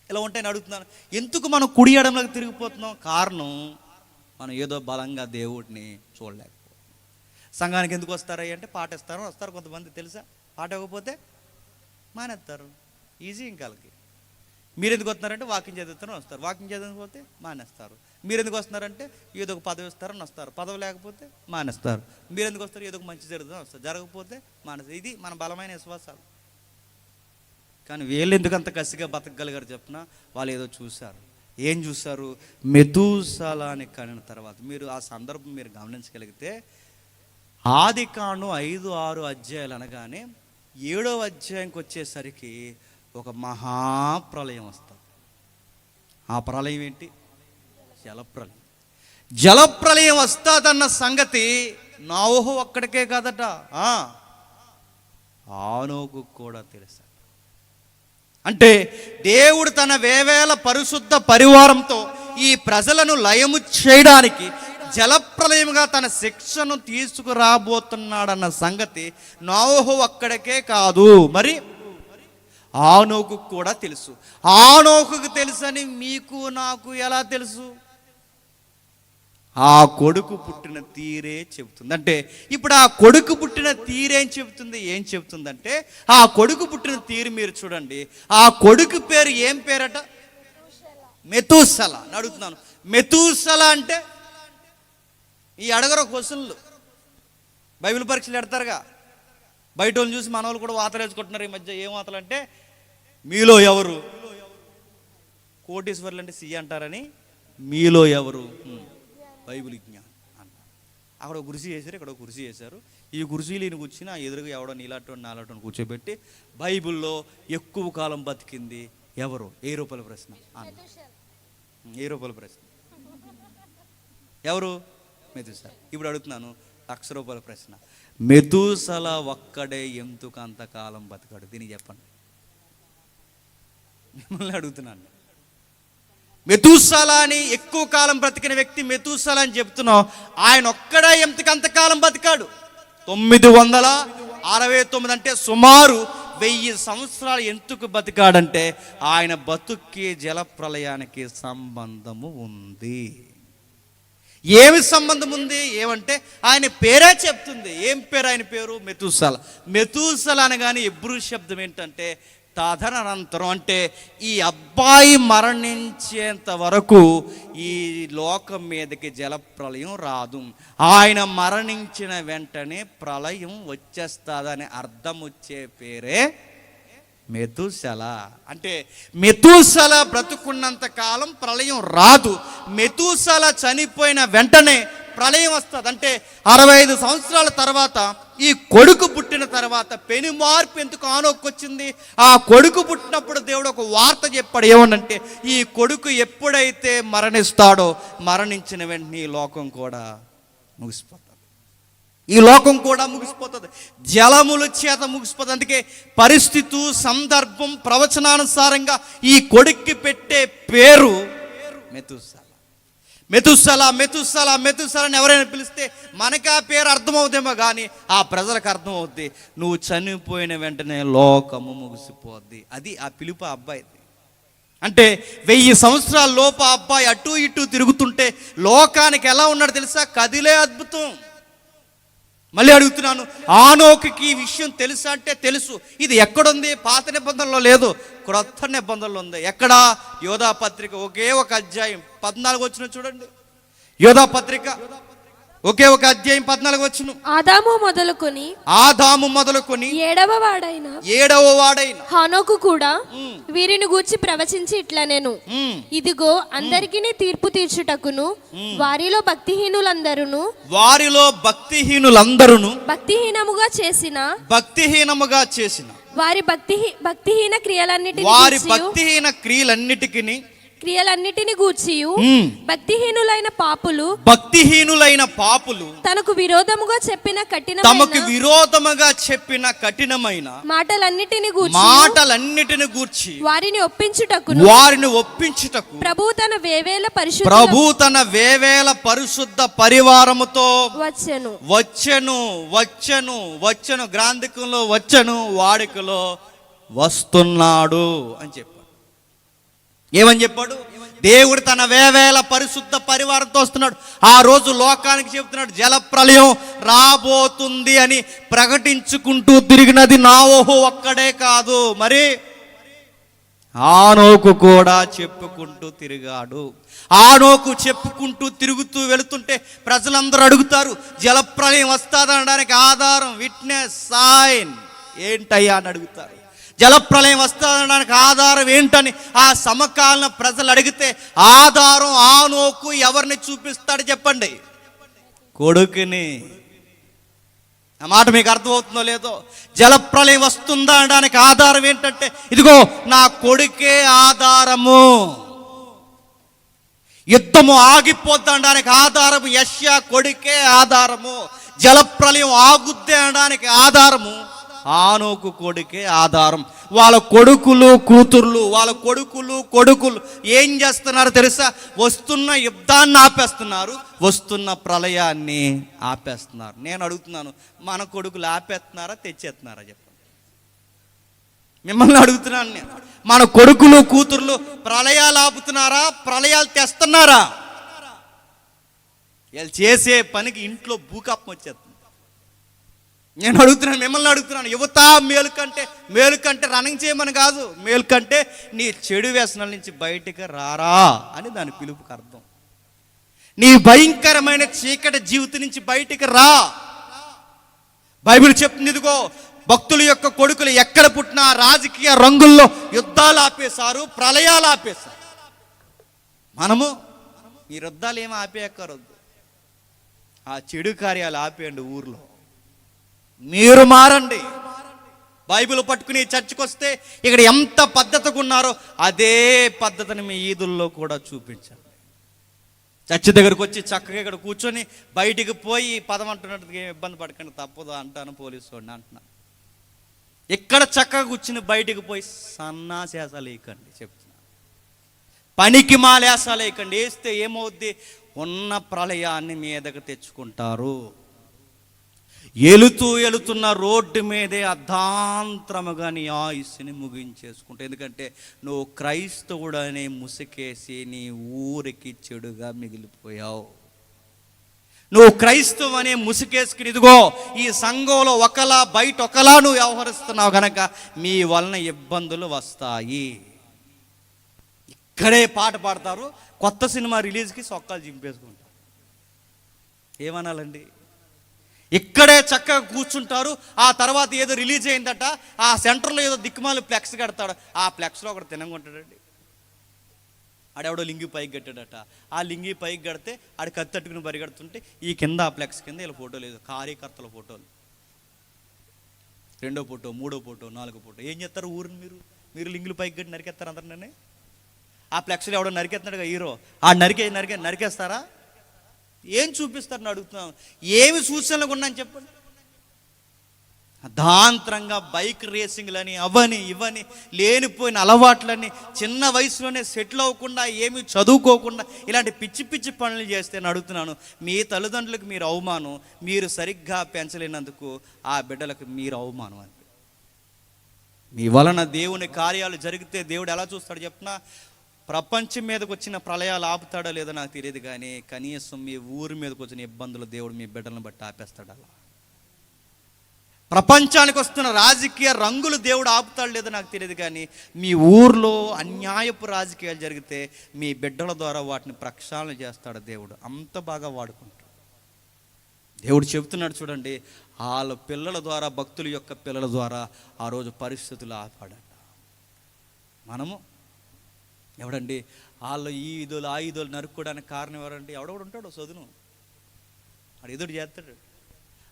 ఇలా ఉంటాయని అడుగుతున్నాను. ఎందుకు మనం కుడి ఎడమలకు తిరిగిపోతున్నాం? కారణం మనం ఏదో బలంగా దేవుడిని చూడలేకపోతున్నాం. సంఘానికి ఎందుకు వస్తారా అంటే పాటేస్తారు, వస్తారు కొంతమంది తెలుసా. పాట ఇవ్వకపోతే మానేస్తారు. ఈజీ ఇంకాలకి. మీరు ఎందుకు వస్తున్నారంటే వాకింగ్ చదువుతారని వస్తారు, వాకింగ్ చదవకపోతే మానేస్తారు. మీరు ఎందుకు వస్తున్నారంటే ఏదో ఒక పదవి ఇస్తారని వస్తారు, పదవి లేకపోతే మానేస్తారు. మీరు ఎందుకు వస్తారు? ఏదో ఒక మంచి జరుగుతుందని వస్తారు, జరగకపోతే మానేస్తారు. ఇది మన బలమైన విశ్వాసాలు. కానీ వీళ్ళు ఎందుకు అంత కసిగా బతకగలిగారు చెప్పిన? వాళ్ళు ఏదో చూశారు. ఏం చూశారు? మెతూసలాని కనిన తర్వాత. మీరు ఆ సందర్భం మీరు గమనించగలిగితే ఆదికాండం 5-6 అధ్యాయాలు అనగానే 7వ అధ్యాయంకి వచ్చేసరికి ఒక మహాప్రలయం వస్తుంది. ఆ ప్రళయం ఏంటి? జలప్రలయం. జలప్రలయం వస్తుందన్న సంగతి నోవహు ఒక్కడికే కాదట, ఆనోకు కూడా తెలుసు. అంటే దేవుడు తన వేవేల పరిశుద్ధ పరివారంతో ఈ ప్రజలను లయము చేయడానికి జలప్రలయముగా తన శిక్షను తీసుకురాబోతున్నాడన్న సంగతి నోవహు ఒక్కడికే కాదు, మరి ఆనోకు కూడా తెలుసు. ఆనోకుకు తెలుసని మీకు నాకు ఎలా తెలుసు? ఆ కొడుకు పుట్టిన తీరే చెబుతుంది. అంటే ఇప్పుడు ఆ కొడుకు పుట్టిన తీరేం చెబుతుంది? ఏం చెబుతుందంటే ఆ కొడుకు పుట్టిన తీరు మీరు చూడండి. ఆ కొడుకు పేరు ఏం పేరట? మెతూసల. అడుగుతున్నాను, మెతూసల అంటే ఈ అడగరు క్వశ్చన్లు. బైబిల్ పరీక్షలు పెడతారుగా, బయట వాళ్ళు చూసి మన వాళ్ళు కూడా వాతలు వేసుకుంటున్నారు ఈ మధ్య. ఏం వాతలు అంటే మీలో ఎవరు కోటీశ్వర్లు అంటే సి అంటారని మీలో ఎవరు బైబిల్ జ్ఞానం అంటారు. అక్కడ ఒక కుర్చీ చేశారు, ఇక్కడ ఒక కుర్చీ చేశారు. ఈ కుర్చీలు ఈయన కూర్చుని ఆ ఎదురుగా ఎవడో నీలాటో నాలాటో కూర్చోబెట్టి బైబిల్లో ఎక్కువ కాలం బతికింది ఎవరు? ₹1000 ప్రశ్న అన్న. ₹1000 ప్రశ్న ఎవరు? మెతుసల. ఇప్పుడు అడుగుతున్నాను ₹1,00,000 ప్రశ్న. మెతుసల ఒక్కడే ఎందుకు అంతకాలం బతికాడు? దీనికి చెప్పండి. మిమ్మల్ని అడుగుతున్నాను. మెతుసల అని ఎక్కువ కాలం బ్రతికిన వ్యక్తి మెతుసల అని చెప్తున్నావు, ఆయన ఒక్కడే ఎందుకు అంతకాలం బతికాడు? 969 అంటే సుమారు 1000 సంవత్సరాలు ఎందుకు బతికాడంటే ఆయన బతుక్కి జల ప్రళయానికి సంబంధము ఉంది. ఏమి సంబంధం ఉంది? ఏమంటే ఆయన పేరే చెప్తుంది. ఏం పేరు? ఆయన పేరు మెతుసల. మెతుసల అనగానే హెబ్రూ శబ్దం ఏంటంటే తదనంతరం. అంటే ఈ అబ్బాయి మరణించేంత వరకు ఈ లోకం మీదకి జల ప్రళయం రాదు. ఆయన మరణించిన వెంటనే ప్రళయం వచ్చేస్తుందని అర్థం వచ్చే పేరే మెతుసల. అంటే మెతుసల బ్రతుకున్నంత కాలం ప్రళయం రాదు. మెతుసల చనిపోయిన వెంటనే ప్రళయం వస్తుంది. అంటే 65 సంవత్సరాల తర్వాత ఈ కొడుకు పుట్టిన తర్వాత పెను మార్పు ఎందుకు ఆనోకు వచ్చింది? ఆ కొడుకు పుట్టినప్పుడు దేవుడు ఒక వార్త చెప్పాడు. ఏమనంటే ఈ కొడుకు ఎప్పుడైతే మరణిస్తాడో మరణించిన వెంటనే ఈ లోకం కూడా ముగిసిపోతుంది. ఈ లోకం కూడా ముగిసిపోతుంది, జలముల చేత ముగిసిపోతుంది. అందుకే పరిస్థితి, సందర్భం, ప్రవచనానుసారంగా ఈ కొడుక్కి పెట్టే పేరు మెతుసల. మెతుసల మెతుసల మెతుసల అని ఎవరైనా పిలిస్తే మనకి ఆ పేరు అర్థమవుతేమో కానీ ఆ ప్రజలకు అర్థమవుద్ది, నువ్వు చనిపోయిన వెంటనే లోకము ముగిసిపోద్ది. అది ఆ పిలుపు అబ్బాయిది. అంటే 1000 సంవత్సరాల లోపు ఆ అబ్బాయి అటు ఇటు తిరుగుతుంటే లోకానికి ఎలా ఉన్నాడు తెలుసా? కదిలే అద్భుతం. మళ్ళీ అడుగుతున్నాను, ఆనోకుకి ఈ విషయం తెలుసా అంటే తెలుసు. ఇది ఎక్కడుంది? పాత నిబంధనలో లేదు, క్రొత్త నిబంధనలో ఉంది. ఎక్కడ? యోధా పత్రిక ఒకే ఒక అధ్యాయం 14 వచనం చూడండి. యోధా పత్రిక ఒకే ఒక అధ్యాయం 14 వచనం. ఆదాము మొదలుకొని 7వ వాడైన హనోకు కూడా వీరిని గూర్చి ప్రవచించి ఇట్లా నేను ఇదిగో అందరికీ తీర్పు తీర్చుటకును వారిలో భక్తిహీనులందరూ భక్తిహీనముగా చేసిన వారి భక్తిహీన క్రియలన్నిటిని గూర్చియు భక్తిహీనులైన పాపులు తనకు విరోధముగా చెప్పిన కఠినమైన మాటలన్నిటిని గూర్చి వారిని ఒప్పించుటకు ప్రభువు తన వేవేల పరిశుద్ధ పరివారముతో వచ్చెను గ్రాంధికంలో వచ్చెను, వాడుకలో వస్తున్నాడు అని చెప్పాడు. ఏమని చెప్పాడు? దేవుడు తన వేవేల పరిశుద్ధ పరివారంతో వస్తున్నాడు. ఆ రోజు లోకానికి చెప్తున్నాడు జలప్రళయం రాబోతుంది అని ప్రకటించుకుంటూ తిరిగినది నోవహు ఒక్కడే కాదు, మరి ఆనోకు కూడా చెప్పుకుంటూ తిరిగాడు. ఆనోకు చెప్పుకుంటూ తిరుగుతూ వెళుతుంటే ప్రజలందరూ అడుగుతారు, జలప్రళయం వస్తుందనడానికి ఆధారం, విట్నెస్, సైన్ ఏంటయ్యా అని అడుగుతారు. జలప్రళయం వస్తుందనడానికి ఆధారం ఏంటని ఆ సమకాలీన ప్రజలు అడిగితే ఆధారం ఆనోకు ఎవరిని చూపిస్తాడు చెప్పండి? కొడుకుని. ఆ మాట మీకు అర్థమవుతుందో లేదో? జలప్రళయం వస్తుందా అనడానికి ఆధారం ఏంటంటే ఇదిగో నా కొడుకే ఆధారము. యుద్ధము ఆగిపోద్ది అనడానికి ఆధారము యెషయా కొడుకే ఆధారము. జలప్రళయం ఆగుద్ది అనడానికి ఆధారము ఆనోకు కొడుకే ఆధారం. వాళ్ళ కొడుకులు కొడుకులు ఏం చేస్తున్నారు తెలుసా? వస్తున్న యుద్ధాన్ని ఆపేస్తున్నారు, వస్తున్న ప్రళయాన్ని ఆపేస్తున్నారు. నేను అడుగుతున్నాను, మన కొడుకులు ఆపేస్తున్నారా తెచ్చేస్తున్నారా చెప్పండి? మిమ్మల్ని అడుగుతున్నాను నేను. మన కొడుకులు కూతుర్లు ప్రళయాలు ఆపుతున్నారా, ప్రళయాలు తెస్తున్నారా? వీళ్ళు చేసే పనికి ఇంట్లో భూకంపం వచ్చేస్తుంది. నేను అడుగుతున్నాను, మిమ్మల్ని అడుగుతున్నాను, యువత మేలు కంటే రన్నింగ్ చేయమని కాదు, మేలు కంటే నీ చెడు వ్యసనాల నుంచి బయటికి రారా అని దాని పిలుపుకి అర్థం. నీ భయంకరమైన చీకటి జీవితం నుంచి బయటికి రా. బైబిల్ చెప్తుంది, ఇదిగో భక్తుల యొక్క కొడుకులు ఎక్కడ పుట్టినా రాజకీయ రంగుల్లో యుద్ధాలు ఆపేశారు, ప్రళయాలు ఆపేశారు. మనము ఈ యుద్ధాలు ఏమి ఆపేయక్కరొద్దు, ఆ చెడు కార్యాలు ఆపేయండి. ఊర్లో మీరు మారండి. బైబిల్ పట్టుకుని చర్చికి వస్తే ఇక్కడ ఎంత పద్ధతిగా ఉన్నారో అదే పద్ధతిని మీ ఈదుల్లో కూడా చూపించండి. చర్చి దగ్గరకు వచ్చి చక్కగా ఇక్కడ కూర్చొని బయటికి పోయి పదం అంటున్నట్టుగా ఏం ఇబ్బంది పడకండి, తప్పదు అంటాను పోలీసు వాడిని అంటున్నాను. ఇక్కడ చక్కగా కూర్చుని బయటికి పోయి సన్నాసేసాలు వేయకండి చెప్తున్నా, పనికి మాలేసాలు వేయకండి. వేస్తే ఏమవుద్ది, ఉన్న ప్రళయాన్ని మీదకు తెచ్చుకుంటారు. ఎలుతున్న రోడ్డు మీదే అర్ధాంతరముగా నీ ఆయుస్సుని ముగించేసుకుంటా. ఎందుకంటే నువ్వు క్రైస్తవుడు అనే ముసుకేసి నీ ఊరికి చెడుగా మిగిలిపోయావు. నువ్వు క్రైస్తవు అనే ముసుకేసుకుని ఇదిగో ఈ సంఘంలో ఒకలా బయట ఒకలా నువ్వు వ్యవహరిస్తున్నావు కనుక మీ వలన ఇబ్బందులు వస్తాయి. ఇక్కడే పాట పాడతారు, కొత్త సినిమా రిలీజ్కి సొక్కాలు చింపేసుకుంటారు. ఏమనాలండి? ఇక్కడే చక్కగా కూర్చుంటారు. ఆ తర్వాత ఏదో రిలీజ్ అయిందట, ఆ సెంటర్లో ఏదో దిక్కుమాలి ఫ్లెక్స్ కడతాడు. ఆ ఫ్లెక్స్లో ఒకటి తినంగుంటాడండి. ఆడెవడో లింగి పైకి కట్టాడట. ఆ లింగి పైకి కడితే ఆడు కత్తట్టుకుని పరిగెడుతుంటే ఈ కింద ఆ ఫ్లెక్స్ కింద ఇలా ఫోటో లేదు, కార్యకర్తల ఫోటోలు. 2వ ఫోటో, 3వ ఫోటో, 4వ ఫోటో. ఏం చేస్తారు ఊరిని మీరు లింగులు పైకి కట్టి నరికేస్తారు అందరినీ. ఆ ఫ్లెక్స్లో ఎవడో నరికేస్తున్నాడుగా హీరో, ఆ నరికేస్తారా? ఏం చూపిస్తారని అడుగుతున్నాను. ఏమి సూచనలు ఉన్నాయని చెప్పండి. దాంతరంగా బైక్ రేసింగ్లని అవని ఇవని లేనిపోయిన అలవాట్లని చిన్న వయసులోనే సెటిల్ అవ్వకుండా ఏమి చదువుకోకుండా ఇలాంటి పిచ్చి పిచ్చి పనులు చేస్తే నేను అడుగుతున్నాను, మీ తల్లిదండ్రులకు మీరు అవమానం, మీరు సరిగ్గా పెంచలేనందుకు ఆ బిడ్డలకు మీరు అవమానం అని. మీ వలన దేవుని కార్యాలు జరిగితే దేవుడు ఎలా చూస్తాడు చెప్పినా, ప్రపంచం మీదకి వచ్చిన ప్రళయాలు ఆపుతాడో లేదో నాకు తెలియదు, కానీ కనీసం మీ ఊరి మీదకి వచ్చిన ఇబ్బందులు దేవుడు మీ బిడ్డలను బట్టి ఆపేస్తాడు. అలా ప్రపంచానికి వస్తున్న రాజకీయ రంగులు దేవుడు ఆపుతాడు లేదో నాకు తెలియదు, కానీ మీ ఊర్లో అన్యాయపు రాజకీయాలు జరిగితే మీ బిడ్డల ద్వారా వాటిని ప్రక్షాళన చేస్తాడు దేవుడు. అంత బాగా వాడుకుంటాడు. దేవుడు చెబుతున్నాడు చూడండి, వాళ్ళ పిల్లల ద్వారా, భక్తుల యొక్క పిల్లల ద్వారా ఆ రోజు పరిస్థితులు ఆపాడట. మనము ఎవడండి వాళ్ళు ఈ ఈదులు ఆ ఈదులు నరుక్కోవడానికి కారణం ఎవరండి? ఎవడొకడు ఉంటాడు చదును, వాడు ఎదురు చేస్తాడు.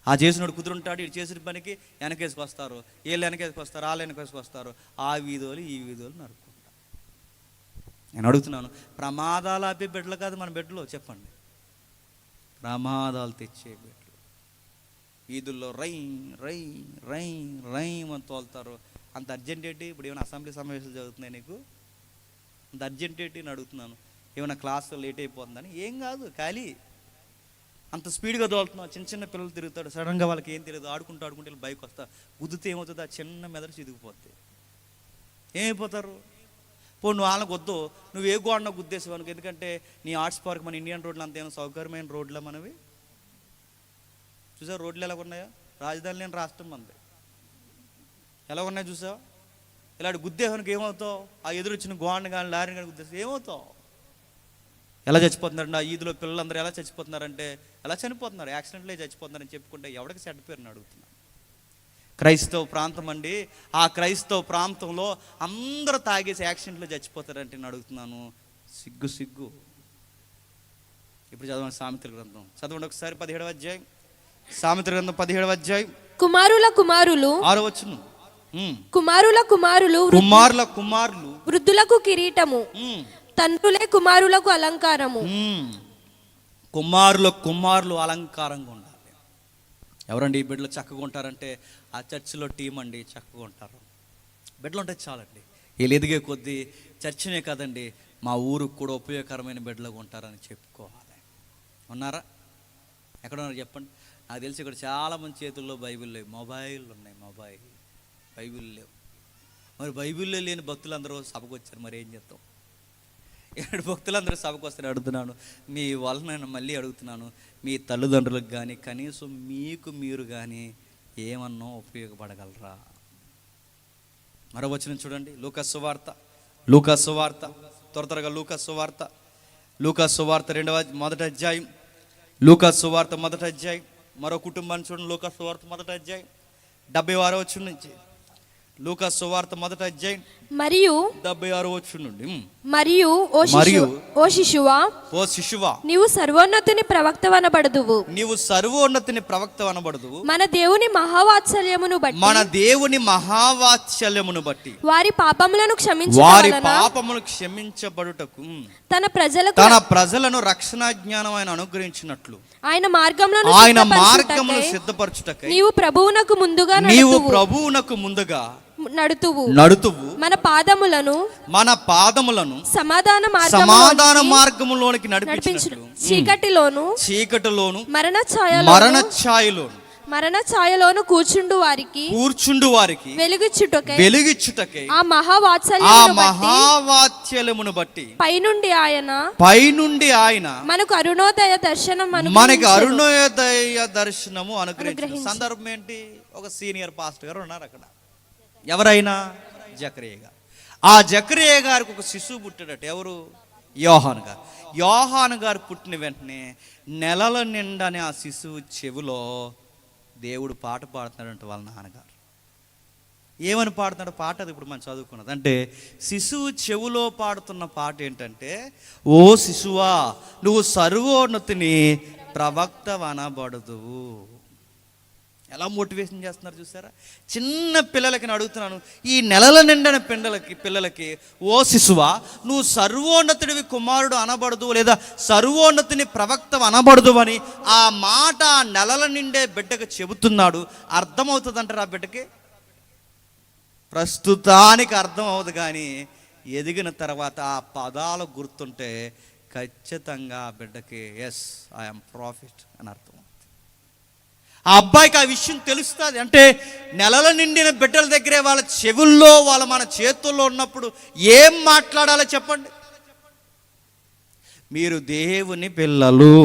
ఆ చేసినోడు కుదురుంటాడు, ఇటు చేసిన పనికి వెనకేసుకొస్తారు, వీళ్ళు వెనకేసుకొస్తారు, వాళ్ళు వెనకేసుకొస్తారు. ఆ వీధులు ఈ వీధులు నరుక్కుంటారు. నేను అడుగుతున్నాను, ప్రమాదాలు ఆపే బిడ్డలు కాదు మన బిడ్డలు, చెప్పండి. ప్రమాదాలు తెచ్చే బిడ్డలు. వీధుల్లో రై రై రై రై అని తోలుతారు. అంత అర్జెంట్ ఏంటి? ఇప్పుడు ఏమైనా అసెంబ్లీ సమావేశాలు జరుగుతున్నాయి నీకు? అంత అర్జెంట్ ఏంటి అని అడుగుతున్నాను. ఏమైనా క్లాసు లేట్ అయిపోతుందని? ఏం కాదు, ఖాళీ. అంత స్పీడ్గా తోలుతున్నావు. చిన్న చిన్న పిల్లలు తిరుగుతాడు, సడన్గా వాళ్ళకి ఏం తెలియదు, ఆడుకుంటూ బైక్ వస్తా గుద్దుతే ఏమవుతుంది? ఆ చిన్న మెదడు చిదిగిపోద్ది. ఏమైపోతారు? నువ్వు వాళ్ళకి వద్దు, నువ్వు ఏ గోడన గుద్దేసావు అనుకో. ఎందుకంటే నీ ఆర్ట్స్ పార్క్ మన ఇండియన్ రోడ్లు అంత ఏమైనా సౌకర్యమైన రోడ్లు మనవి. చూసావు రోడ్లు ఎలా ఉన్నాయో? రాజధాని లేని రాష్ట్రం మనది. ఎలా ఉన్నాయి చూసావు? ఇలాంటి గుద్దేహానికి ఏమవుతావు? ఆ ఎదురొచ్చిన గోడని కానీ లారీని కానీ గుద్దేసి ఏమవుతావు? ఎలా చచ్చిపోతున్నారండి? ఆ ఈదులో పిల్లలందరూ ఎలా చచ్చిపోతున్నారంటే, ఎలా చనిపోతున్నారు? యాక్సిడెంట్లే చచ్చిపోతున్నారని చెప్పుకుంటే ఎవరికి చెడ్డ పేరుని అడుగుతున్నాను. క్రైస్తవ ప్రాంతం అండి, ఆ క్రైస్తవ ప్రాంతంలో అందరూ తాగేసి యాక్సిడెంట్లో చచ్చిపోతారంటే నేను అడుగుతున్నాను. సిగ్గు సిగ్గు. ఇప్పుడు చదవండి సామెతల గ్రంథం, చదవండి ఒకసారి 17వ అధ్యాయం. సామెతల గ్రంథం 17వ అధ్యాయం. కుమారుల కుమారులు 6వ వచనం. కుమారుల కుమారులు కుమారుల కుమారులు వృద్ధులకు కిరీటము, తండ్రులే కుమారులకు అలంకారము. కుమారులు అలంకారంగా ఉండాలి. ఎవరండి ఈ బిడ్డలు చక్కగా ఉంటారంటే ఆ చర్చిలో టీం అండి, చక్కగా ఉంటారు. బిడ్డలు ఉంటే చాలండి. వీళ్ళు ఎదిగే కొద్దీ చర్చినే కాదండి, మా ఊరికి కూడా ఉపయోగకరమైన బిడ్డలుగా ఉంటారని చెప్పుకోవాలి. ఉన్నారా? ఎక్కడ ఉన్నారు చెప్పండి. నాకు తెలిసి ఇక్కడ చాలామంది చేతుల్లో బైబిల్ లేవు, మొబైల్ ఉన్నాయి. బైబిల్ లేవు. మరి బైబిల్లో లేని భక్తులందరూ సభకు వచ్చారు, మరి ఏం చేస్తాం? ఇక్కడ భక్తులందరూ సభకు వస్తే అడుగుతున్నాను, మీ వలన నేను మళ్ళీ అడుగుతున్నాను, మీ తల్లిదండ్రులకు కానీ కనీసం మీకు మీరు కానీ ఏమన్నా ఉపయోగపడగలరా? మరో వచనం చూడండి, లూకా సువార్త త్వరగా లూకా సువార్త 1వ అధ్యాయం. లూకా సువార్త 1వ అధ్యాయం. మరో కుటుంబాన్ని చూడండి, లూకా సువార్త 1వ అధ్యాయం 76వ వచనం నుంచి. లూకా సువార్త 1వ అధ్యాయం మరియు 76 వచనం నుండి మరియు ఓ శిశువా ఓ శిశువా, నీవు సర్వోన్నతుని ప్రవక్తవనబడుదువు, నీవు సర్వోన్నతిని ప్రవక్త అనబడదు. మన దేవుని మహావాత్సల్యమును బట్టి మన దేవుని మహావాత్సల్యమును బట్టి వారి పాపములను వారి క్షమించవలన పాపములు క్షమించబడుటకు తన ప్రజలకు తన ప్రజలను రక్షణ జ్ఞానం ఆయన అనుగ్రహించినట్లు ఆయన మార్గములను ఆయన సిద్ధపరచుటకై మార్గమును సిద్ధపరచుటకై నీవు ప్రభువునకు ముందుగా నీవు ప్రభువునకు ముందుగా నడుతువు మన పాదములను సమాధాన సమాధాన మార్గములోనికి నడిపించినట్లు చీకటిలోను మరణ ఛాయలోను కూర్చుండు వారికి వెలుగిచ్చుటకై ఆ మహావాత్సల్యమును బట్టి పైనుండి ఆయన మనకు అరుణోదయ దర్శనము అనుగ్రహించిన సందర్భం ఏంటి? ఒక సీనియర్ పాస్టర్ గారు ఉన్నారు అక్కడ. ఎవరైనా? జకరియా గారు. ఆ జకరియా గారికి ఒక శిశువు పుట్టాడట. ఎవరు? యోహాను గారు పుట్టిన వెంటనే నెలల నిండానే ఆ శిశువు చెవిలో దేవుడు పాట పాడుతున్నాడంట వాళ్ళ నాన్నగారు. ఏమని పాడుతున్నాడు పాట? అది ఇప్పుడు మనం చదువుకున్నది. అంటే శిశువు చెవులో పాడుతున్న పాట ఏంటంటే, ఓ శిశువా, నువ్వు సర్వోన్నతిని ప్రవక్త అనబడదువు. ఎలా మోటివేషన్ చేస్తున్నారు చూసారా? చిన్న పిల్లలకి నేను అడుగుతున్నాను, ఈ నెలల నిండిన పిల్లలకి ఓ శిశువా, నువ్వు సర్వోన్నతుడివి కుమారుడు అనబడదు, లేదా సర్వోన్నతిని ప్రవక్త అనబడదు అని ఆ మాట నెలల నిండే బిడ్డకు చెబుతున్నాడు. అర్థమవుతుంది అంటారు ఆ బిడ్డకి? ప్రస్తుతానికి అర్థం అవుతుంది, కానీ ఎదిగిన తర్వాత ఆ పదాలు గుర్తుంటే ఖచ్చితంగా ఆ బిడ్డకి ఎస్ ఐఎమ్ ప్రాఫిట్ అని అర్థం. ఆ అబ్బాయికి ఆ విషయం తెలుస్తుంది. అంటే నెలల నిండిన బిడ్డల దగ్గరే వాళ్ళ చెవుల్లో మన చేతుల్లో ఉన్నప్పుడు ఏం మాట్లాడాలో చెప్పండి. మీరు దేవుని పిల్లలు,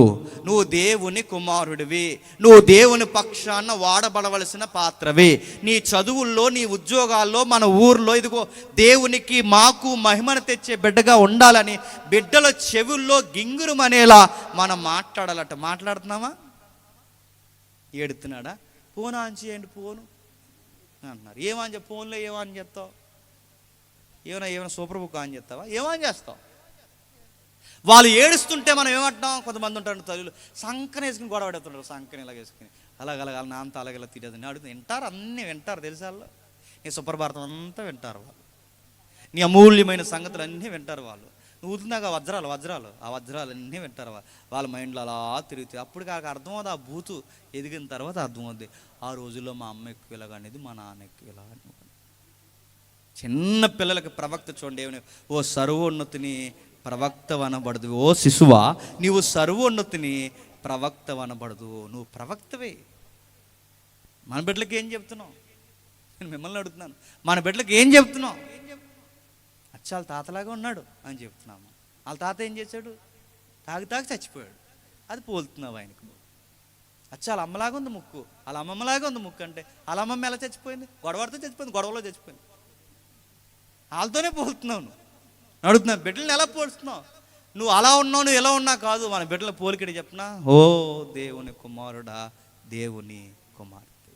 నువ్వు దేవుని కుమారుడివి, నువ్వు దేవుని పక్షాన వాడబడవలసిన పాత్రవి. నీ చదువుల్లో, నీ ఉద్యోగాల్లో, మన ఊర్లో ఇదిగో దేవునికి మాకు మహిమను తెచ్చే బిడ్డగా ఉండాలని బిడ్డల చెవుల్లో గింగురుమనేలా మనం మాట్లాడాలట. మాట్లాడుతున్నామా? ఏడుతున్నాడా? ఫోన్ ఆన్ చేయండి ఫోను అంటున్నారు. ఏమని చెప్ప ఫోన్లో ఏమని చెప్తావు? ఏమైనా సూపర్ బుక్ ఆన్ చేస్తావా? ఏమని చేస్తావు? వాళ్ళు ఏడుస్తుంటే మనం ఏమంటున్నాం? కొంతమంది ఉంటారు తల్లులు సంకన వేసుకుని గొడవ పెడుతుంటారు. సంకన ఇలాగ వేసుకుని అలాగ నాన్నతో అలాగలా తిరిగి అడుగుతుంది. వింటారు, అన్నీ వింటారు తెలుసా? వాళ్ళు నీ సుప్రభారతం అంతా వింటారు వాళ్ళు, నీ అమూల్యమైన సంగతులు అన్నీ వింటారు వాళ్ళు. నువ్వు ఊతున్నాక వజ్రాలు ఆ వజ్రాలన్నీ వింటారు వాళ్ళ మైండ్లో అలా తిరుగుతాయి. అప్పుడు కాక అర్థమవుతుంది. ఆ బూతు ఎదిగిన తర్వాత అర్థమవుద్ది, ఆ రోజుల్లో మా అమ్మ ఎక్కువ ఇలాగ అనేది, మా నాన్న ఎక్కువ ఇలా అని. చిన్న పిల్లలకి ప్రవక్త చూడండి ఏమని, ఓ సర్వోన్నతిని ప్రవక్త అనబడదు. ఓ శిశువా, నీవు సర్వోన్నతిని ప్రవక్త అనబడదు. నువ్వు ప్రవక్తవే. మన బిడ్డలకి ఏం చెప్తున్నావు? నేను మిమ్మల్ని అడుగుతున్నాను, మన బిడ్డలకి ఏం చెప్తున్నావు? వాళ్ళ తాతలాగా ఉన్నాడు అని చెప్తున్నాము. వాళ్ళ తాత ఏం చేశాడు? తాగి చచ్చిపోయాడు. అది పోలుతున్నావు ఆయనకు. వాళ్ళ అమ్మలాగా ఉంది ముక్కు, వాళ్ళ అమ్మమ్మలాగా ఉంది ముక్కు. అంటే వాళ్ళ అమ్మమ్మ ఎలా చచ్చిపోయింది? గొడవతో చచ్చిపోయింది, గొడవలో చచ్చిపోయింది. వాళ్ళతోనే పోలుతున్నావు. నువ్వు అడుగుతున్నావు, బిడ్డలను ఎలా పోలుస్తున్నావు? నువ్వు అలా ఉన్నావు, నువ్వు ఎలా ఉన్నా కాదు. మన బిడ్డల పోలికడి చెప్పినా, ఓ దేవుని కుమారుడా, దేవుని కుమార్తె.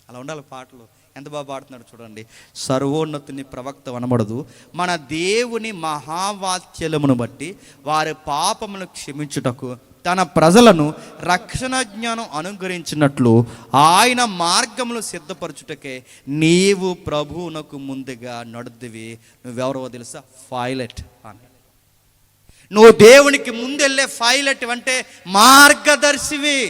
అలా ఉండాలి. పాటలు ఎంత బాగా పాడుతున్నాడు చూడండి. సర్వోన్నతిని ప్రవక్త అనబడదు, మన దేవుని మహావాత్సల్యమును బట్టి వారి పాపమును క్షమించుటకు తన ప్రజలను రక్షణ జ్ఞానం అనుగ్రహించినట్లు ఆయన మార్గములు సిద్ధపరచుటకే నీవు ప్రభువునకు ముందుగా నడుద్దివి. నువ్వెవరో తెలుసా? పైలట్ అని. నువ్వు దేవునికి ముందెళ్ళే పైలట్ అంటే మార్గదర్శివి.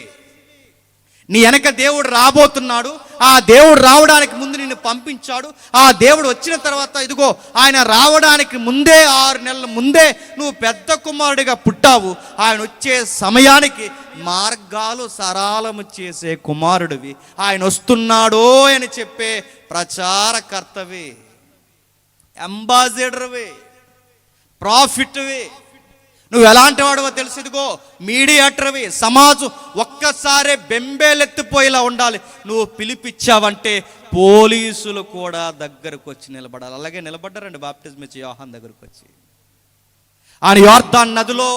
నీ వెనక దేవుడు రాబోతున్నాడు. ఆ దేవుడు రావడానికి ముందు నిన్ను పంపించాడు. ఆ దేవుడు వచ్చిన తర్వాత ఇదిగో ఆయన రావడానికి ముందే 6 నెలల ముందే నువ్వు పెద్ద కుమారుడిగా పుట్టావు. ఆయన వచ్చే సమయానికి మార్గాలు సరళము చేసే కుమారుడివి. ఆయన వస్తున్నాడో అని చెప్పే ప్రచారకర్తవి, అంబాసిడర్వి, ప్రాఫిట్వి. నువ్వు ఎలాంటి వాడువో తెలుసు. ఇదిగో మీడియేటర్వి. సమాజం ఒక్కసారే బెంబేలెత్తిపోయేలా ఉండాలి. నువ్వు పిలిపించావంటే పోలీసులు కూడా దగ్గరకు వచ్చి నిలబడాలి. అలాగే నిలబడ్డారండి బాప్టిజం ఇచ్చి యోహాన్ దగ్గరకు వచ్చి. ఆయన యోర్దాను నదిలో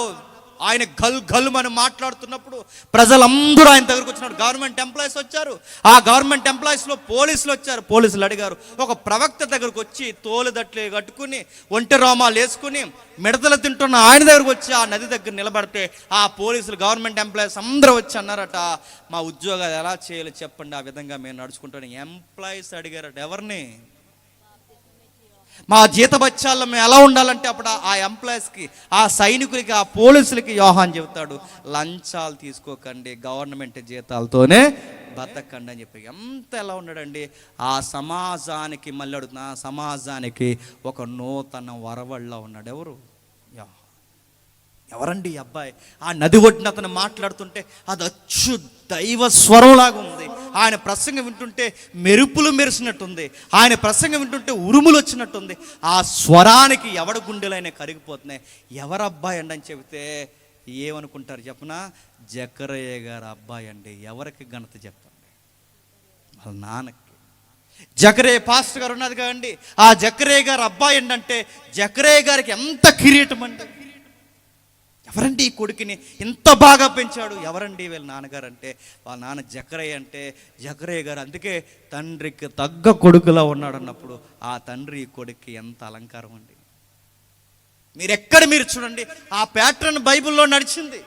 ఆయన గల్ అని మాట్లాడుతున్నప్పుడు ప్రజలందరూ ఆయన దగ్గరకు వచ్చినారు. గవర్నమెంట్ ఎంప్లాయీస్ వచ్చారు. ఆ గవర్నమెంట్ ఎంప్లాయీస్లో పోలీసులు వచ్చారు. పోలీసులు అడిగారు. ఒక ప్రవక్త దగ్గరకు వచ్చి తోలుదట్లు కట్టుకుని ఒంటె రోమాలు వేసుకుని మిడతలు తింటున్న ఆయన దగ్గరకు వచ్చి ఆ నది దగ్గర నిలబడితే ఆ పోలీసులు గవర్నమెంట్ ఎంప్లాయీస్ అందరూ వచ్చి అన్నారట, మా ఉద్యోగాలు ఎలా చేయాలో చెప్పండి, ఆ విధంగా మేము నడుచుకుంటాం. ఎంప్లాయీస్ అడిగారట ఎవరిని? మా జీతబత్యాల్లో మేము ఎలా ఉండాలంటే అప్పుడు ఆ ఎంప్లాయీస్కి, ఆ సైనికులకి, ఆ పోలీసులకి యోహాన్ చెబుతాడు, లంచాలు తీసుకోకండి, గవర్నమెంట్ జీతాలతోనే బతకండి అని చెప్పి. ఎంత ఎలా ఉన్నాడండి ఆ సమాజానికి. మళ్ళీ అడుగుతున్నా, సమాజానికి ఒక నూతన వరవళ్ళ ఉన్నాడు. ఎవరండి ఈ అబ్బాయి? ఆ నది ఒడ్డున అతను మాట్లాడుతుంటే అది అచ్చు దైవ స్వరంలాగా ఉంది. ఆయన ప్రసంగం వింటుంటే మెరుపులు మెరిసినట్టుంది. ఆయన ప్రసంగం వింటుంటే ఉరుములు వచ్చినట్టుంది. ఆ స్వరానికి ఎవడ గుండెలైనా కరిగిపోతున్నాయి. ఎవరబ్బాయి అండి అని చెబితే ఏమనుకుంటారు చెప్పనా? జకరయ్య గారు అబ్బాయి అండి. ఎవరికి ఘనత చెప్పండి? వాళ్ళ నాన్నకి. జకరయ్య పాస్టర్ గారు ఉన్నది కదండి, ఆ జకరయ్య గారు అబ్బాయి ఏంటంటే జకరయ్య గారికి ఎంత కిరీటం అండి. ఎవరండి ఈ కొడుకుని ఇంత బాగా పెంచాడు? ఎవరండి వీళ్ళ నాన్నగారు అంటే వాళ్ళ నాన్న జకరయ్య. అంటే జకరయ్య గారు అందుకే తండ్రికి తగ్గ కొడుకులా ఉన్నాడు అన్నప్పుడు ఆ తండ్రి ఈ కొడుక్కి ఎంత అలంకారం అండి. మీరు చూడండి, ఆ ప్యాటర్న్ బైబిల్లో నడిచింది.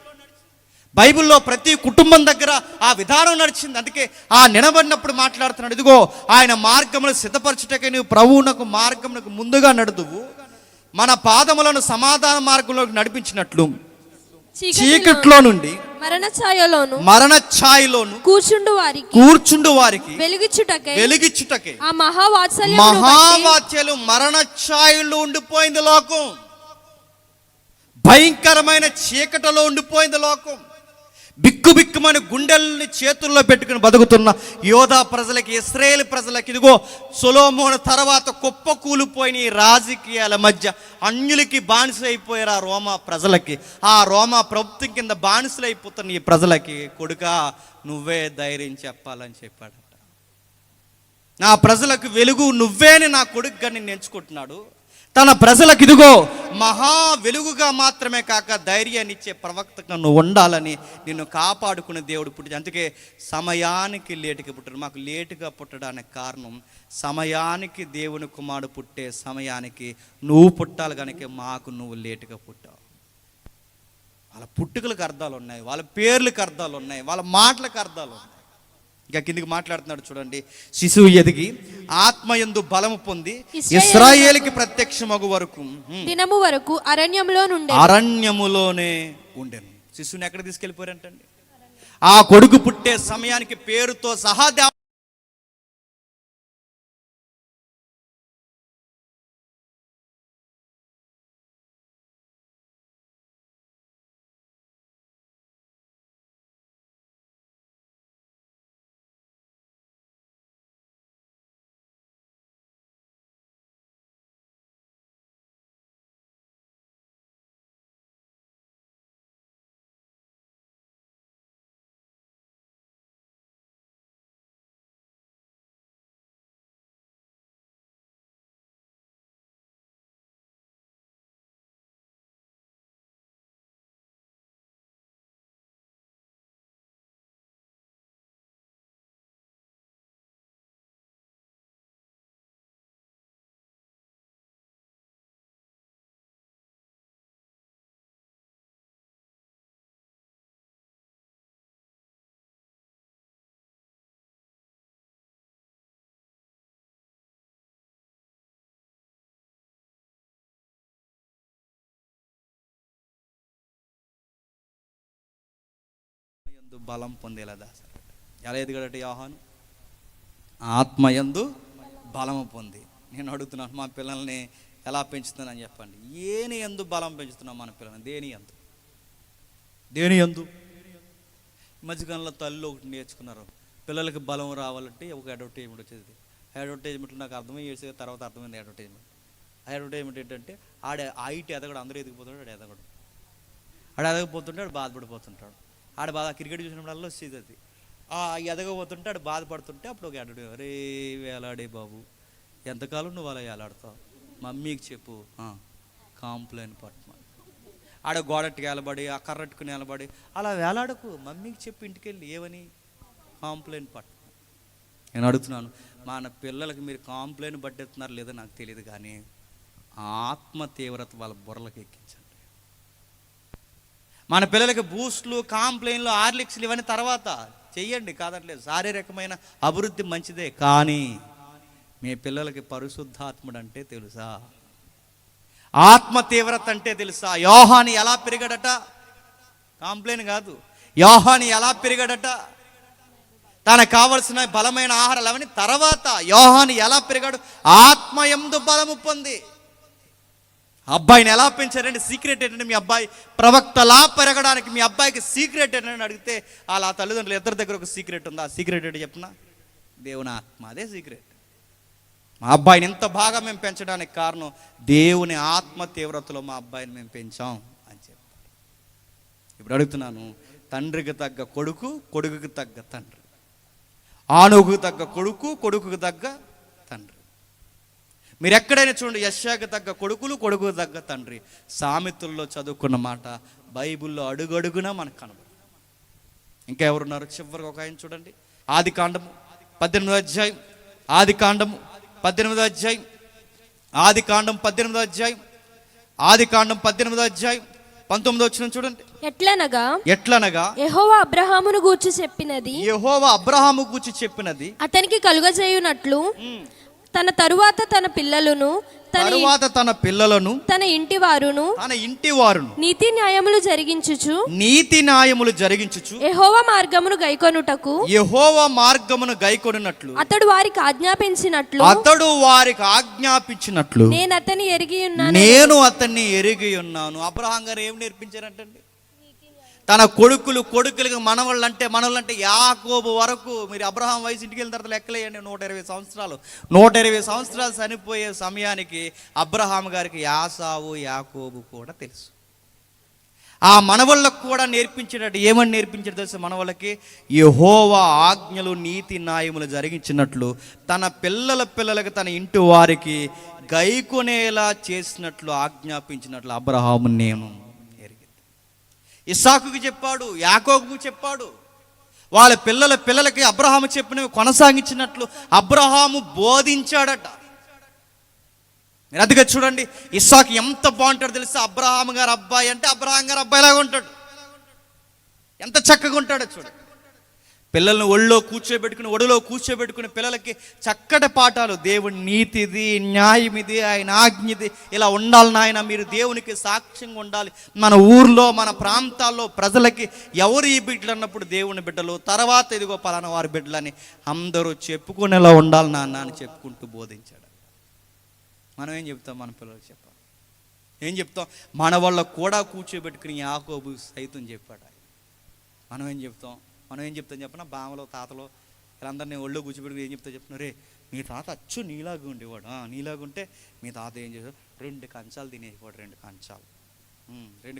బైబిల్లో ప్రతి కుటుంబం దగ్గర ఆ విధానం నడిచింది. అందుకే ఆ నిలబడినప్పుడు మాట్లాడుతున్నాడు, ఇదిగో ఆయన మార్గములు సిద్ధపరచుటకై నువ్వు ప్రభువునకు మార్గమునకు ముందుగా నడుదువు, మన పాదములను సమాధాన మార్గంలోకి నడిపించినట్లు చీకట్లో నుండి మరణ ఛాయలోను కూర్చుండు వారికి వెలిగిచ్చుటకే ఆ మహావాత్సల్యం మరణ ఛాయలో ఉండిపోయింది లోకం. భయంకరమైన చీకటిలో ఉండిపోయింది లోకం. బిక్కుబిక్కుమని గుండెల్ని చేతుల్లో పెట్టుకుని బతుకుతున్న యోధా ప్రజలకి, ఇశ్రాయేల్ ప్రజలకి, ఇదిగో సొలొమోను తర్వాత కుప్ప కూలిపోయిన ఈ రాజకీయాల మధ్య అన్యులకి బానిసైపోయారు ఆ రోమా ప్రజలకి. ఆ రోమా ప్రభుత్వం కింద బానిసలైపోతున్న ఈ ప్రజలకి, కొడుకా నువ్వే ధైర్యం చెప్పాలని చెప్పాడట. నా ప్రజలకు వెలుగు నువ్వేని నా కొడుకుగా నిన్ను ఎంచుకుంటున్నాడు. తన ప్రజలకు ఇదిగో మహా వెలుగుగా మాత్రమే కాక ధైర్యాన్ని ఇచ్చే ప్రవక్తగా నువ్వు ఉండాలని నిన్ను కాపాడుకునే దేవుడు పుట్టి. అందుకే సమయానికి లేటుగా పుట్టాడు. మాకు లేటుగా పుట్టడానికి కారణం సమయానికి దేవుని కుమారుడు పుట్టే సమయానికి నువ్వు పుట్టాలి కనుక మాకు నువ్వు లేటుగా పుట్టావు. వాళ్ళ పుట్టుకలకు అర్థాలు ఉన్నాయి, వాళ్ళ పేర్లకు అర్థాలు ఉన్నాయి, వాళ్ళ మాటలకు అర్థాలు ఉన్నాయి. ఇంకా కిందికి మాట్లాడుతున్నాడు చూడండి, శిశువు ఎదిగి ఆత్మయందు బలము పొంది ఇశ్రాయేలుకి ప్రత్యక్షమగు వరకు దినము వరకు అరణ్యములోనే ఉండెను. శిశువుని ఎక్కడ తీసుకెళ్ళిపోయారంటండి? ఆ కొడుకు పుట్టే సమయానికి పేరుతో సహా బలం పొందేలా దాసాడు. ఎలా ఎదిగాడట యోహాను? ఆత్మయందు బలము పొంది. నేను అడుగుతున్నాను, మా పిల్లల్ని ఎలా పెంచుతున్నానని చెప్పండి. ఏని యందు బలం పెంచుతున్నాం మన పిల్లల్ని? దేని యందు? మధ్యకాలంలో తల్లి ఒకటి నేర్చుకున్నారు, పిల్లలకి బలం రావాలంటే ఒక అడ్వర్టైజ్మెంట్ వచ్చేది. అడ్వర్టైజ్మెంట్లో నాకు అర్థమయ్యేసే తర్వాత అర్థమైంది అడ్వర్టైజ్మెంట్. ఆ అడ్వర్టైజ్మెంట్ ఏంటంటే హైట్ ఎదగడు, అందరూ ఎదిగిపోతాడు, ఆడు ఎదగడు. ఆడు ఎదగపోతుంటే ఆడు బాధపడిపోతుంటాడు. ఆడ బాధ క్రికెట్ చూసినప్పుడల్లా వచ్చేది అది. ఎదగబోతుంటే ఆడు బాధపడుతుంటే అప్పుడు ఒక అడ్డు, అరే వేలాడే బాబు, ఎంతకాలం నువ్వు అలా వేలాడతావు, మమ్మీకి చెప్పు, కాంప్లైంట్ పట్టమని. ఆడ గోడట్టుకు వేలబడి ఆ కర్రట్టుకుని వేలబడి అలా వేలాడకు. మమ్మీకి చెప్పి ఇంటికి వెళ్ళి ఏమని కాంప్లైంట్ పట్టు. నేను అడుగుతున్నాను, మన పిల్లలకి మీరు కాంప్లైంట్ పట్టేస్తున్నారు లేదో నాకు తెలియదు, కానీ ఆత్మ తీవ్రత వాళ్ళ బుర్రలకు ఎక్కించండి. మన పిల్లలకి బూస్ట్లు, కాంప్లైన్లు, హార్లిక్స్లు ఇవన్నీ తర్వాత చెయ్యండి, కాదట్లేదు. శారీరకమైన అభివృద్ధి మంచిదే, కానీ మీ పిల్లలకి పరిశుద్ధాత్ముడు అంటే తెలుసా? ఆత్మ తీవ్రత అంటే తెలుసా? యోహాను ఎలా పెరిగాడట? కాంప్లైన్ కాదు, యోహాను ఎలా పెరిగాడట? తనకు కావలసిన బలమైన ఆహారాలు అవన్నీ తర్వాత. యోహాను ఎలా పెరిగాడు? ఆత్మయందు బలము పొంది. అబ్బాయిని ఎలా పెంచారండి? సీక్రెట్ ఏంటంటే, మీ అబ్బాయి ప్రవక్తలా పెరగడానికి మీ అబ్బాయికి సీక్రెట్ ఏంటని అడిగితే అలా తల్లిదండ్రులు ఇద్దరి దగ్గర ఒక సీక్రెట్ ఉంది. ఆ సీక్రెట్ ఏంటి చెప్పిన? దేవుని ఆత్మ. అదే సీక్రెట్. మా అబ్బాయిని ఇంత బాగా మేము పెంచడానికి కారణం దేవుని ఆత్మ తీవ్రతలో మా అబ్బాయిని మేము పెంచాం అని చెప్పారు. ఇప్పుడు అడుగుతున్నాను, తండ్రికి తగ్గ కొడుకు, కొడుకుకి తగ్గ తండ్రి. ఆనుగుకు తగ్గ కొడుకు, కొడుకుకి తగ్గ తండ్రి. మీరు ఎక్కడైనా చూడండి, యెషయాకు తగ్గ కొడుకులు, కొడుకుకు తగ్గ తండ్రి. సామెతల్లో చదువుకున్న మాట బైబిల్లో అడుగడుగునా మనకు కనబడు. ఇంకా ఎవరున్నారు? చివరికి ఒక ఆయన చూడండి, ఆదికాండము 18వ అధ్యాయం, ఆదికాండము 18వ అధ్యాయం, ఆదికాండం 18వ అధ్యాయం, ఆదికాండం 18వ అధ్యాయం 19వ వచనం చూడండి. ఎట్లనగా యెహోవా అబ్రహామును గూర్చి చెప్పినది, యెహోవా అబ్రహాము గూర్చి చెప్పినది అతనికి కలుగజేయునట్లు తన తరువాత తన పిల్లలను, తన పిల్లలను, తన ఇంటి వారును నీతి న్యాయములు జరిగించుచు యెహోవా మార్గమును గైకొనుటకు అతడు వారికి ఆజ్ఞాపించినట్లు నేను అతన్ని ఎరిగి ఉన్నాను. అబ్రహాం గారు ఏం నేర్పించారంటండి? తన కొడుకులకి మనవాళ్ళంటే యాకోబు వరకు. మీరు అబ్రహాం వయసు ఇంటికి వెళ్ళిన తర్వాత లెక్కలేయండి, 120 సంవత్సరాలు. 120 సంవత్సరాలు చనిపోయే సమయానికి అబ్రహాం గారికి యాసావు, యాకోబు కూడా తెలుసు. ఆ మనవాళ్ళకు కూడా నేర్పించేటట్టు ఏమని నేర్పించాడు తెలుసు? మనవాళ్ళకి యెహోవా ఆజ్ఞలు, నీతి న్యాయములు జరిగించినట్లు తన పిల్లలకి, తన ఇంటి వారికి గైకొనేలా చేసినట్లు ఆజ్ఞాపించినట్లు అబ్రహాము నేను ఇస్సాకుకి చెప్పాడు, యాకోబుకు చెప్పాడు. వాళ్ళ పిల్లలకి అబ్రహాము చెప్పినవి కొనసాగించినట్లు అబ్రహాము బోధించాడట. మీరు అందుకే చూడండి, ఇస్సాకు ఎంత బాగుంటాడు తెలుసా? అబ్రహాం గారు అబ్బాయి అంటే అబ్రహాం గారు అబ్బాయిలాగా ఉంటాడు. ఎంత చక్కగా ఉంటాడో చూడండి. పిల్లల్ని ఒడిలో కూర్చోబెట్టుకుని పిల్లలకి చక్కటి పాఠాలు, దేవుని నీతిది, న్యాయం ఇది, ఆయన ఆజ్ఞది, ఇలా ఉండాలి నాయన, మీరు దేవునికి సాక్ష్యంగా ఉండాలి. మన ఊర్లో, మన ప్రాంతాల్లో ప్రజలకి ఎవరు ఈ బిడ్డలు అన్నప్పుడు దేవుని బిడ్డలు, తర్వాత ఇదిగో పలానా వారి బిడ్డలని అందరూ చెప్పుకునేలా ఉండాలి నాన్న అని చెప్పుకుంటూ బోధించాడు. మనం ఏం చెప్తాం? మన పిల్లలకు చెప్పాలి. ఏం చెప్తాం? మన వాళ్ళకు కూడా కూర్చోబెట్టుకుని యాకోబు సైతం చెప్పాడు. మనం ఏం చెప్తాం చెప్పిన? బామలో, తాతలో వీళ్ళందరినీ ఒళ్ళో కూర్చోబెట్టుకుని ఏం చెప్తా చెప్పిన? రే, మీ తాత అచ్చు నీలాగా ఉండేవాడు. నీలాగుంటే మీ తాత ఏం చేశాడు? 2 కంచాలు తినేవాడు. 2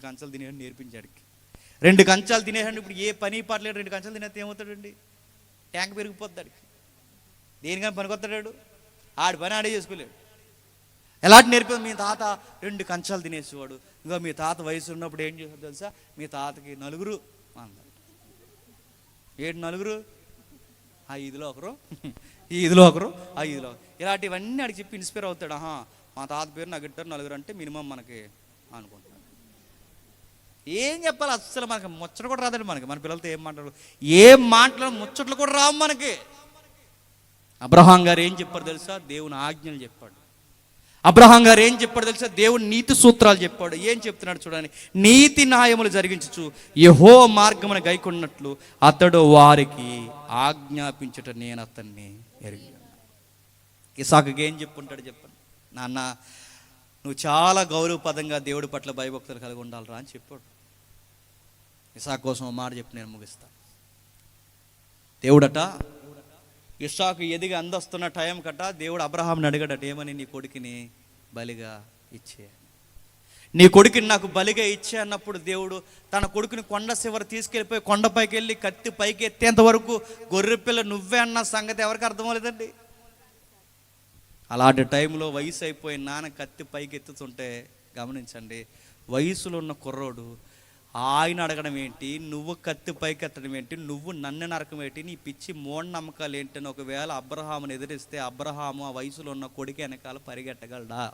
కంచాలు తినేవాడు నేర్పించాడికి. 2 కంచాలు తినేసాడు. ఇప్పుడు ఏ పని పాటలేడు. 2 కంచాలు తినేస్తే ఏమవుతాడండి? ట్యాంక్ పెరిగిపోతాడు. దేనికని పనికొస్తాడు? ఆడి పని ఆడే చేసుకోలేడు. ఎలాంటి నేర్పి? మీ తాత 2 కంచాలు తినేసేవాడు. ఇంకా మీ తాత వయసు ఉన్నప్పుడు ఏం చేశాడు తెలుసా? మీ తాతకి 4 అన్నారు. 7 నలుగురు, 5లో ఒకరు, 5లో ఒకరు, 5లో. ఇలాంటివన్నీ అడిగి చెప్పి ఇన్స్పైర్ అవుతాడు. మా తాత పేరు నాకు ఇట్టారు 4 అంటే మినిమం మనకి అనుకుంటున్నాడు. ఏం చెప్పాలి? అస్సలు మనకి ముచ్చట కూడా రాదండి. మన పిల్లలతో ఏం మాట్లాడు ముచ్చట్లు కూడా రావు మనకి. అబ్రహాం గారు ఏం చెప్పారు తెలుసా? దేవుని ఆజ్ఞలు చెప్పాడు. అబ్రహాం గారు ఏం చెప్పాడు తెలుసా? దేవుని నీతి సూత్రాలు చెప్పాడు. ఏం చెప్తున్నాడు చూడండి. నీతి న్యాయములు జరిగించు యెహోవా మార్గమును గైకొన్నట్లు అతడు వారికి ఆజ్ఞాపించుట నేను అతన్ని ఎరిగి. ఇస్సాకుకి ఏం చెప్పుంటాడు చెప్పండి? నాన్న, నువ్వు చాలా గౌరవపదంగా దేవుడి పట్ల భయభక్తులు కలిగి ఉండాలిరా అని చెప్పాడు. ఇస్సాకు కోసం మాట చెప్పి నేను ముగిస్తాను. దేవుడట ఇస్సాకు ఎదిగి అందొస్తున్న టైం కట్ట దేవుడు అబ్రహాంని అడిగాడట, ఏమని? నీ కొడుకుని బలిగా ఇచ్చే, నీ కొడుకుని నాకు బలిగా ఇచ్చే అన్నప్పుడు దేవుడు తన కొడుకుని కొండ చివరి తీసుకెళ్ళిపోయి కొండపైకి వెళ్ళి కత్తి పైకి ఎత్తేంత వరకు గొర్రెపిల్ల నువ్వే అన్న సంగతి ఎవరికి అర్థమవులేదండి. అలాంటి టైంలో వయసు అయిపోయి నాన్న కత్తి పైకి ఎత్తుతుంటే గమనించండి, వయసులో ఉన్న కుర్రోడు ఆయన అడగడం ఏంటి, నువ్వు కత్తి పైకెత్తడం ఏంటి, నువ్వు నన్ను నరకం ఏంటి, నీ పిచ్చి మూఢనమ్మకాలు ఏంటని ఒకవేళ అబ్రహాముని ఎదిరిస్తే అబ్రహాము ఆ వయసులో ఉన్న కొడుకు వెనకాల పరిగెట్టగలడా?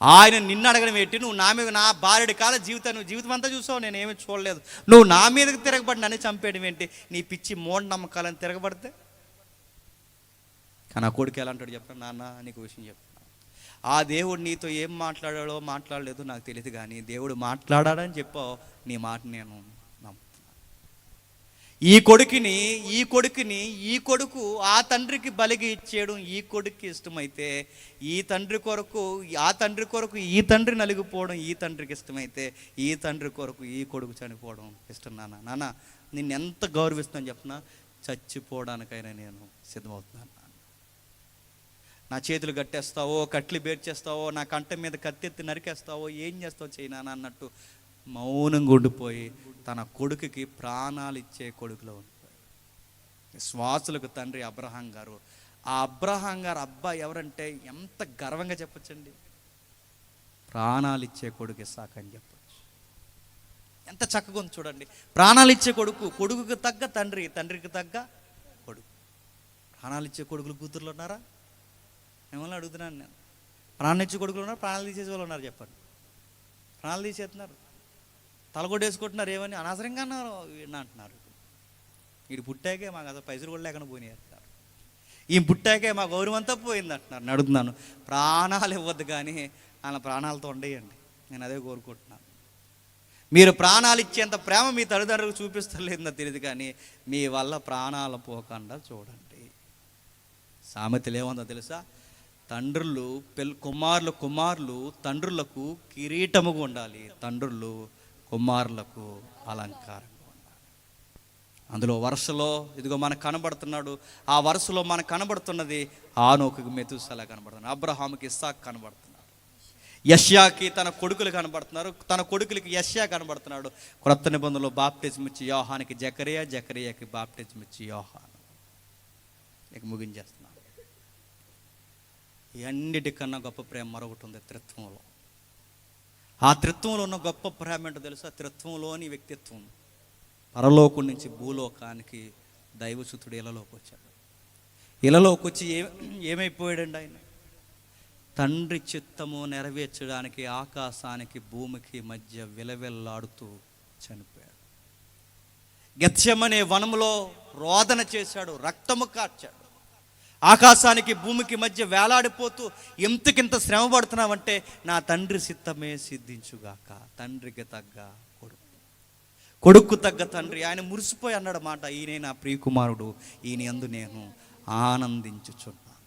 ఆయన నిన్ను అడగడం ఏంటి, నువ్వు నా మీద, నా భార్యడి కాల జీవితం అంతా చూసావు, నేనేమీ చూడలేదు, నువ్వు నా మీదకి తిరగబడి నన్ను చంపేయడం ఏంటి, నీ పిచ్చి మూఢనమ్మకాలని తిరగబడితే. కానీ ఆ కొడుకు ఎలా అంటాడు చెప్పండి, నాన్న నీకు విషయం చెప్తున్నా, ఆ దేవుడు నీతో ఏం మాట్లాడాడో మాట్లాడలేదు నాకు తెలియదు, కానీ దేవుడు మాట్లాడాడని చెప్పావు, నీ మాట నేను నమ్ముతున్నాను. ఈ కొడుకు ఆ తండ్రికి బలిగి ఇచ్చేయడం ఈ కొడుక్కి ఇష్టమైతే, ఆ తండ్రి కొరకు ఈ తండ్రి నలిగిపోవడం ఈ తండ్రికి ఇష్టమైతే, ఈ తండ్రి కొరకు ఈ కొడుకు చనిపోవడం ఇష్టం. నాన్న నిన్ను ఎంత గౌరవిస్తున్నాను చెప్పినా, చచ్చిపోవడానికైనా నేను సిద్ధమవుతున్నాను. నా చేతులు కట్టేస్తావో, కట్లు బేర్చేస్తావో, నా కంట మీద కత్తెత్తి నరికేస్తావో, ఏం చేస్తావో చేయనా అన్నట్టు మౌనంగా ఉండిపోయి తన కొడుకుకి ప్రాణాలు ఇచ్చే కొడుకులో ఉండిపోయి, విశ్వాసులకు తండ్రి అబ్రహాం గారు. ఆ అబ్రహాం గారు అబ్బాయి ఎవరంటే ఎంత గర్వంగా చెప్పచ్చండి, ప్రాణాలు ఇచ్చే కొడుకు ఇస్సాకు అని చెప్పచ్చు. ఎంత చక్కగా ఉంది చూడండి. ప్రాణాలు ఇచ్చే కొడుకు, కొడుకుకి తగ్గ తండ్రి, తండ్రికి తగ్గ కొడుకు. ప్రాణాలు ఇచ్చే కొడుకులు కూతుర్లు ఉన్నారా? మిమ్మల్ని అడుగుతున్నాను నేను. ప్రాణాలు ఇచ్చే కొడుకులు ఉన్నారు, ప్రాణాలు తీసేసే వాళ్ళు ఉన్నారు చెప్పండి. ప్రాణాలు తీసేస్తున్నారు, తలగొట్టేసుకుంటున్నారు, ఏమని అనవసరంగా అంటున్నారు. వీడు పుట్టాకే మాకు అసలు పైసలు కూడా లేకుండా పోయినాయి అంటున్నారు, ఈ పుట్టాకే మా గౌరవం అంతా పోయింది అంటున్నారు. నేను అడుగుతున్నాను, ప్రాణాలు ఇవ్వద్దు కానీ అలా ప్రాణాలతో ఉండేయండి, నేను అదే కోరుకుంటున్నాను. మీరు ప్రాణాలు ఇచ్చేంత ప్రేమ మీ తల్లిదండ్రులకు చూపిస్తలేదో తెలియదు, కానీ మీ వల్ల ప్రాణాలు పోకుండా చూడండి. సామెతలు ఏముందో తెలుసా? తండ్రులు కుమారులు తండ్రులకు కిరీటముగా ఉండాలి, తండ్రులు కుమారులకు అలంకారంగా ఉండాలి. అందులో వరుసలో ఇదిగో మనకు కనబడుతున్నాడు. ఆ వరుసలో మనకు కనబడుతున్నది ఆనోకుకి మెతూసెలా కనబడుతున్నాడు, అబ్రహాముకి ఇస్సాకు కనబడుతున్నాడు, యెష్యాకి తన కొడుకులు కనబడుతున్నారు, తన కొడుకులకి యెష్యా కనబడుతున్నాడు. క్రొత్త నిబంధనలో బాప్టిజం ఇచ్చి యోహానికి జకర్యాకి బాప్టిజం ఇచ్చి యోహాను. ఇక ముగించేస్తున్నాను. అన్నిటికన్నా గొప్ప ప్రేమ మరొకటి ఉంది త్రిత్వంలో. ఆ త్రిత్వంలో ఉన్న గొప్ప ప్రేమ ఏంటో తెలుసా? త్రిత్వంలోని వ్యక్తిత్వం. పరలోకం నుంచి భూలోకానికి దైవసుతుడు ఇళ్ళలోకి వచ్చాడు. ఇళ్ళలోకి వచ్చి ఏమైపోయాడండి ఆయన? తండ్రి చిత్తము నెరవేర్చడానికి ఆకాశానికి భూమికి మధ్య విలవిల్లాడుతూ చనిపోయాడు. గెత్సెమనే వనములో రోదన చేశాడు, రక్తము కార్చాడు. ఆకాశానికి భూమికి మధ్య వేలాడిపోతూ ఎంతకింత శ్రమ పడుతున్నావంటే నా తండ్రి చిత్తమే సిద్ధించుగాక. తండ్రికి తగ్గ కొడుకు తగ్గ తండ్రి. ఆయన మురిసిపోయి అన్నాడు మాట, ఈయనే నా ప్రియకుమారుడు, ఈయన యందు నేను ఆనందించుచున్నాను.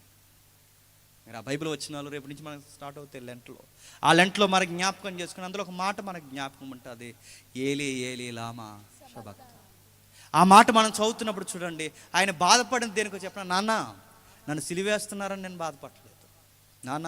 మీరు ఆ బైబిల్ వచ్చిన వాళ్ళు రేపు నుంచి మనకు స్టార్ట్ అవుతాయి లెంట్లో. ఆ లెంట్లో మనకు జ్ఞాపకం చేసుకుని అందులో ఒక మాట మనకు జ్ఞాపకం ఉంటుంది, ఏలీ ఏలీ లామా సబక్తా. ఆ మాట మనం చదువుతున్నప్పుడు చూడండి, ఆయన బాధపడిన దేనికో చెప్పిన, నాన్న నన్ను సిలివేస్తున్నారని నేను బాధపడలేదు, నాన్న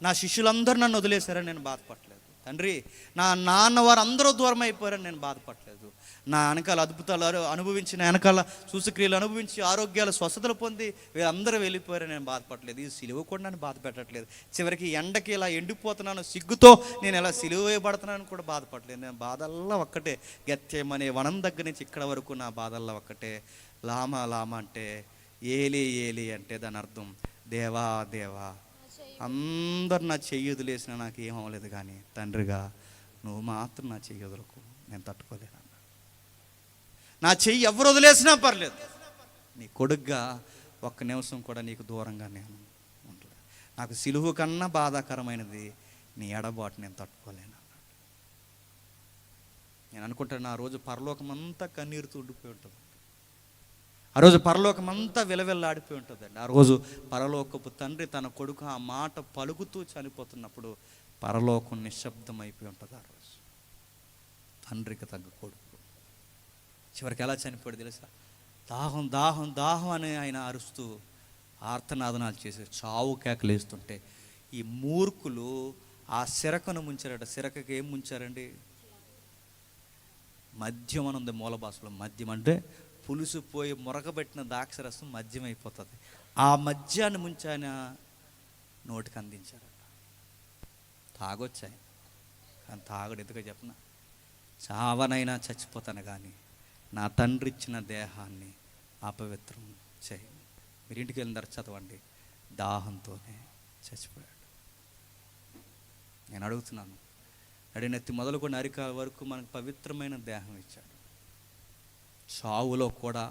నా శిష్యులందరూ నన్ను వదిలేశారని నేను బాధపడలేదు, తండ్రి నా నాన్న వారు అందరూ దూరం అయిపోయారని నేను బాధపడలేదు, నా వెనకాల అద్భుతాలు అనుభవించిన వెనకాల సూచక్రియలు అనుభవించి ఆరోగ్యాలు స్వస్థతలు పొంది వీళ్ళందరూ వెళ్ళిపోయారని నేను బాధపడలేదు. ఈ సిలువ కూడా నన్ను బాధ పెట్టట్లేదు. చివరికి ఎండకి ఇలా ఎండిపోతున్నాను, సిగ్గుతో నేను ఇలా సిలువ వేయబడుతున్నాను కూడా బాధపడలేదు. నేను బాధల్లా ఒక్కటే, గెత్సేమనే వనం దగ్గర నుంచి ఇక్కడ వరకు నా బాధల్లా ఒక్కటే. లామా లామా అంటే ఏలి ఏలి అంటే దాని అర్థం దేవా దేవా, అందరు నా చెయ్యి వదిలేసినా నాకు ఏం అవ్వలేదు, కానీ తండ్రిగా నువ్వు మాత్రం నా చెయ్యి వదలకు, నేను తట్టుకోలేను. నా చెయ్యి ఎవరు వదిలేసినా పర్లేదు, నీ కొడుగ్గా ఒక్క నిమిషం కూడా నీకు దూరంగా నేను ఉండలేదు. నాకు సిలువ కన్నా బాధాకరమైనది నీ ఎడబాటు, నేను తట్టుకోలేను అన్నాడు. నేను అనుకుంటాను ఆ రోజు పరలోకం అంతా కన్నీరుతో ఉండిపోయి ఉంటుంది, ఆ రోజు పరలోకం అంతా విలవిల్లాడిపోయి ఉంటుందండి. ఆ రోజు పరలోకపు తండ్రి తన కొడుకు ఆ మాట పలుకుతూ చనిపోతున్నప్పుడు పరలోకం నిశ్శబ్దం అయిపోయి ఉంటుంది. ఆ రోజు తండ్రికి తగ్గ కొడుకు చివరికి ఎలా చనిపోయాడు తెలుసా? దాహం దాహం దాహం అని ఆయన అరుస్తూ ఆర్తనాదనాలు చేసి చావు కేకలు వేస్తుంటే ఈ మూర్ఖులు ఆ సిరకను ముంచారట. సిరకకి ఏం ముంచారండి? మద్యం అని ఉంది మూల భాషలో. మద్యం అంటే పులుసు పోయి మురగబెట్టిన ద్రాక్షరసం మద్యం అయిపోతుంది. ఆ మద్యాన్ని ముంచి ఆయన నోటికి అందించారట. తాగొచ్చాయి. కానీ తాగడు. ఎందుకో చెప్పన, చావనైనా చచ్చిపోతాను కానీ నా తండ్రి ఇచ్చిన దేహాన్ని అపవిత్రం చేయను. మీరు ఇంటికి వెళ్ళిన తర్వాత చదవండి, దాహంతోనే చచ్చిపోయాడు. నేను అడుగుతున్నాను, నడినెత్తి మొదలుకొని అరికాల వరకు మనకు పవిత్రమైన దేహం ఇచ్చాడు. చావులో కూడా,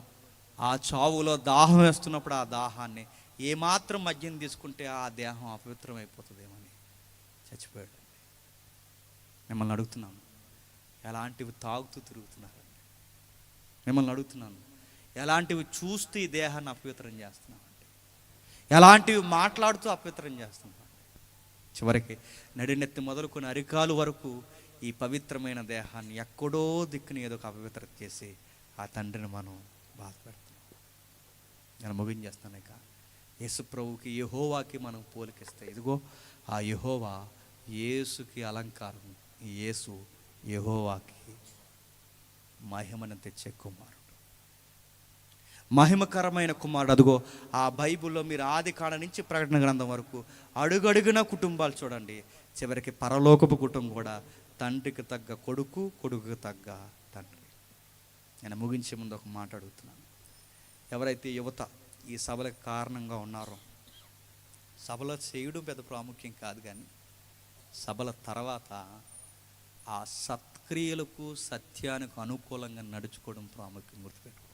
ఆ చావులో దాహం వేస్తున్నప్పుడు ఆ దాహాన్ని ఏమాత్రం మద్యం తీసుకుంటే ఆ దేహం అపవిత్రం అయిపోతుందేమని చచ్చిపోయాడు. మిమ్మల్ని అడుగుతున్నాను, ఎలాంటివి తాగుతూ తిరుగుతున్నారండి? మిమ్మల్ని అడుగుతున్నాను, ఎలాంటివి చూస్తూ ఈ దేహాన్ని అపవిత్రం చేస్తున్నామండి? ఎలాంటివి మాట్లాడుతూ అపవిత్రం చేస్తున్నామండి? చివరికి నడినెత్తి మొదలుకొని అరికాలు వరకు ఈ పవిత్రమైన దేహాన్ని ఎక్కడో దిక్కుని ఏదో ఒక అపవిత్రత చేసి ఆ తండ్రిని మనం బాధపెడుతున్నాం. నేను ముగించేస్తాను. ఇక యేసు ప్రభువుకి, యెహోవాకి మనం పోలికిస్తే, ఇదిగో ఆ యెహోవా యేసుకి అలంకారం, ఈ యేసు యెహోవాకి మహిమను తెచ్చే కుమారుడు, మహిమకరమైన కుమారుడు. అదిగో ఆ బైబిల్లో మీరు ఆది కాండ నుంచి ప్రకటన గ్రంథం వరకు అడుగడుగున కుటుంబాలు చూడండి. చివరికి పరలోకపు కుటుంబం కూడా తండ్రికి తగ్గ కొడుకు, కొడుకుకి తగ్గ తండ్రి. నేను ముగించే ముందు ఒక మాట అడుగుతున్నాను. ఎవరైతే యువత ఈ సభలకు కారణంగా ఉన్నారో, సభలో చేయడం పెద్ద ప్రాముఖ్యం కాదు, కానీ సభల తర్వాత ఆ సత్క్రియలకు, సత్యానికి అనుకూలంగా నడుచుకోవడం ప్రాముఖ్యం. గుర్తుపెట్టుకోండి.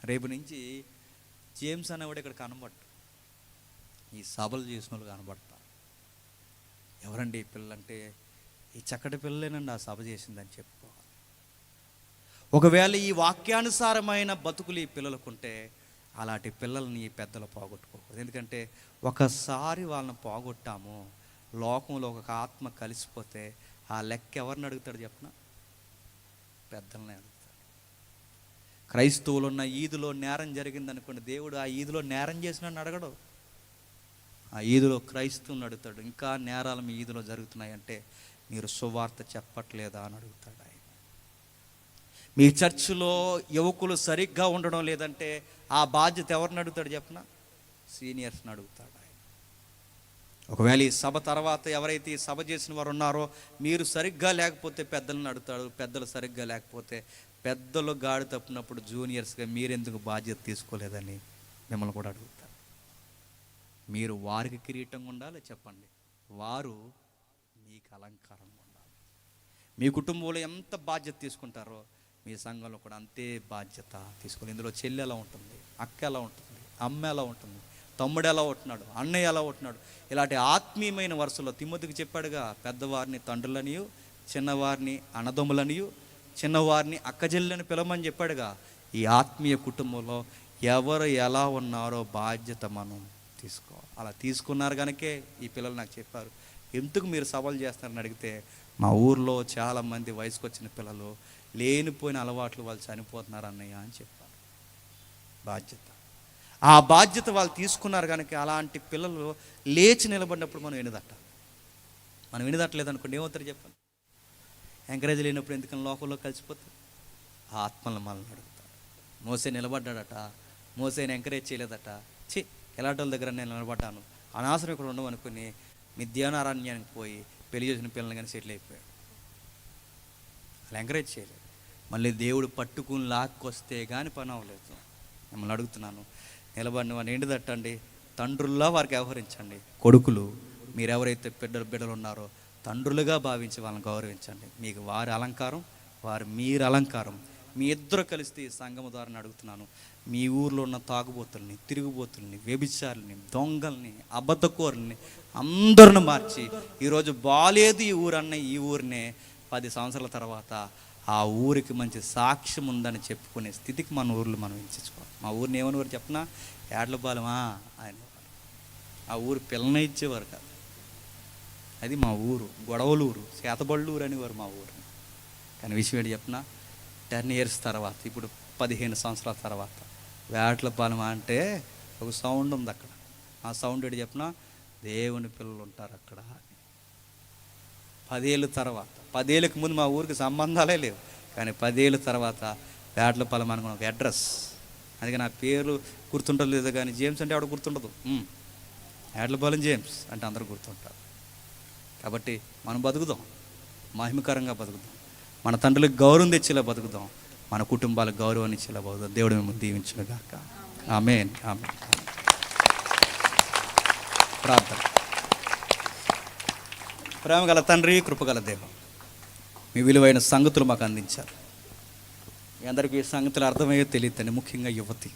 రేపు నుంచి జేమ్స్ అనేవాడు ఇక్కడ కనబడ్డు, ఈ సభలు చేసిన వాళ్ళు కనబడతారు. ఎవరండి ఈ పిల్లంటే, ఈ చక్కటి పిల్లలేనండి ఆ సభ చేసిందని చెప్పుకోవాలి. ఒకవేళ ఈ వాక్యానుసారమైన బతుకులు ఈ పిల్లలకుంటే అలాంటి పిల్లల్ని ఈ పెద్దలు పోగొట్టుకోకూడదు. ఎందుకంటే ఒకసారి వాళ్ళని పోగొట్టాము, లోకంలో ఒక ఆత్మ కలిసిపోతే ఆ లెక్క ఎవరిని అడుగుతాడు చెప్పిన? పెద్దల్ని అడుగుతాడు. క్రైస్తవులు ఉన్న ఈదులో నేరం జరిగిందనుకోండి, దేవుడు ఆ ఈదులో నేరం చేసినాడు అడగడు, ఆ ఈదులో క్రైస్తవుని అడుగుతాడు. ఇంకా నేరాలు మీ ఈదులో జరుగుతున్నాయంటే మీరు సువార్త చెప్పట్లేదా అని అడుగుతాడు ఆయన. మీ చర్చిలో యువకులు సరిగ్గా ఉండడం లేదంటే ఆ బాధ్యత ఎవరిని అడుగుతాడు చెప్పిన? సీనియర్స్ని అడుగుతాడు ఆయన. ఒకవేళ ఈ సభ తర్వాత ఎవరైతే ఈ సభ చేసిన వారు ఉన్నారో మీరు సరిగ్గా లేకపోతే పెద్దలను అడుగుతాడు. పెద్దలు సరిగ్గా లేకపోతే పెద్దలు గాడి తప్పినప్పుడు జూనియర్స్గా మీరెందుకు బాధ్యత తీసుకోలేదని మిమ్మల్ని కూడా అడుగుతారు. మీరు వారికి కిరీటంగా ఉండాలి చెప్పండి, వారు మీకు అలంకారంగా ఉండాలి. మీ కుటుంబంలో ఎంత బాధ్యత తీసుకుంటారో మీ సంఘంలో కూడా అంతే బాధ్యత తీసుకోవాలి. ఇందులో చెల్లి ఎలా ఉంటుంది, అక్క ఎలా ఉంటుంది, అమ్మ ఎలా ఉంటుంది, తమ్ముడు ఎలా ఉంటున్నాడు, అన్నయ్య ఎలా ఉంటున్నాడు, ఇలాంటి ఆత్మీయమైన వరుసలో తిమోతికి చెప్పాడుగా, పెద్దవారిని తండ్రులనియు, చిన్నవారిని అన్నదమ్ములనియు, చిన్నవారిని అక్కజెల్లని పిలవమని చెప్పాడుగా. ఈ ఆత్మీయ కుటుంబంలో ఎవరు ఎలా ఉన్నారో బాధ్యత మనం తీసుకోవాలి. అలా తీసుకున్నారు కనుకే ఈ పిల్లలు నాకు చెప్పారు, ఎందుకు మీరు సవాల్ చేస్తారని అడిగితే, మా ఊర్లో చాలామంది వయసుకు వచ్చిన పిల్లలు లేనిపోయిన అలవాట్లు వాళ్ళు చనిపోతున్నారు అన్నయ్య అని చెప్పారు. బాధ్యత, ఆ బాధ్యత వాళ్ళు తీసుకున్నారు కనుక అలాంటి పిల్లలు లేచి నిలబడినప్పుడు మనం వినదట్టాలి. మనం వినదట్టలేదనుకోండి ఏమవుతారు చెప్పండి? ఎంకరేజ్ లేనప్పుడు ఎందుకని లోకంలో కలిసిపోతారు? ఆ ఆత్మలను మనల్ని అడుగుతారు. మోసే నిలబడ్డాడట, మోసేని ఎంకరేజ్ చేయలేదట. ఎలాంటి వాళ్ళ దగ్గర నేను నిలబడ్డాను, అనవసరం ఇక్కడ ఉండవు అనుకుని మిద్యానారణ్యానికి పోయి పెళ్లి చేసిన పిల్లల్ని కానీ సెటిల్ అయిపోయాడు. అలా ఎంకరేజ్ చేయలేదు. మళ్ళీ దేవుడు పట్టుకుని లాక్కొస్తే కానీ పని అవ్వలేదు. మిమ్మల్ని అడుగుతున్నాను, నిలబడిన వాడిని ఏంటిదట్టండి, తండ్రుల్లా వారికి వ్యవహరించండి. కొడుకులు మీరెవరైతే బిడ్డలు ఉన్నారో తండ్రులుగా భావించి వాళ్ళని గౌరవించండి. మీకు వారి అలంకారం, వారు మీరు అలంకారం. మీ ఇద్దరు కలిస్తే ఈ సంఘము ద్వారా అడుగుతున్నాను, మీ ఊర్లో ఉన్న తాగుబోతుల్ని, తిరుగుబోతుల్ని, వ్యభిచారుల్ని, దొంగల్ని, అబద్ధకోరుల్ని అందరిని మార్చి ఈరోజు బాలేదు ఈ ఊరు అన్న ఈ ఊరినే 10 సంవత్సరాల తర్వాత ఆ ఊరికి మంచి సాక్ష్యం ఉందని చెప్పుకునే స్థితికి మన ఊర్లో మనం ఎంచుకోవాలి. మా ఊరిని ఏమని ఊరు చెప్పినా ఏడ్లపాలెమా ఆయన, ఆ ఊరు పిల్లనే ఇచ్చేవారు కాదు. అది మా ఊరు, గొడవలూరు, చేతబళ్ళూరు అనేవారు మా ఊరు. కానీ విషయం ఏంటి చెప్పిన, 10 years తర్వాత, ఇప్పుడు 15 సంవత్సరాల తర్వాత వేటలపాలెం అంటే ఒక సౌండ్ ఉంది అక్కడ. ఆ సౌండ్ ఏంటి చెప్పిన, దేవుని పిల్లలు ఉంటారు అక్కడ. 10 ఏళ్ళ తర్వాత, 10 ఏళ్ళకి ముందు మా ఊరికి సంబంధాలే లేవు, కానీ 10 ఏళ్ళ తర్వాత వేటలపాలెం అనుకున్న ఒక అడ్రస్. అందుకే నా పేరు గుర్తుండదు లేదు, కానీ జేమ్స్ అంటే ఆవిడ గుర్తుండదు. వేటలపాలెం జేమ్స్ అంటే అందరూ గుర్తుంటారు. కాబట్టి మనం బతుకుదాం, మహిమకరంగా బతుకుదాం. మన తండ్రులకు గౌరవం తెచ్చేలా బతుకుదాం. మన కుటుంబాలకు గౌరవాన్ని ఇచ్చేలా బతుకుదాం. దేవుడు మిమ్మల్ని దీవించునుగాక. ఆమేన్. ఆమేన్. ప్రార్థన. ప్రేమ గల తండ్రి, కృపగల దేవ, మీ విలువైన సంగతులు మాకు అందించారు. మీ అందరికీ ఈ సంగతులు అర్థమయ్యో తెలియదు తండ్రి. ముఖ్యంగా యువతి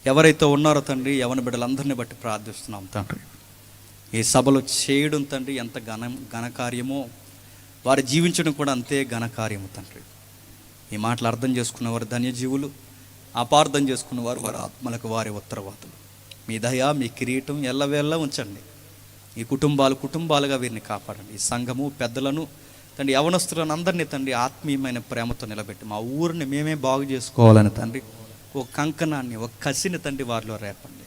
ఎవరైతే ఉన్నారో తండ్రి, యవన బిడ్డలందరినీ బట్టి ప్రార్థిస్తున్నాం తండ్రి. ఈ సభలో చేయడం తండ్రి ఎంత ఘనకార్యమో, వారు జీవించడం కూడా అంతే ఘనకార్యము తండ్రి. ఈ మాటలు అర్థం చేసుకున్నవారు ధన్యజీవులు, అపార్థం చేసుకున్నవారు వారి ఆత్మలకు వారి ఉత్తరవాదులు. మీ దయ, మీ కిరీటం ఎల్లవేళ్ళ ఉంచండి. ఈ కుటుంబాలుగా వీరిని కాపాడండి. ఈ సంఘము పెద్దలను తండ్రి, యవనస్తులను అందరినీ తండ్రి ఆత్మీయమైన ప్రేమతో నిలబెట్టి మా ఊరిని మేమే బాగు చేసుకోవాలని తండ్రి ఒక కంకణాన్ని, ఒక కసిని తండ్రి వారిలో రేపండి.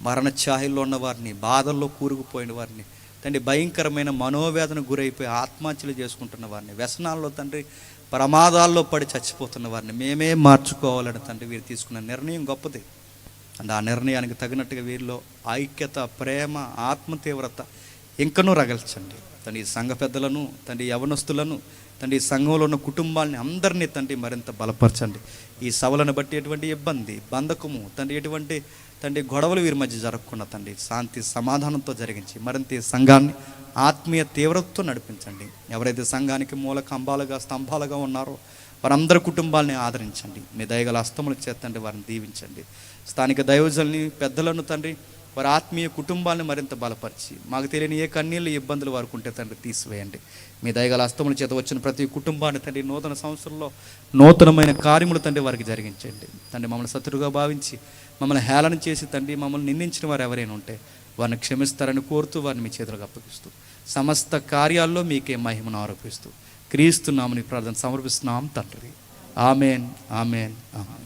మరణ ఛాయల్లో ఉన్న వారిని, బాధల్లో కూరుకుపోయిన వారిని తండ్రి, భయంకరమైన మనోవేదన గురైపోయి ఆత్మహత్యలు చేసుకుంటున్న వారిని, వ్యసనాల్లో తండ్రి ప్రమాదాల్లో పడి చచ్చిపోతున్న వారిని మేమే మార్చుకోవాలని తండ్రి వీరు తీసుకున్న నిర్ణయం గొప్పది. అండ్ ఆ నిర్ణయానికి తగినట్టుగా వీరిలో ఐక్యత, ప్రేమ, ఆత్మ తీవ్రత ఇంకనూ రగల్చండి తండ్రి. ఈ సంఘ పెద్దలను తండ్రి, యవనస్తులను తండ్రి, ఈ సంఘంలో ఉన్న కుటుంబాలని అందరినీ తండ్రి మరింత బలపరచండి. ఈ సభలను బట్టి ఎటువంటి ఇబ్బంది, బంధకము తండ్రి, ఎటువంటి తండ్రి గొడవలు వీరి మధ్య జరగకుండా తండ్రి శాంతి సమాధానంతో జరిగించి మరింత ఈ సంఘాన్ని ఆత్మీయ తీవ్రతతో నడిపించండి. ఎవరైతే సంఘానికి మూల కంబాలుగా, స్తంభాలుగా ఉన్నారో వారందరి కుటుంబాలని ఆదరించండి. మీ దయగల హస్తములు చేతండి వారిని దీవించండి. స్థానిక దైవజనుల్ని, పెద్దలను తండ్రి, వారి ఆత్మీయ కుటుంబాన్ని మరింత బలపరిచి మాకు తెలియని ఏ కన్నీళ్ళు, ఇబ్బందులు వారికి ఉంటే తండ్రి తీసివేయండి. మీ దయగల హస్తముల చేత వచ్చిన ప్రతి కుటుంబాన్ని తండ్రి నూతన సంవత్సరంలో నూతనమైన కార్యములు తండ్రి వారికి జరిగించండి. తండ్రి మమ్మల్ని శత్రువుగా భావించి మమ్మల్ని హేళన చేసి తండ్రి మమ్మల్ని నిందించిన వారు ఎవరైనా ఉంటే వారిని క్షమిస్తారని కోరుతూ వారిని మీ చేతులకు అప్పగిస్తూ సమస్త కార్యాల్లో మీకే మహిమను ఆరోపిస్తూ క్రీస్తు నామమున ప్రార్థన సమర్పిస్తున్నాం తండ్రి. ఆమేన్. ఆమేన్. ఆమేన్.